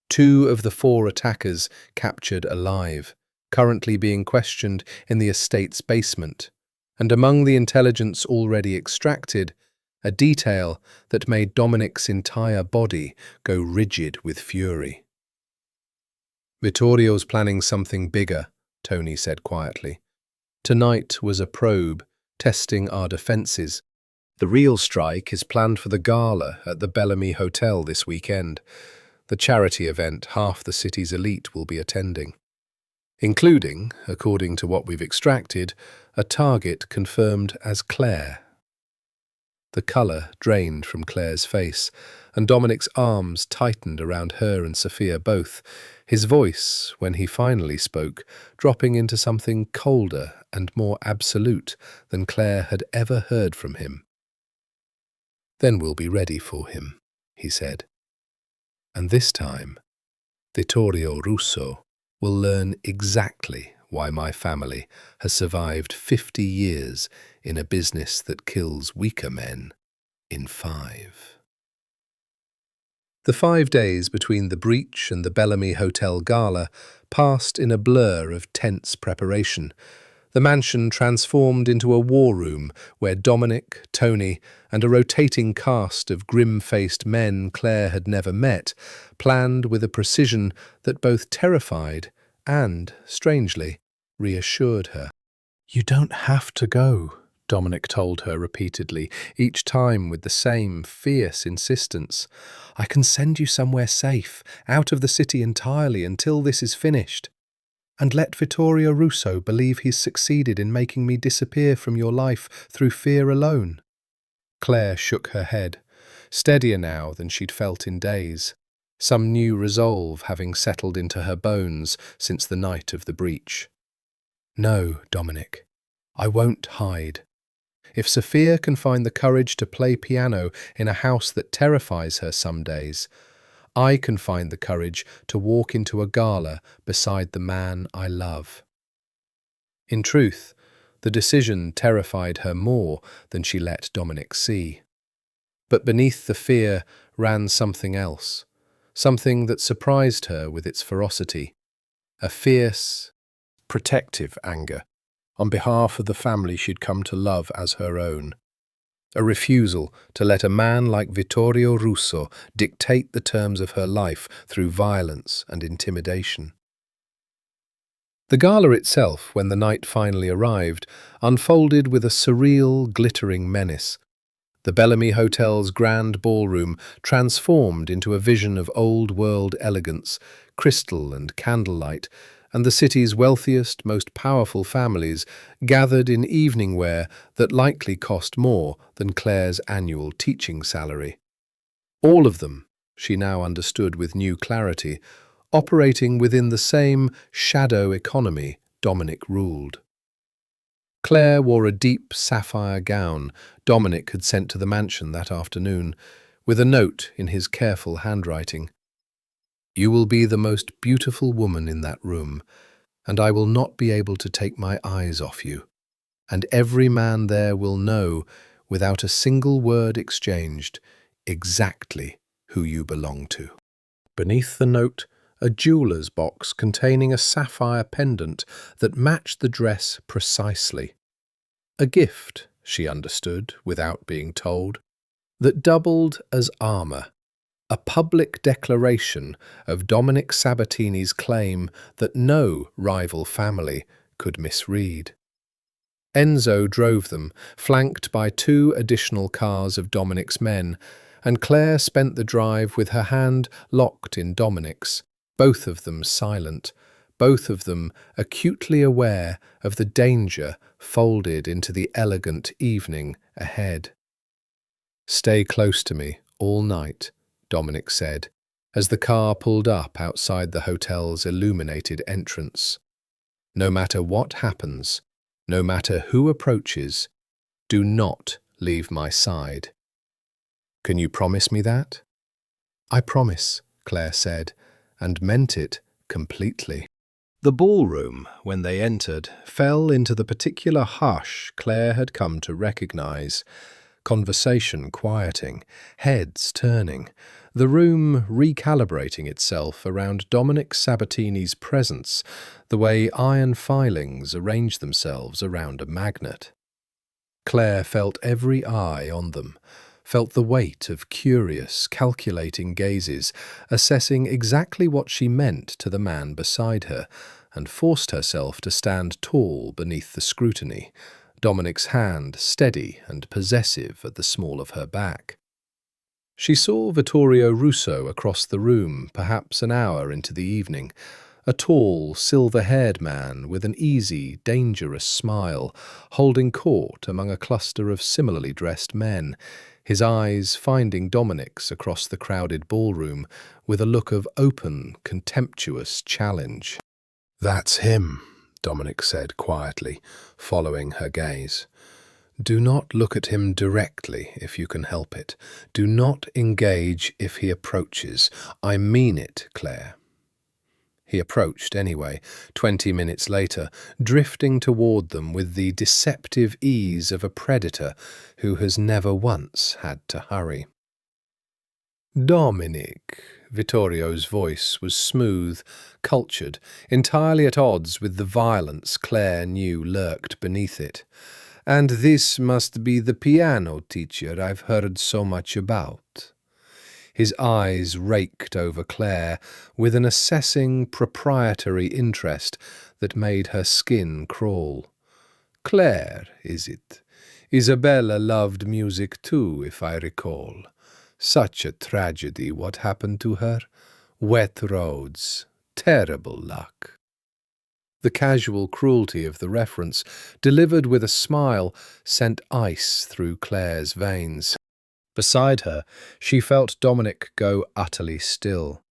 2 of the 4 attackers captured alive, currently being questioned in the estate's basement, and among the intelligence already extracted, a detail that made Dominic's entire body go rigid with fury. "Vittorio's planning something bigger," Tony said quietly. "Tonight was a probe, testing our defences. The real strike is planned for the gala at the Bellamy Hotel this weekend, the charity event half the city's elite will be attending, including, according to what we've extracted, a target confirmed as Claire." The colour drained from Claire's face, and Dominic's arms tightened around her and Sofia both, his voice, when he finally spoke, dropping into something colder and more absolute than Claire had ever heard from him. "Then we'll be ready for him," he said. "And this time, Vittorio Russo will learn exactly why my family has survived 50 years in a business that kills weaker men in 5. The 5 days between the breach and the Bellamy Hotel Gala passed in a blur of tense preparation. The mansion transformed into a war room where Dominic, Tony, and a rotating cast of grim-faced men Claire had never met planned with a precision that both terrified and, strangely, reassured her. "You don't have to go," Dominic told her repeatedly, each time with the same fierce insistence. "I can send you somewhere safe, out of the city entirely until this is finished. And let Vittorio Russo believe he's succeeded in making me disappear from your life through fear alone." Claire shook her head, steadier now than she'd felt in days, some new resolve having settled into her bones since the night of the breach. "No, Dominic, I won't hide. If Sofia can find the courage to play piano in a house that terrifies her some days, I can find the courage to walk into a gala beside the man I love." In truth, the decision terrified her more than she let Dominic see. But beneath the fear ran something else, something that surprised her with its ferocity, a fierce, protective anger on behalf of the family she'd come to love as her own. A refusal to let a man like Vittorio Russo dictate the terms of her life through violence and intimidation. The gala itself, when the night finally arrived, unfolded with a surreal, glittering menace. The Bellamy Hotel's grand ballroom transformed into a vision of old-world elegance, crystal and candlelight, and the city's wealthiest, most powerful families gathered in evening wear that likely cost more than Claire's annual teaching salary. All of them, she now understood with new clarity, operating within the same shadow economy Dominic ruled. Claire wore a deep sapphire gown Dominic had sent to the mansion that afternoon, with a note in his careful handwriting. "You will be the most beautiful woman in that room, and I will not be able to take my eyes off you, and every man there will know, without a single word exchanged, exactly who you belong to." Beneath the note, a jeweller's box containing a sapphire pendant that matched the dress precisely. A gift, she understood without being told, that doubled as armour. A public declaration of Dominic Sabatini's claim that no rival family could misread. Enzo drove them, flanked by 2 additional cars of Dominic's men, and Claire spent the drive with her hand locked in Dominic's, both of them silent, both of them acutely aware of the danger folded into the elegant evening ahead. "Stay close to me all night," Dominic said, as the car pulled up outside the hotel's illuminated entrance. "No matter what happens, no matter who approaches, do not leave my side." "Can you promise me that?" "I promise," Claire said, and meant it completely. The ballroom, when they entered, fell into the particular hush Claire had come to recognize. Conversation quieting, heads turning, the room recalibrating itself around Dominic Sabatini's presence, the way iron filings arrange themselves around a magnet. Claire felt every eye on them, felt the weight of curious, calculating gazes, assessing exactly what she meant to the man beside her, and forced herself to stand tall beneath the scrutiny, Dominic's hand steady and possessive at the small of her back. She saw Vittorio Russo across the room, perhaps an hour into the evening, a tall, silver-haired man with an easy, dangerous smile, holding court among a cluster of similarly dressed men, his eyes finding Dominic's across the crowded ballroom with a look of open, contemptuous challenge. "That's him," Dominic said quietly, following her gaze. "Do not look at him directly if you can help it. Do not engage if he approaches. I mean it, Claire." He approached anyway, 20 minutes later, drifting toward them with the deceptive ease of a predator who has never once had to hurry. "Dominic," Vittorio's voice was smooth, cultured, entirely at odds with the violence Claire knew lurked beneath it. "And this must be the piano teacher I've heard so much about." His eyes raked over Claire with an assessing, proprietary interest that made her skin crawl. "Claire, is it? Isabella loved music too, if I recall. Such a tragedy what happened to her. Wet roads. Terrible luck." The casual cruelty of the reference, delivered with a smile, sent ice through Claire's veins. Beside her, she felt Dominic go utterly still.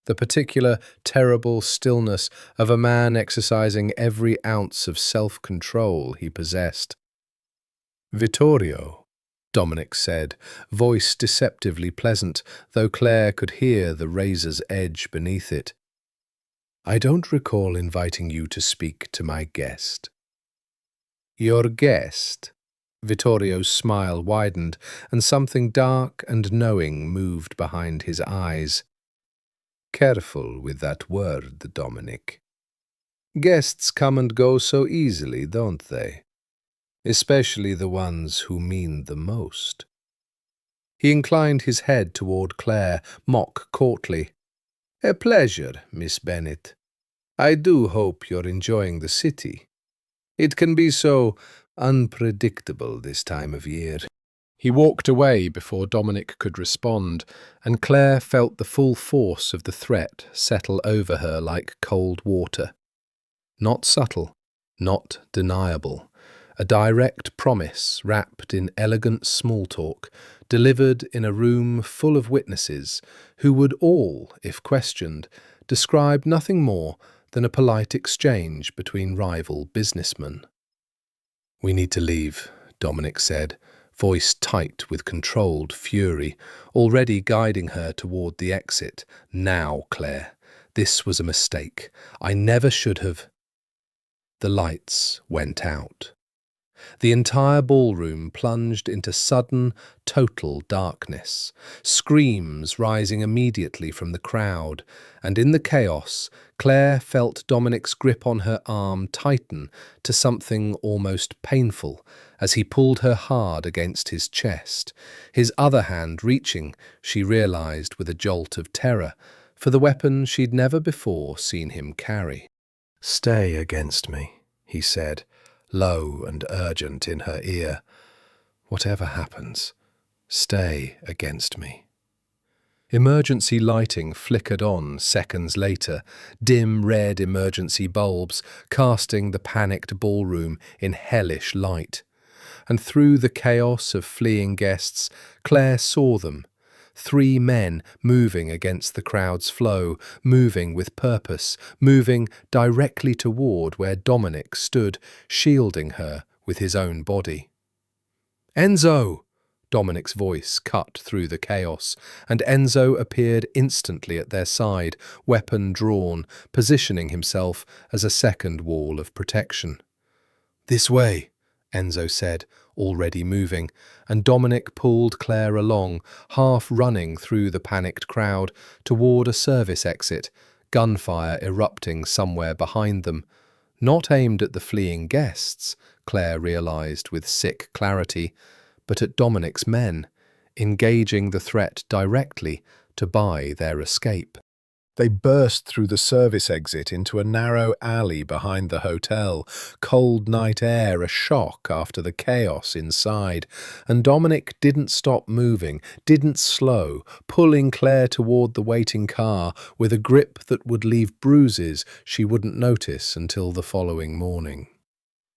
The particular, terrible stillness of a man exercising every ounce of self-control he possessed. "Vittorio," Dominic said, voice deceptively pleasant, though Claire could hear the razor's edge beneath it. "I don't recall inviting you to speak to my guest." "Your guest?" Vittorio's smile widened, and something dark and knowing moved behind his eyes. "Careful with that word, Dominic. Guests come and go so easily, don't they? Especially the ones who mean the most." He inclined his head toward Claire, mock courtly. "A pleasure, Miss Bennett. I do hope you're enjoying the city. It can be so unpredictable this time of year." He walked away before Dominic could respond, and Claire felt the full force of the threat settle over her like cold water. Not subtle, not deniable. A direct promise wrapped in elegant small talk, delivered in a room full of witnesses who would all, if questioned, describe nothing more than a polite exchange between rival businessmen. "We need to leave," Dominic said, voice tight with controlled fury, already guiding her toward the exit. "Now, Claire. This was a mistake. I never should have." The lights went out. The entire ballroom plunged into sudden, total darkness, screams rising immediately from the crowd, and in the chaos, Claire felt Dominic's grip on her arm tighten to something almost painful as he pulled her hard against his chest, his other hand reaching, she realized with a jolt of terror, for the weapon she'd never before seen him carry. "Stay against me," he said, low and urgent in her ear. "Whatever happens, stay against me." Emergency lighting flickered on seconds later, dim red emergency bulbs casting the panicked ballroom in hellish light. And through the chaos of fleeing guests, Claire saw them. 3 men moving against the crowd's flow, moving with purpose, moving directly toward where Dominic stood, shielding her with his own body. "Enzo!" Dominic's voice cut through the chaos, and Enzo appeared instantly at their side, weapon drawn, positioning himself as a second wall of protection. "This way," Enzo said, already moving, and Dominic pulled Claire along, half running through the panicked crowd toward a service exit, gunfire erupting somewhere behind them. Not aimed at the fleeing guests, Claire realized with sick clarity, but at Dominic's men, engaging the threat directly to buy their escape. They burst through the service exit into a narrow alley behind the hotel, cold night air a shock after the chaos inside, and Dominic didn't stop moving, didn't slow, pulling Claire toward the waiting car with a grip that would leave bruises she wouldn't notice until the following morning.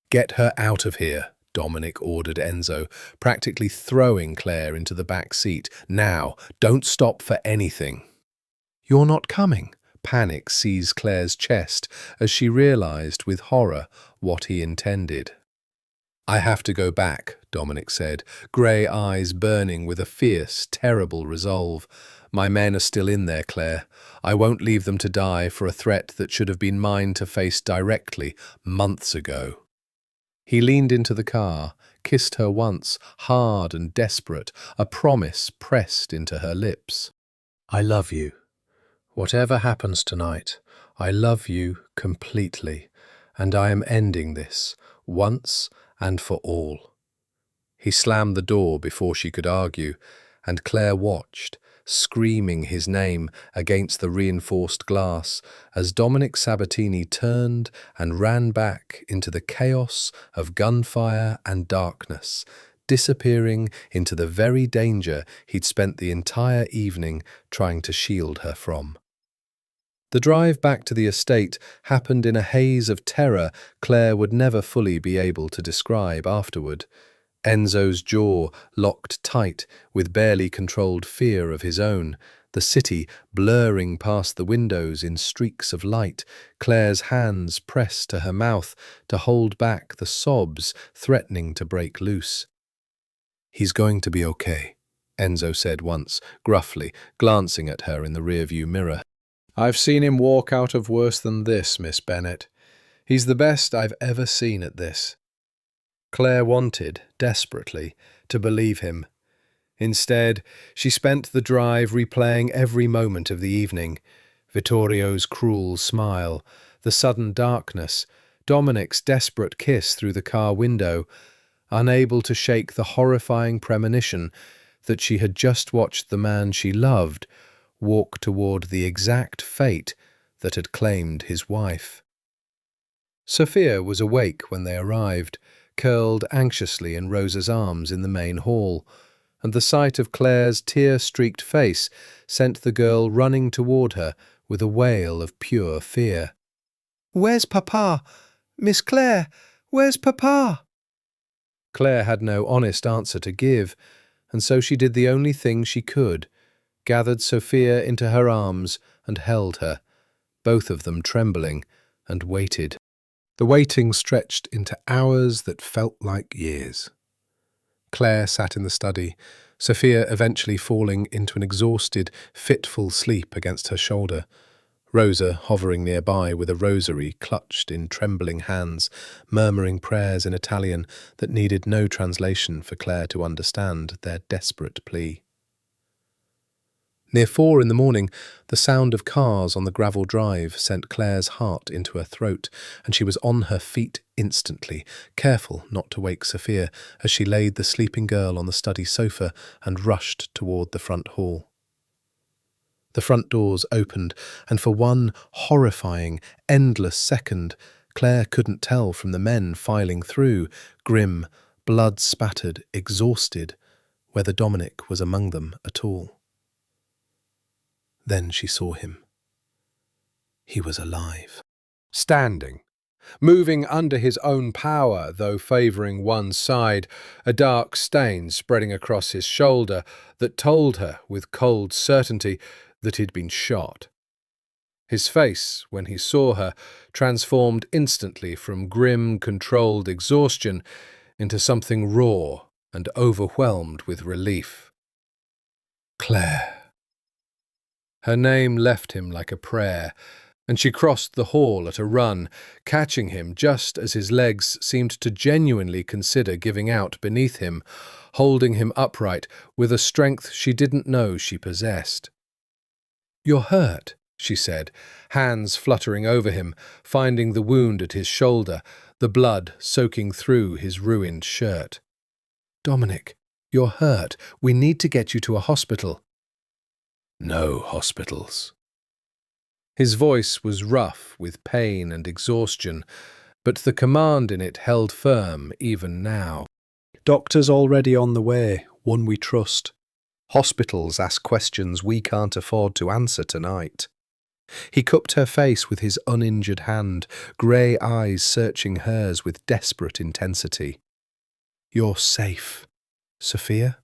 "Get her out of here," Dominic ordered Enzo, practically throwing Claire into the back seat. "Now, don't stop for anything." "You're not coming." Panic seized Claire's chest as she realized with horror what he intended. "I have to go back," Dominic said, grey eyes burning with a fierce, terrible resolve. "My men are still in there, Claire. I won't leave them to die for a threat that should have been mine to face directly months ago." He leaned into the car, kissed her once, hard and desperate, a promise pressed into her lips. "I love you. Whatever happens tonight, I love you completely, and I am ending this, once and for all." He slammed the door before she could argue, and Claire watched, screaming his name against the reinforced glass, as Dominic Sabatini turned and ran back into the chaos of gunfire and darkness, disappearing into the very danger he'd spent the entire evening trying to shield her from. The drive back to the estate happened in a haze of terror Claire would never fully be able to describe afterward. Enzo's jaw locked tight with barely controlled fear of his own, the city blurring past the windows in streaks of light, Claire's hands pressed to her mouth to hold back the sobs threatening to break loose. "He's going to be okay," Enzo said once, gruffly, glancing at her in the rearview mirror. "I've seen him walk out of worse than this, Miss Bennett. He's the best I've ever seen at this." Claire wanted, desperately, to believe him. Instead, she spent the drive replaying every moment of the evening. Vittorio's cruel smile, the sudden darkness, Dominic's desperate kiss through the car window, unable to shake the horrifying premonition that she had just watched the man she loved walk toward the exact fate that had claimed his wife. Sofia was awake when they arrived, curled anxiously in Rosa's arms in the main hall, and the sight of Claire's tear-streaked face sent the girl running toward her with a wail of pure fear. "Where's Papa? Miss Claire, where's Papa?" Claire had no honest answer to give, and so she did the only thing she could, gathered Sofia into her arms and held her, both of them trembling, and waited. The waiting stretched into hours that felt like years. Claire sat in the study, Sofia eventually falling into an exhausted, fitful sleep against her shoulder. Rosa, hovering nearby with a rosary clutched in trembling hands, murmuring prayers in Italian that needed no translation for Claire to understand their desperate plea. Near 4 in the morning, the sound of cars on the gravel drive sent Claire's heart into her throat, and she was on her feet instantly, careful not to wake Sofia as she laid the sleeping girl on the study sofa and rushed toward the front hall. The front doors opened, and for one horrifying, endless second, Claire couldn't tell from the men filing through, grim, blood-spattered, exhausted, whether Dominic was among them at all. Then she saw him. He was alive. Standing, moving under his own power, though favouring one side, a dark stain spreading across his shoulder that told her with cold certainty that he'd been shot. His face, when he saw her, transformed instantly from grim, controlled exhaustion into something raw and overwhelmed with relief. Claire. Her name left him like a prayer, and she crossed the hall at a run, catching him just as his legs seemed to genuinely consider giving out beneath him, holding him upright with a strength she didn't know she possessed. "You're hurt," she said, hands fluttering over him, finding the wound at his shoulder, the blood soaking through his ruined shirt. "Dominic, you're hurt. We need to get you to a hospital." "No hospitals." His voice was rough with pain and exhaustion, but the command in it held firm even now. "Doctors already on the way, one we trust. Hospitals ask questions we can't afford to answer tonight." He cupped her face with his uninjured hand, grey eyes searching hers with desperate intensity. "You're safe. Sofia?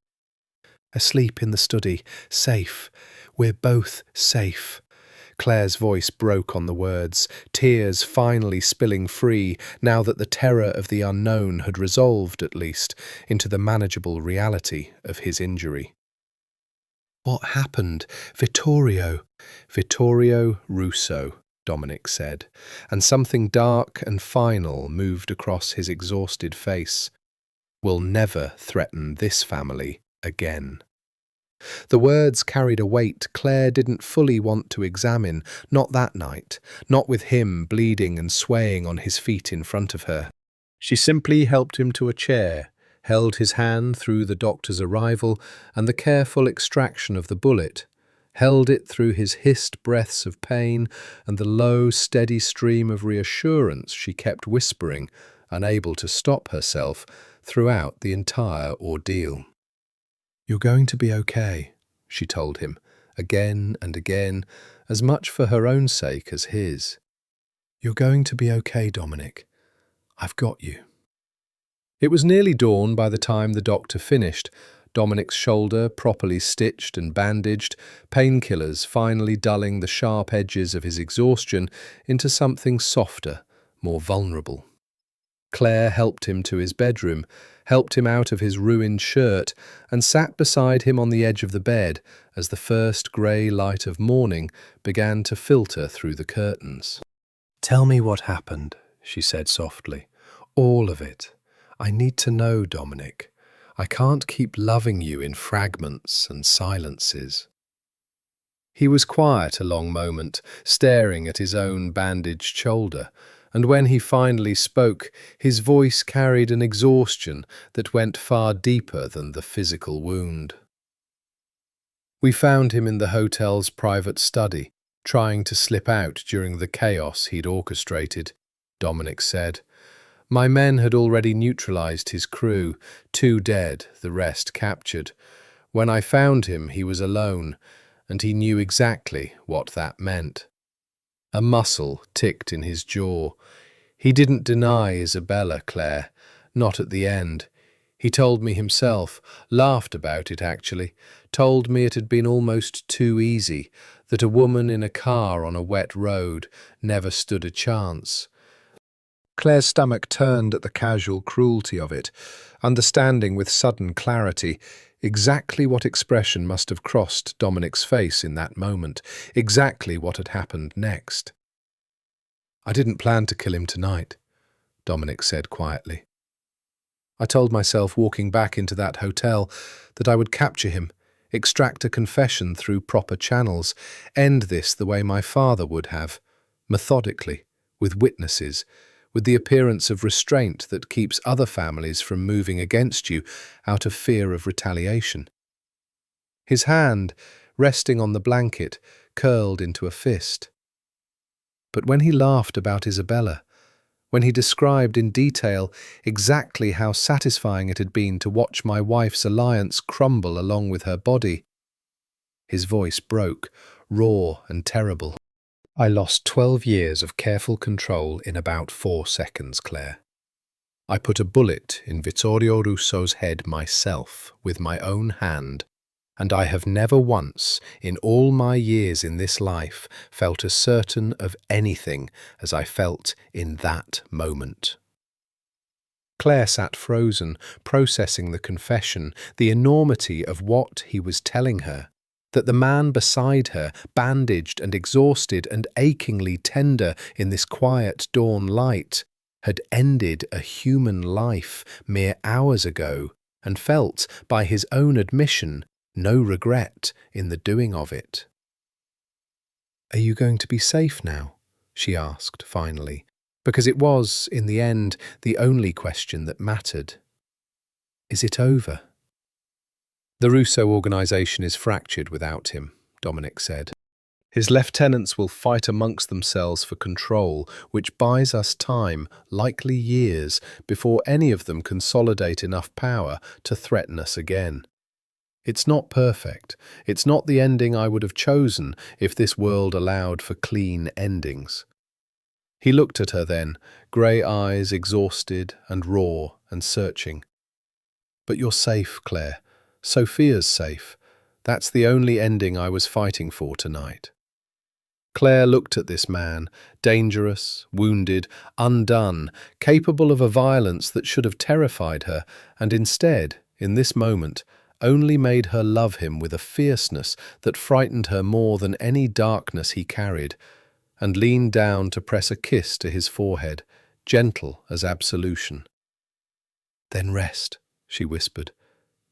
Asleep in the study. Safe. We're both safe." Claire's voice broke on the words, tears finally spilling free now that the terror of the unknown had resolved, at least, into the manageable reality of his injury. "What happened? Vittorio Russo," Dominic said, and something dark and final moved across his exhausted face. "Will never threaten this family again." The words carried a weight Claire didn't fully want to examine, not that night, not with him bleeding and swaying on his feet in front of her. She simply helped him to a chair, held his hand through the doctor's arrival and the careful extraction of the bullet, held it through his hissed breaths of pain and the low, steady stream of reassurance she kept whispering, unable to stop herself, throughout the entire ordeal. "You're going to be okay," she told him, again and again, as much for her own sake as his. "You're going to be okay, Dominic. I've got you." It was nearly dawn by the time the doctor finished, Dominic's shoulder properly stitched and bandaged, painkillers finally dulling the sharp edges of his exhaustion into something softer, more vulnerable. Claire helped him to his bedroom, helped him out of his ruined shirt, and sat beside him on the edge of the bed as the first grey light of morning began to filter through the curtains. "Tell me what happened," she said softly. "All of it. I need to know, Dominic. I can't keep loving you in fragments and silences." He was quiet a long moment, staring at his own bandaged shoulder, and when he finally spoke, his voice carried an exhaustion that went far deeper than the physical wound. "We found him in the hotel's private study, trying to slip out during the chaos he'd orchestrated," Dominic said. "My men had already neutralized his crew, 2 dead, the rest captured. When I found him, he was alone, and he knew exactly what that meant." A muscle ticked in his jaw. He didn't deny Isabella, Claire, not at the end. He told me himself, laughed about it actually, told me it had been almost too easy, that a woman in a car on a wet road never stood a chance. Claire's stomach turned at the casual cruelty of it, understanding with sudden clarity exactly what expression must have crossed Dominic's face in that moment, exactly what had happened next. "I didn't plan to kill him tonight," Dominic said quietly. "I told myself walking back into that hotel that I would capture him, extract a confession through proper channels, end this the way my father would have, methodically, with witnesses, with the appearance of restraint that keeps other families from moving against you out of fear of retaliation." His hand, resting on the blanket, curled into a fist. But when he laughed about Isabella, when he described in detail exactly how satisfying it had been to watch my wife's alliance crumble along with her body, his voice broke, raw and terrible. "I lost 12 years of careful control in about 4 seconds, Claire. I put a bullet in Vittorio Russo's head myself, with my own hand, and I have never once, in all my years in this life, felt as certain of anything as I felt in that moment." Claire sat frozen, processing the confession, the enormity of what he was telling her. That the man beside her, bandaged and exhausted and achingly tender in this quiet dawn light, had ended a human life mere hours ago and felt, by his own admission, no regret in the doing of it. "Are you going to be safe now?" she asked finally, because it was, in the end, the only question that mattered. "Is it over?" "The Russo organisation is fractured without him," Dominic said. "His lieutenants will fight amongst themselves for control, which buys us time, likely years, before any of them consolidate enough power to threaten us again. It's not perfect. It's not the ending I would have chosen if this world allowed for clean endings." He looked at her then, grey eyes exhausted and raw and searching. "But you're safe, Claire. Sofia's safe. That's the only ending I was fighting for tonight." Claire looked at this man, dangerous, wounded, undone, capable of a violence that should have terrified her, and instead, in this moment, only made her love him with a fierceness that frightened her more than any darkness he carried, and leaned down to press a kiss to his forehead, gentle as absolution. "Then rest," she whispered.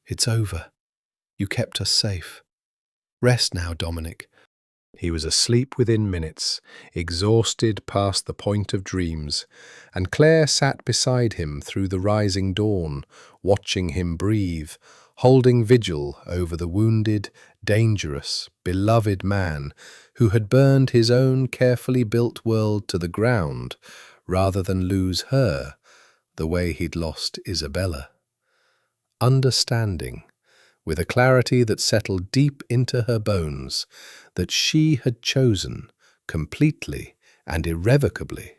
"It's over. You kept us safe. Rest now, Dominic." He was asleep within minutes, exhausted past the point of dreams, and Claire sat beside him through the rising dawn, watching him breathe, holding vigil over the wounded, dangerous, beloved man who had burned his own carefully built world to the ground rather than lose her the way he'd lost Isabella. Understanding, with a clarity that settled deep into her bones, that she had chosen, completely and irrevocably,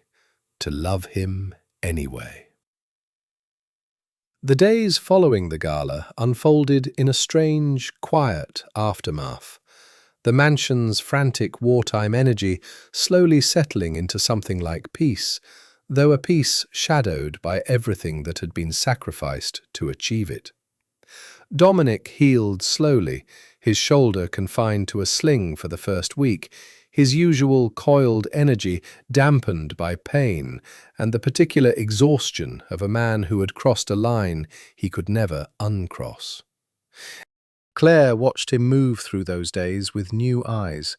to love him anyway. The days following the gala unfolded in a strange, quiet aftermath, the mansion's frantic wartime energy slowly settling into something like peace, though a peace shadowed by everything that had been sacrificed to achieve it. Dominic healed slowly, his shoulder confined to a sling for the first week, his usual coiled energy dampened by pain and the particular exhaustion of a man who had crossed a line he could never uncross. Claire watched him move through those days with new eyes.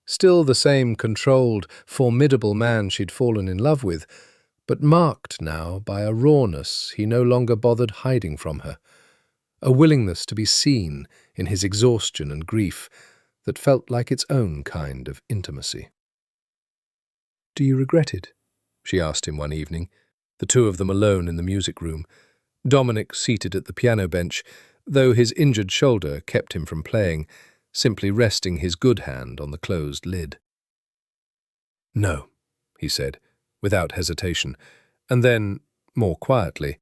Still the same controlled, formidable man she'd fallen in love with, but marked now by a rawness he no longer bothered hiding from her, a willingness to be seen in his exhaustion and grief that felt like its own kind of intimacy. "Do you regret it?" she asked him one evening, the two of them alone in the music room, Dominic seated at the piano bench, though his injured shoulder kept him from playing, simply resting his good hand on the closed lid. "No," he said, without hesitation, and then, more quietly,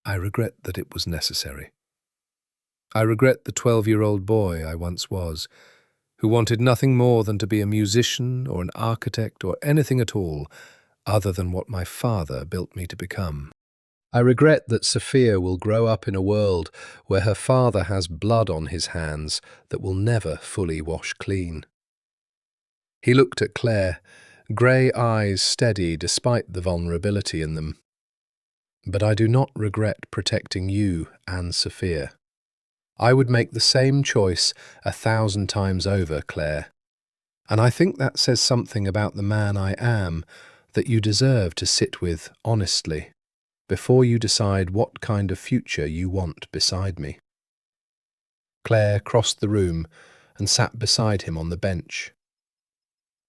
"I regret that it was necessary. I regret the 12-year-old boy I once was, who wanted nothing more than to be a musician or an architect or anything at all, other than what my father built me to become. I regret that Sofia will grow up in a world where her father has blood on his hands that will never fully wash clean. He looked at Claire, grey eyes steady despite the vulnerability in them. But I do not regret protecting you and Sofia. I would make the same choice 1,000 times over, Claire. And I think that says something about the man I am that you deserve to sit with honestly before you decide what kind of future you want beside me. Claire crossed the room and sat beside him on the bench,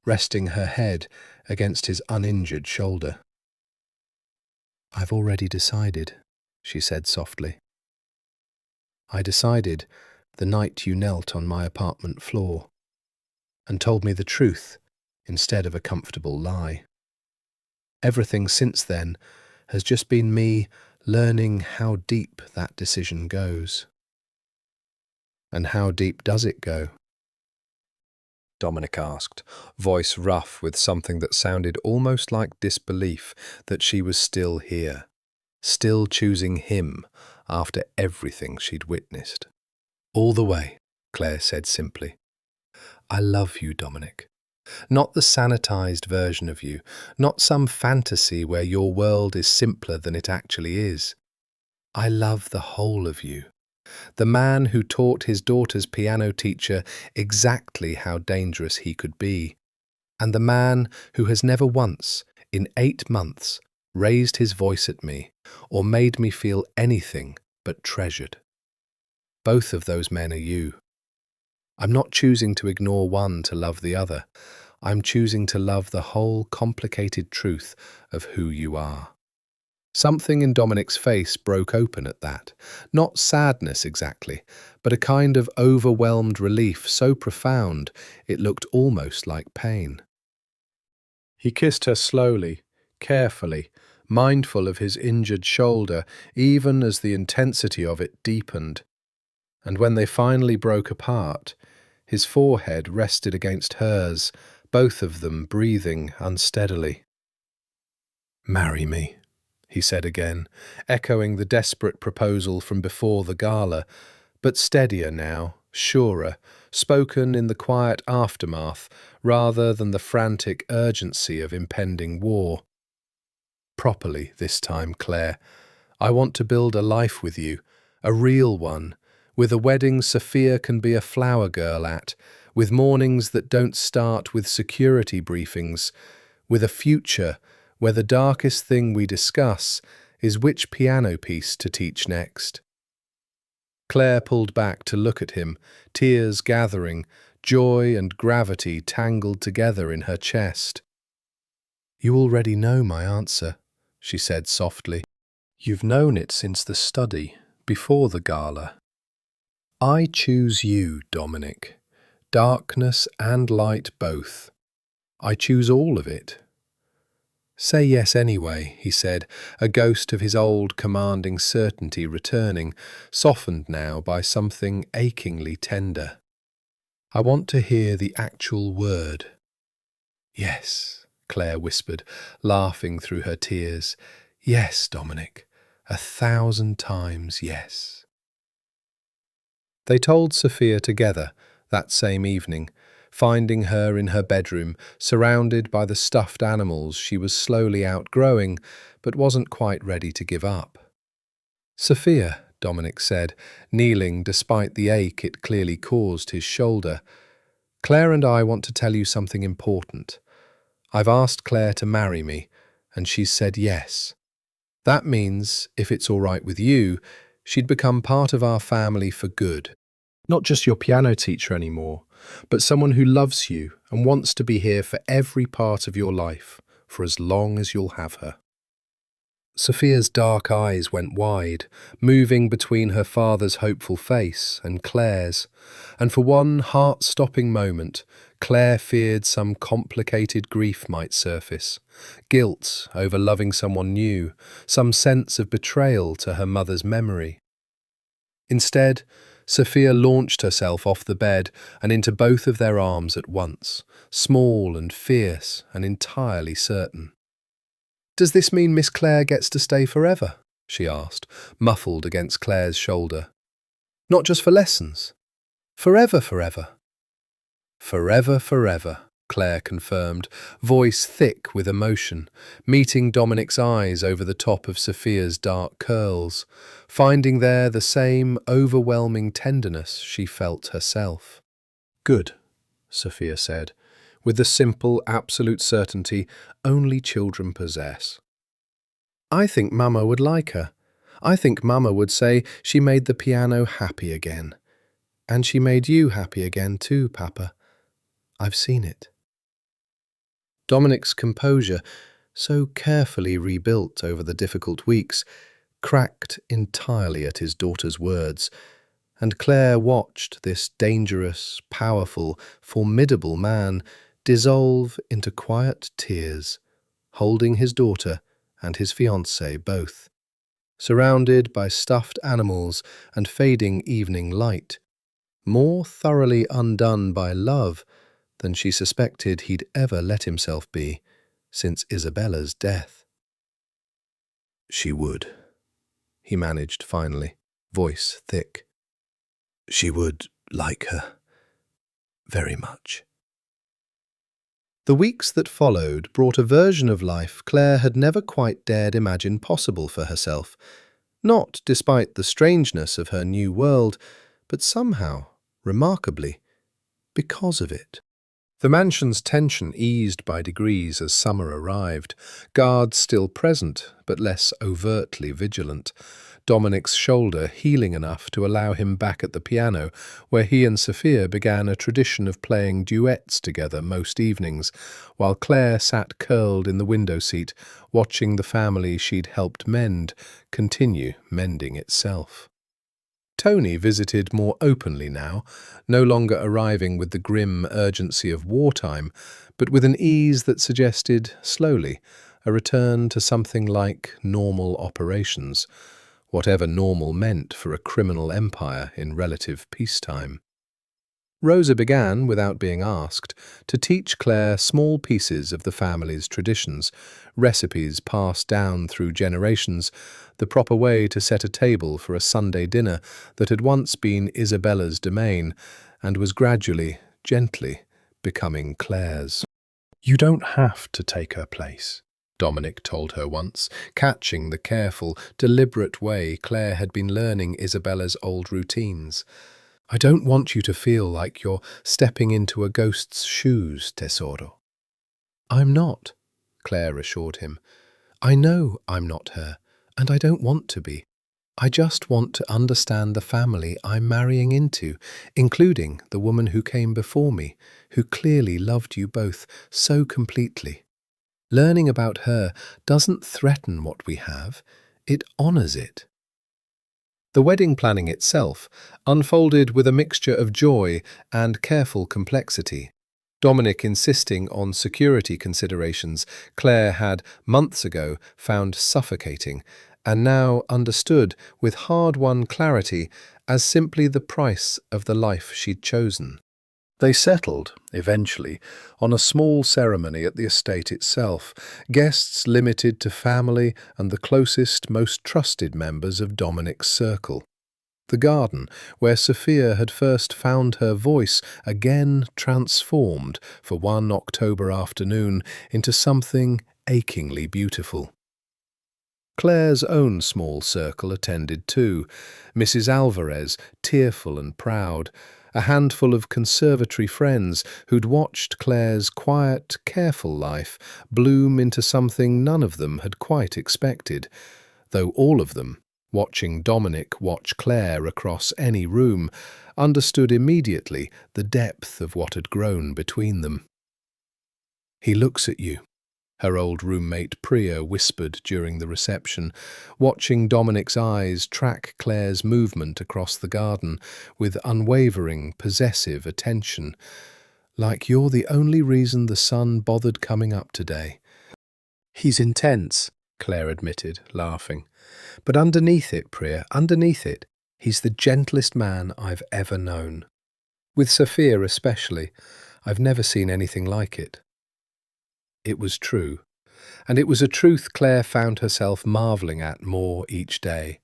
resting her head against his uninjured shoulder. "I've already decided," she said softly. "I decided the night you knelt on my apartment floor and told me the truth instead of a comfortable lie. Everything since then has just been me learning how deep that decision goes." "And how deep does it go?" Dominic asked, voice rough with something that sounded almost like disbelief that she was still here, still choosing him after everything she'd witnessed. "All the way," Claire said simply. "I love you, Dominic. Not the sanitized version of you, not some fantasy where your world is simpler than it actually is. I love the whole of you. The man who taught his daughter's piano teacher exactly how dangerous he could be, and the man who has never once, in 8 months, raised his voice at me or made me feel anything but treasured. Both of those men are you. I'm not choosing to ignore one to love the other. I'm choosing to love the whole complicated truth of who you are." Something in Dominic's face broke open at that. Not sadness exactly, but a kind of overwhelmed relief so profound it looked almost like pain. He kissed her slowly, carefully, mindful of his injured shoulder, even as the intensity of it deepened. And when they finally broke apart, his forehead rested against hers, both of them breathing unsteadily. "Marry me," he said again, echoing the desperate proposal from before the gala, but steadier now, surer, spoken in the quiet aftermath rather than the frantic urgency of impending war. "Properly this time, Claire. I want to build a life with you, a real one, with a wedding Sofia can be a flower girl at, with mornings that don't start with security briefings, with a future where the darkest thing we discuss is which piano piece to teach next." Claire pulled back to look at him, tears gathering, joy and gravity tangled together in her chest. "You already know my answer," she said softly. "You've known it since the study, before the gala. I choose you, Dominic. Darkness and light both. I choose all of it." "Say yes anyway," he said, a ghost of his old commanding certainty returning, softened now by something achingly tender. "I want to hear the actual word." "Yes," Claire whispered, laughing through her tears. "Yes, Dominic, 1,000 times yes." They told Sofia together that same evening, finding her in her bedroom, surrounded by the stuffed animals she was slowly outgrowing, but wasn't quite ready to give up. "Sofia," Dominic said, kneeling despite the ache it clearly caused his shoulder, "Claire and I want to tell you something important. I've asked Claire to marry me, and she's said yes. That means, if it's all right with you, she'd become part of our family for good. Not just your piano teacher anymore, but someone who loves you and wants to be here for every part of your life, for as long as you'll have her." Sofia's dark eyes went wide, moving between her father's hopeful face and Claire's, and for one heart-stopping moment, Claire feared some complicated grief might surface, guilt over loving someone new, some sense of betrayal to her mother's memory. Instead, Sofia launched herself off the bed and into both of their arms at once, small and fierce and entirely certain. "Does this mean Miss Claire gets to stay forever?" she asked, muffled against Claire's shoulder. "Not just for lessons. Forever, forever." "Forever, forever," Claire confirmed, voice thick with emotion, meeting Dominic's eyes over the top of Sofia's dark curls, finding there the same overwhelming tenderness she felt herself. "Good," Sofia said, with the simple, absolute certainty only children possess. "I think Mama would like her. I think Mama would say she made the piano happy again. And she made you happy again too, Papa. I've seen it." Dominic's composure, so carefully rebuilt over the difficult weeks, cracked entirely at his daughter's words, and Claire watched this dangerous, powerful, formidable man dissolve into quiet tears, holding his daughter and his fiancée both, surrounded by stuffed animals and fading evening light, more thoroughly undone by love than she suspected he'd ever let himself be since Isabella's death. "She would," he managed finally, voice thick. "She would like her very much." The weeks that followed brought a version of life Claire had never quite dared imagine possible for herself, not despite the strangeness of her new world, but somehow, remarkably, because of it. The mansion's tension eased by degrees as summer arrived, guards still present but less overtly vigilant, Dominic's shoulder healing enough to allow him back at the piano, where he and Sofia began a tradition of playing duets together most evenings, while Claire sat curled in the window seat, watching the family she'd helped mend continue mending itself. Tony visited more openly now, no longer arriving with the grim urgency of wartime, but with an ease that suggested, slowly, a return to something like normal operations, whatever normal meant for a criminal empire in relative peacetime. Rosa began, without being asked, to teach Claire small pieces of the family's traditions, recipes passed down through generations, the proper way to set a table for a Sunday dinner that had once been Isabella's domain and was gradually, gently, becoming Claire's. "You don't have to take her place," Dominic told her once, catching the careful, deliberate way Claire had been learning Isabella's old routines. "I don't want you to feel like you're stepping into a ghost's shoes, tesoro." "I'm not," Claire assured him. "I know I'm not her, and I don't want to be. I just want to understand the family I'm marrying into, including the woman who came before me, who clearly loved you both so completely. Learning about her doesn't threaten what we have, it honors it." The wedding planning itself unfolded with a mixture of joy and careful complexity. Dominic insisting on security considerations Claire had months ago found suffocating, and now understood with hard-won clarity as simply the price of the life she'd chosen. They settled, eventually, on a small ceremony at the estate itself, guests limited to family and the closest, most trusted members of Dominic's circle. The garden, where Sofia had first found her voice, again transformed for one October afternoon into something achingly beautiful. Claire's own small circle attended too, Mrs. Alvarez, tearful and proud, a handful of conservatory friends who'd watched Claire's quiet, careful life bloom into something none of them had quite expected, though all of them, watching Dominic watch Claire across any room, understood immediately the depth of what had grown between them. "He looks at you," her old roommate Priya whispered during the reception, watching Dominic's eyes track Claire's movement across the garden with unwavering, possessive attention. "Like you're the only reason the sun bothered coming up today." "He's intense," Claire admitted, laughing. "But underneath it, Priya, underneath it, he's the gentlest man I've ever known. With Sofia especially, I've never seen anything like it." It was true. and it was a truth Claire found herself marvelling at more each day.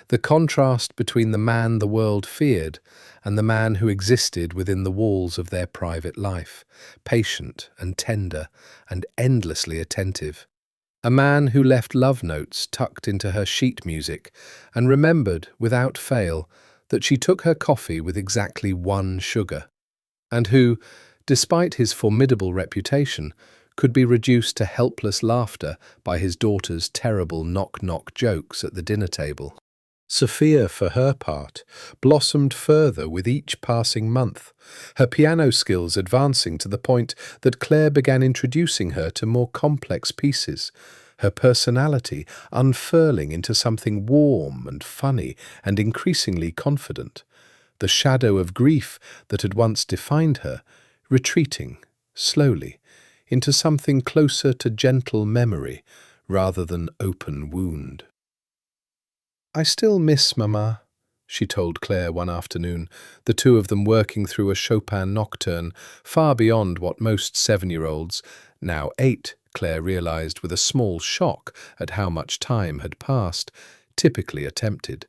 The contrast between the man the world feared and the man who existed within the walls of their private life, patient and tender and endlessly attentive. A man who left love notes tucked into her sheet music and remembered, without fail, that she took her coffee with exactly 1 sugar, and who, despite his formidable reputation, could be reduced to helpless laughter by his daughter's terrible knock-knock jokes at the dinner table. Sofia, for her part, blossomed further with each passing month, her piano skills advancing to the point that Claire began introducing her to more complex pieces, her personality unfurling into something warm and funny and increasingly confident, the shadow of grief that had once defined her retreating, slowly, into something closer to gentle memory rather than open wound. "I still miss Mama," she told Claire one afternoon, the two of them working through a Chopin nocturne far beyond what most 7-year-olds, now 8, Claire realized with a small shock at how much time had passed, typically attempted.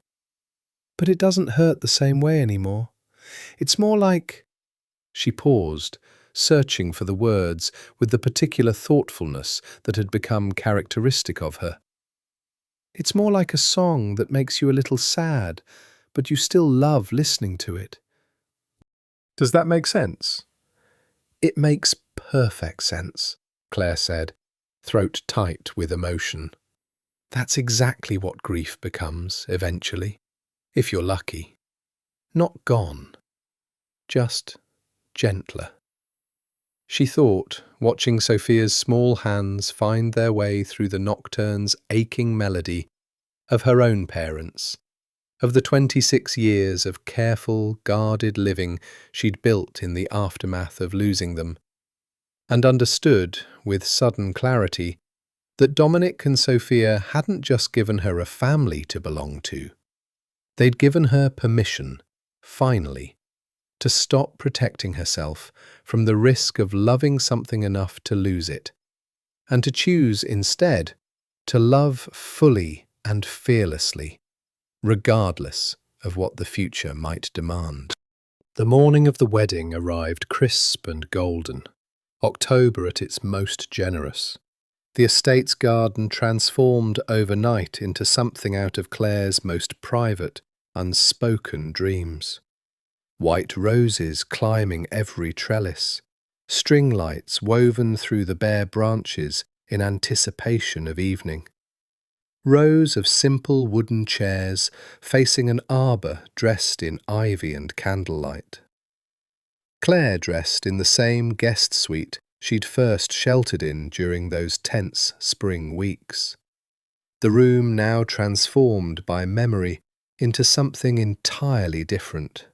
"But it doesn't hurt the same way anymore. It's more like—" She paused, searching for the words with the particular thoughtfulness that had become characteristic of her. "It's more like a song that makes you a little sad, but you still love listening to it." Does that make sense? It makes perfect sense, Claire said, throat tight with emotion. That's exactly what grief becomes, eventually, if you're lucky. Not gone, just gentler. She thought, watching Sofia's small hands find their way through the nocturne's aching melody, of her own parents, of the 26 years of careful, guarded living she'd built in the aftermath of losing them, and understood, with sudden clarity, that Dominic and Sofia hadn't just given her a family to belong to. They'd given her permission, finally, to stop protecting herself from the risk of loving something enough to lose it, and to choose instead to love fully and fearlessly, regardless of what the future might demand. The morning of the wedding arrived crisp and golden, October at its most generous. The estate's garden transformed overnight into something out of Claire's most private, unspoken dreams. White roses climbing every trellis, string lights woven through the bare branches in anticipation of evening. Rows of simple wooden chairs facing an arbour dressed in ivy and candlelight. Claire dressed in the same guest suite she'd first sheltered in during those tense spring weeks. The room now transformed by memory into something entirely different.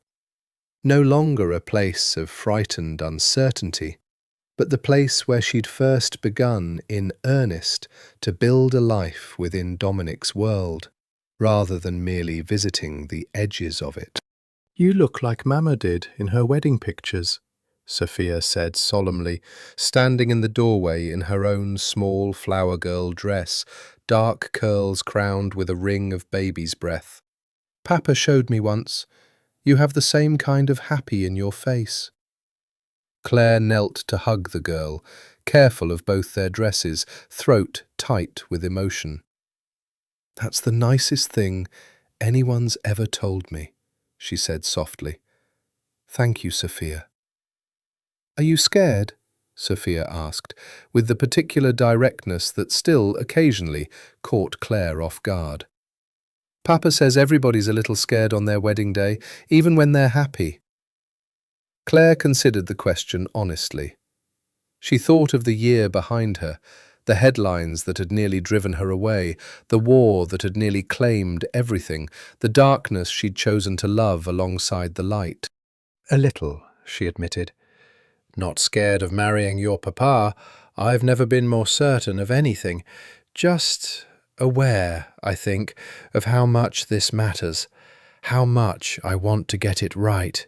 No longer a place of frightened uncertainty, but the place where she'd first begun in earnest to build a life within Dominic's world, rather than merely visiting the edges of it. "You look like Mama did in her wedding pictures," Sofia said solemnly, standing in the doorway in her own small flower girl dress, dark curls crowned with a ring of baby's breath. "Papa showed me once. You have the same kind of happy in your face." Claire knelt to hug the girl, careful of both their dresses, throat tight with emotion. "That's the nicest thing anyone's ever told me," she said softly. "Thank you, Sofia." "Are you scared?" Sofia asked, with the particular directness that still, occasionally, caught Claire off guard. "Papa says everybody's a little scared on their wedding day, even when they're happy." Claire considered the question honestly. She thought of the year behind her, the headlines that had nearly driven her away, the war that had nearly claimed everything, the darkness she'd chosen to love alongside the light. "A little," she admitted. "Not scared of marrying your papa. I've never been more certain of anything. Just aware, I think, of how much this matters, how much I want to get it right."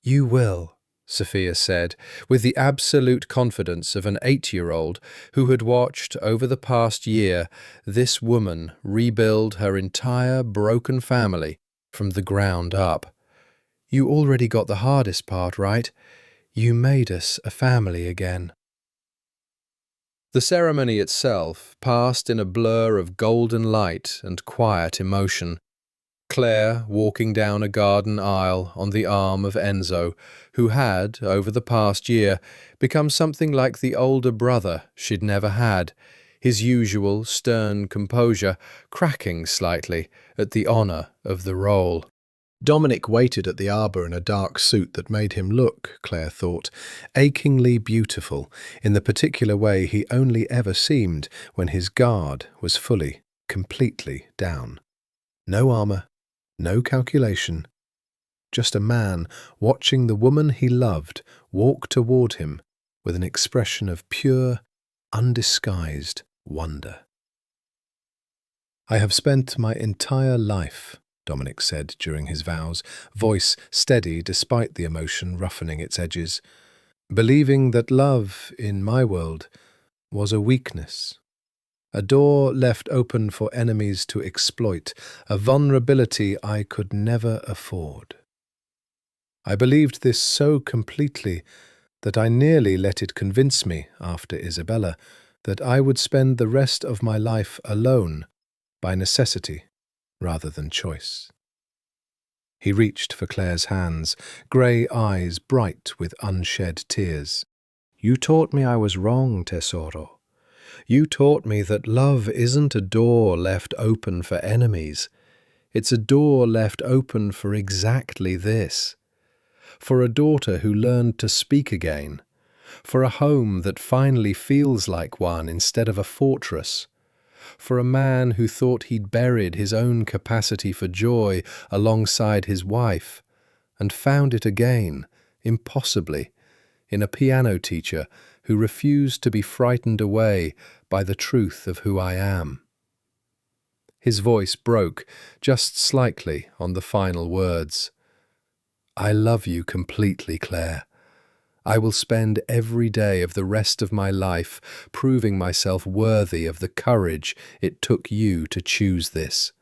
"You will," Sofia said, with the absolute confidence of an 8-year-old who had watched, over the past year, this woman rebuild her entire broken family from the ground up. You already got the hardest part right. You made us a family again. The ceremony itself passed in a blur of golden light and quiet emotion. Claire walking down a garden aisle on the arm of Enzo, who had, over the past year, become something like the older brother she'd never had, his usual stern composure cracking slightly at the honour of the role. Dominic waited at the arbour in a dark suit that made him look, Claire thought, achingly beautiful in the particular way he only ever seemed when his guard was fully, completely down. No armour, no calculation, just a man watching the woman he loved walk toward him with an expression of pure, undisguised wonder. "I have spent my entire life," Dominic said during his vows, voice steady despite the emotion roughening its edges, "believing that love, in my world, was a weakness. A door left open for enemies to exploit, a vulnerability I could never afford. I believed this so completely that I nearly let it convince me, after Isabella, that I would spend the rest of my life alone, by necessity rather than choice." He reached for Claire's hands, grey eyes bright with unshed tears. "You taught me I was wrong, Tesoro. You taught me that love isn't a door left open for enemies. It's a door left open for exactly this. For a daughter who learned to speak again. For a home that finally feels like one instead of a fortress. For a man who thought he'd buried his own capacity for joy alongside his wife, and found it again, impossibly, in a piano teacher who refused to be frightened away by the truth of who I am." His voice broke just slightly on the final words. "I love you completely, Claire. I will spend every day of the rest of my life proving myself worthy of the courage it took you to choose this,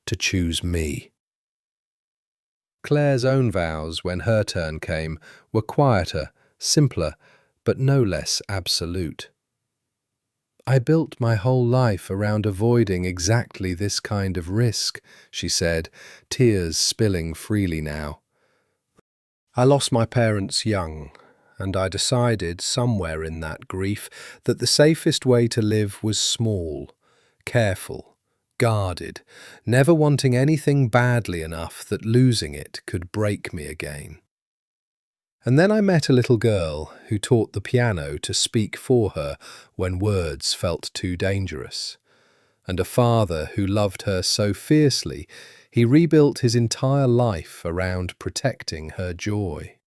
to choose me." Claire's own vows, when her turn came, were quieter, simpler, but no less absolute. "I built my whole life around avoiding exactly this kind of risk," she said, tears spilling freely now. "I lost my parents young, and I decided somewhere in that grief that the safest way to live was small, careful, guarded, never wanting anything badly enough that losing it could break me again. And then I met a little girl who taught the piano to speak for her when words felt too dangerous, and a father who loved her so fiercely he rebuilt his entire life around protecting her joy.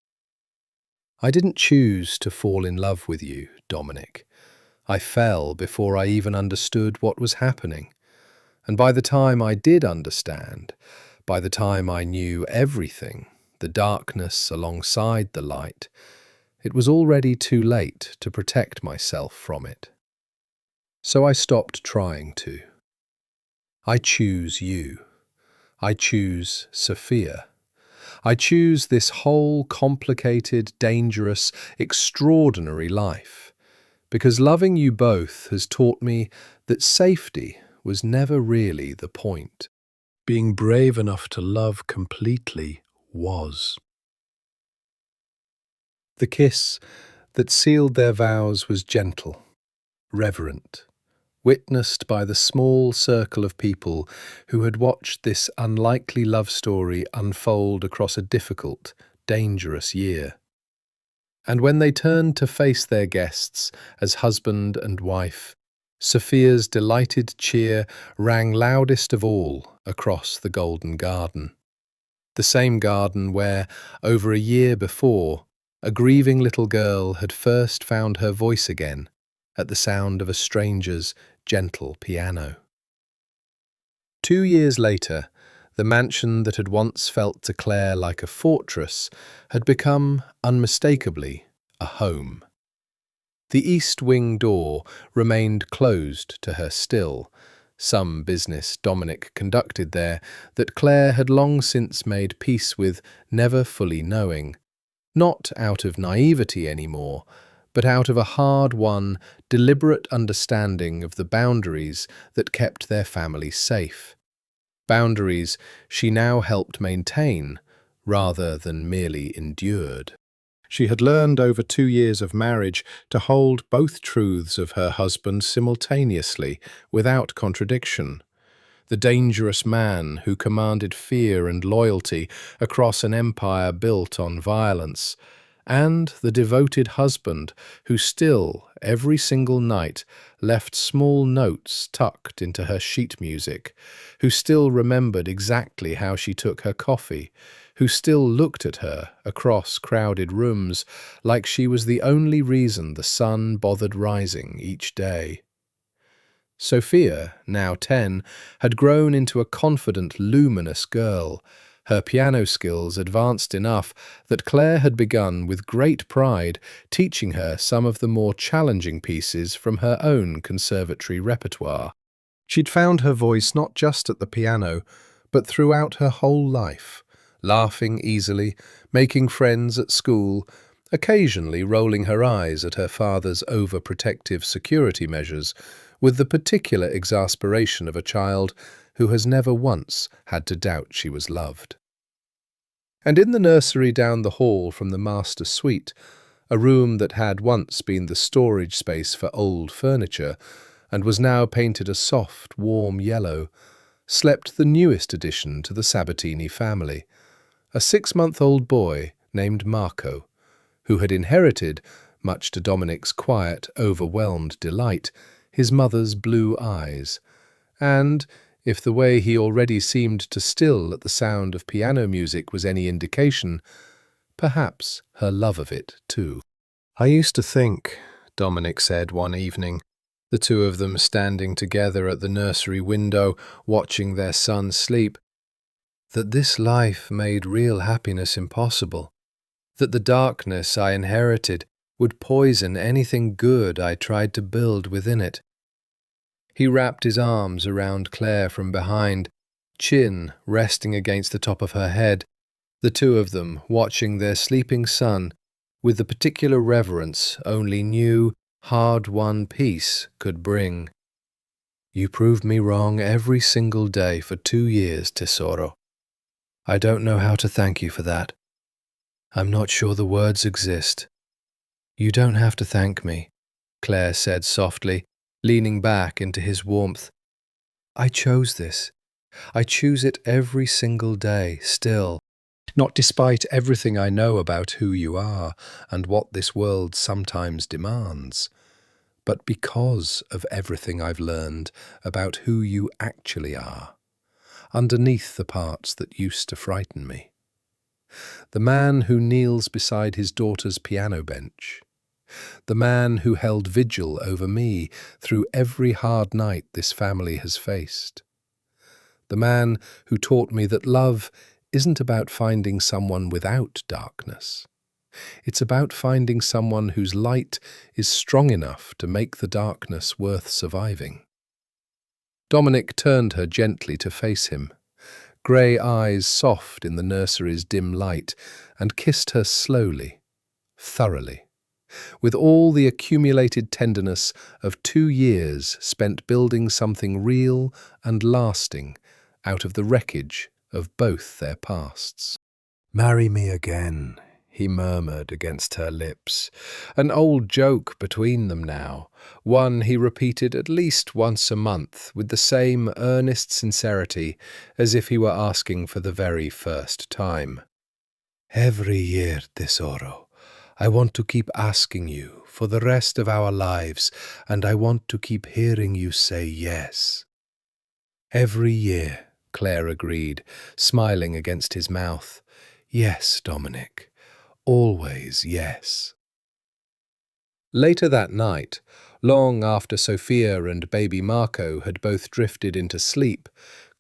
I didn't choose to fall in love with you, Dominic. I fell before I even understood what was happening. And by the time I did understand, by the time I knew everything, the darkness alongside the light, it was already too late to protect myself from it. So I stopped trying to. I choose you. I choose Sofia. I choose this whole complicated, dangerous, extraordinary life, because loving you both has taught me that safety was never really the point. Being brave enough to love completely was. The kiss that sealed their vows was gentle, reverent, witnessed by the small circle of people who had watched this unlikely love story unfold across a difficult, dangerous year. And when they turned to face their guests as husband and wife, Sofia's delighted cheer rang loudest of all across the Golden Garden. The same garden where, over a year before, a grieving little girl had first found her voice again at the sound of a stranger's gentle piano. 2 years later, The mansion that had once felt to Claire like a fortress had become, unmistakably, a home. The east wing door remained closed to her still, some business Dominic conducted there that Claire had long since made peace with, never fully knowing, not out of naivety anymore, but out of a hard-won, deliberate understanding of the boundaries that kept their family safe. Boundaries she now helped maintain, rather than merely endured. She had learned over 2 years of marriage to hold both truths of her husband simultaneously, without contradiction. The dangerous man who commanded fear and loyalty across an empire built on violence, and the devoted husband who still, every single night, left small notes tucked into her sheet music, who still remembered exactly how she took her coffee, who still looked at her across crowded rooms like she was the only reason the sun bothered rising each day. Sofia, now 10, had grown into a confident, luminous girl, her piano skills advanced enough that Claire had begun with great pride teaching her some of the more challenging pieces from her own conservatory repertoire. She'd found her voice not just at the piano, but throughout her whole life, laughing easily, making friends at school, occasionally rolling her eyes at her father's overprotective security measures, with the particular exasperation of a child who has never once had to doubt she was loved. And in the nursery down the hall from the master suite, a room that had once been the storage space for old furniture and was now painted a soft, warm yellow, slept the newest addition to the Sabatini family, a 6-month-old boy named Marco, who had inherited, much to Dominic's quiet, overwhelmed delight, his mother's blue eyes, and, if the way he already seemed to still at the sound of piano music was any indication, perhaps her love of it too. "I used to think," Dominic said one evening, the two of them standing together at the nursery window, watching their son sleep, "that this life made real happiness impossible, that the darkness I inherited would poison anything good I tried to build within it." He wrapped his arms around Claire from behind, chin resting against the top of her head, the two of them watching their sleeping son with the particular reverence only new, hard-won peace could bring. "You proved me wrong every single day for 2 years, tesoro. I don't know how to thank you for that. I'm not sure the words exist." "You don't have to thank me," Claire said softly, leaning back into his warmth. "I chose this. I choose it every single day, still. Not despite everything I know about who you are and what this world sometimes demands, but because of everything I've learned about who you actually are, underneath the parts that used to frighten me. The man who kneels beside his daughter's piano bench. The man who held vigil over me through every hard night this family has faced. The man who taught me that love isn't about finding someone without darkness. It's about finding someone whose light is strong enough to make the darkness worth surviving." Dominic turned her gently to face him, grey eyes soft in the nursery's dim light, and kissed her slowly, thoroughly, with all the accumulated tenderness of 2 years spent building something real and lasting out of the wreckage of both their pasts. "Marry me again," he murmured against her lips, an old joke between them now, one he repeated at least once a month with the same earnest sincerity as if he were asking for the very first time. "Every year, tesoro. I want to keep asking you for the rest of our lives, and I want to keep hearing you say yes." "Every year," Claire agreed, smiling against his mouth. "Yes, Dominic. Always yes." Later that night, long after Sofia and baby Marco had both drifted into sleep,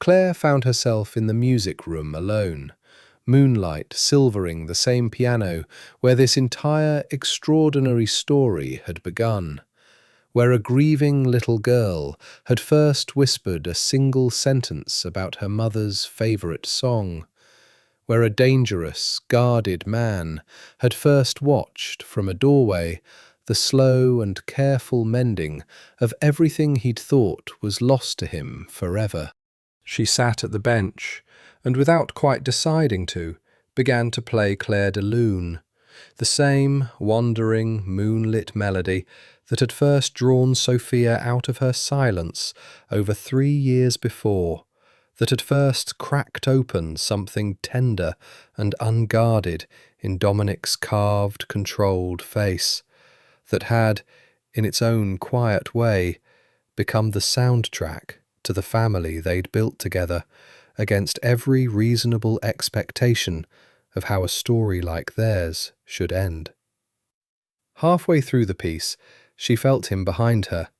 Claire found herself in the music room alone, moonlight silvering the same piano where this entire extraordinary story had begun, where a grieving little girl had first whispered a single sentence about her mother's favourite song, where a dangerous, guarded man had first watched from a doorway the slow and careful mending of everything he'd thought was lost to him forever. She sat at the bench, and without quite deciding to, began to play Claire de Lune, the same wandering, moonlit melody that had first drawn Sofia out of her silence over 3 years before, that had first cracked open something tender and unguarded in Dominic's carved, controlled face, that had, in its own quiet way, become the soundtrack to the family they'd built together against every reasonable expectation of how a story like theirs should end. Halfway through the piece, she felt him behind her.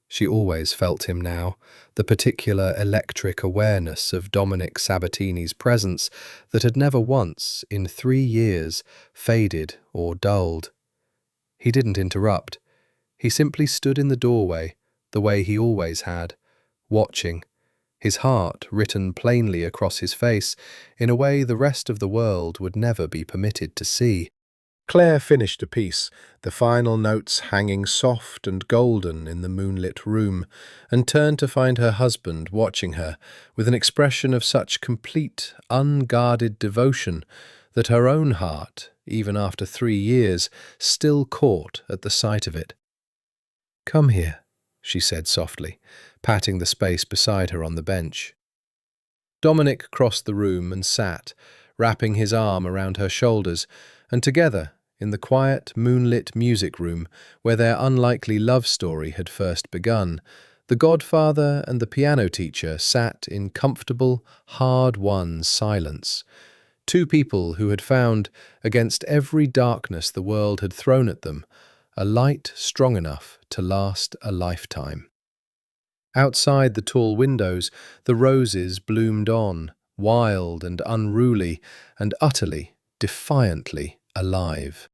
She always felt him now, the particular electric awareness of Dominic Sabatini's presence that had never once, in 3 years, faded or dulled. He didn't interrupt. He simply stood in the doorway, the way he always had, watching, his heart written plainly across his face in a way the rest of the world would never be permitted to see. Claire finished a piece, the final notes hanging soft and golden in the moonlit room, and turned to find her husband watching her with an expression of such complete, unguarded devotion that her own heart, even after 3 years, still caught at the sight of it. "Come here," she said softly, patting the space beside her on the bench. Dominic crossed the room and sat, wrapping his arm around her shoulders, and together, in the quiet, moonlit music room where their unlikely love story had first begun, the godfather and the piano teacher sat in comfortable, hard-won silence. 2 people who had found, against every darkness the world had thrown at them, a light strong enough to last a lifetime. Outside the tall windows, the roses bloomed on, wild and unruly, and utterly, defiantly alive.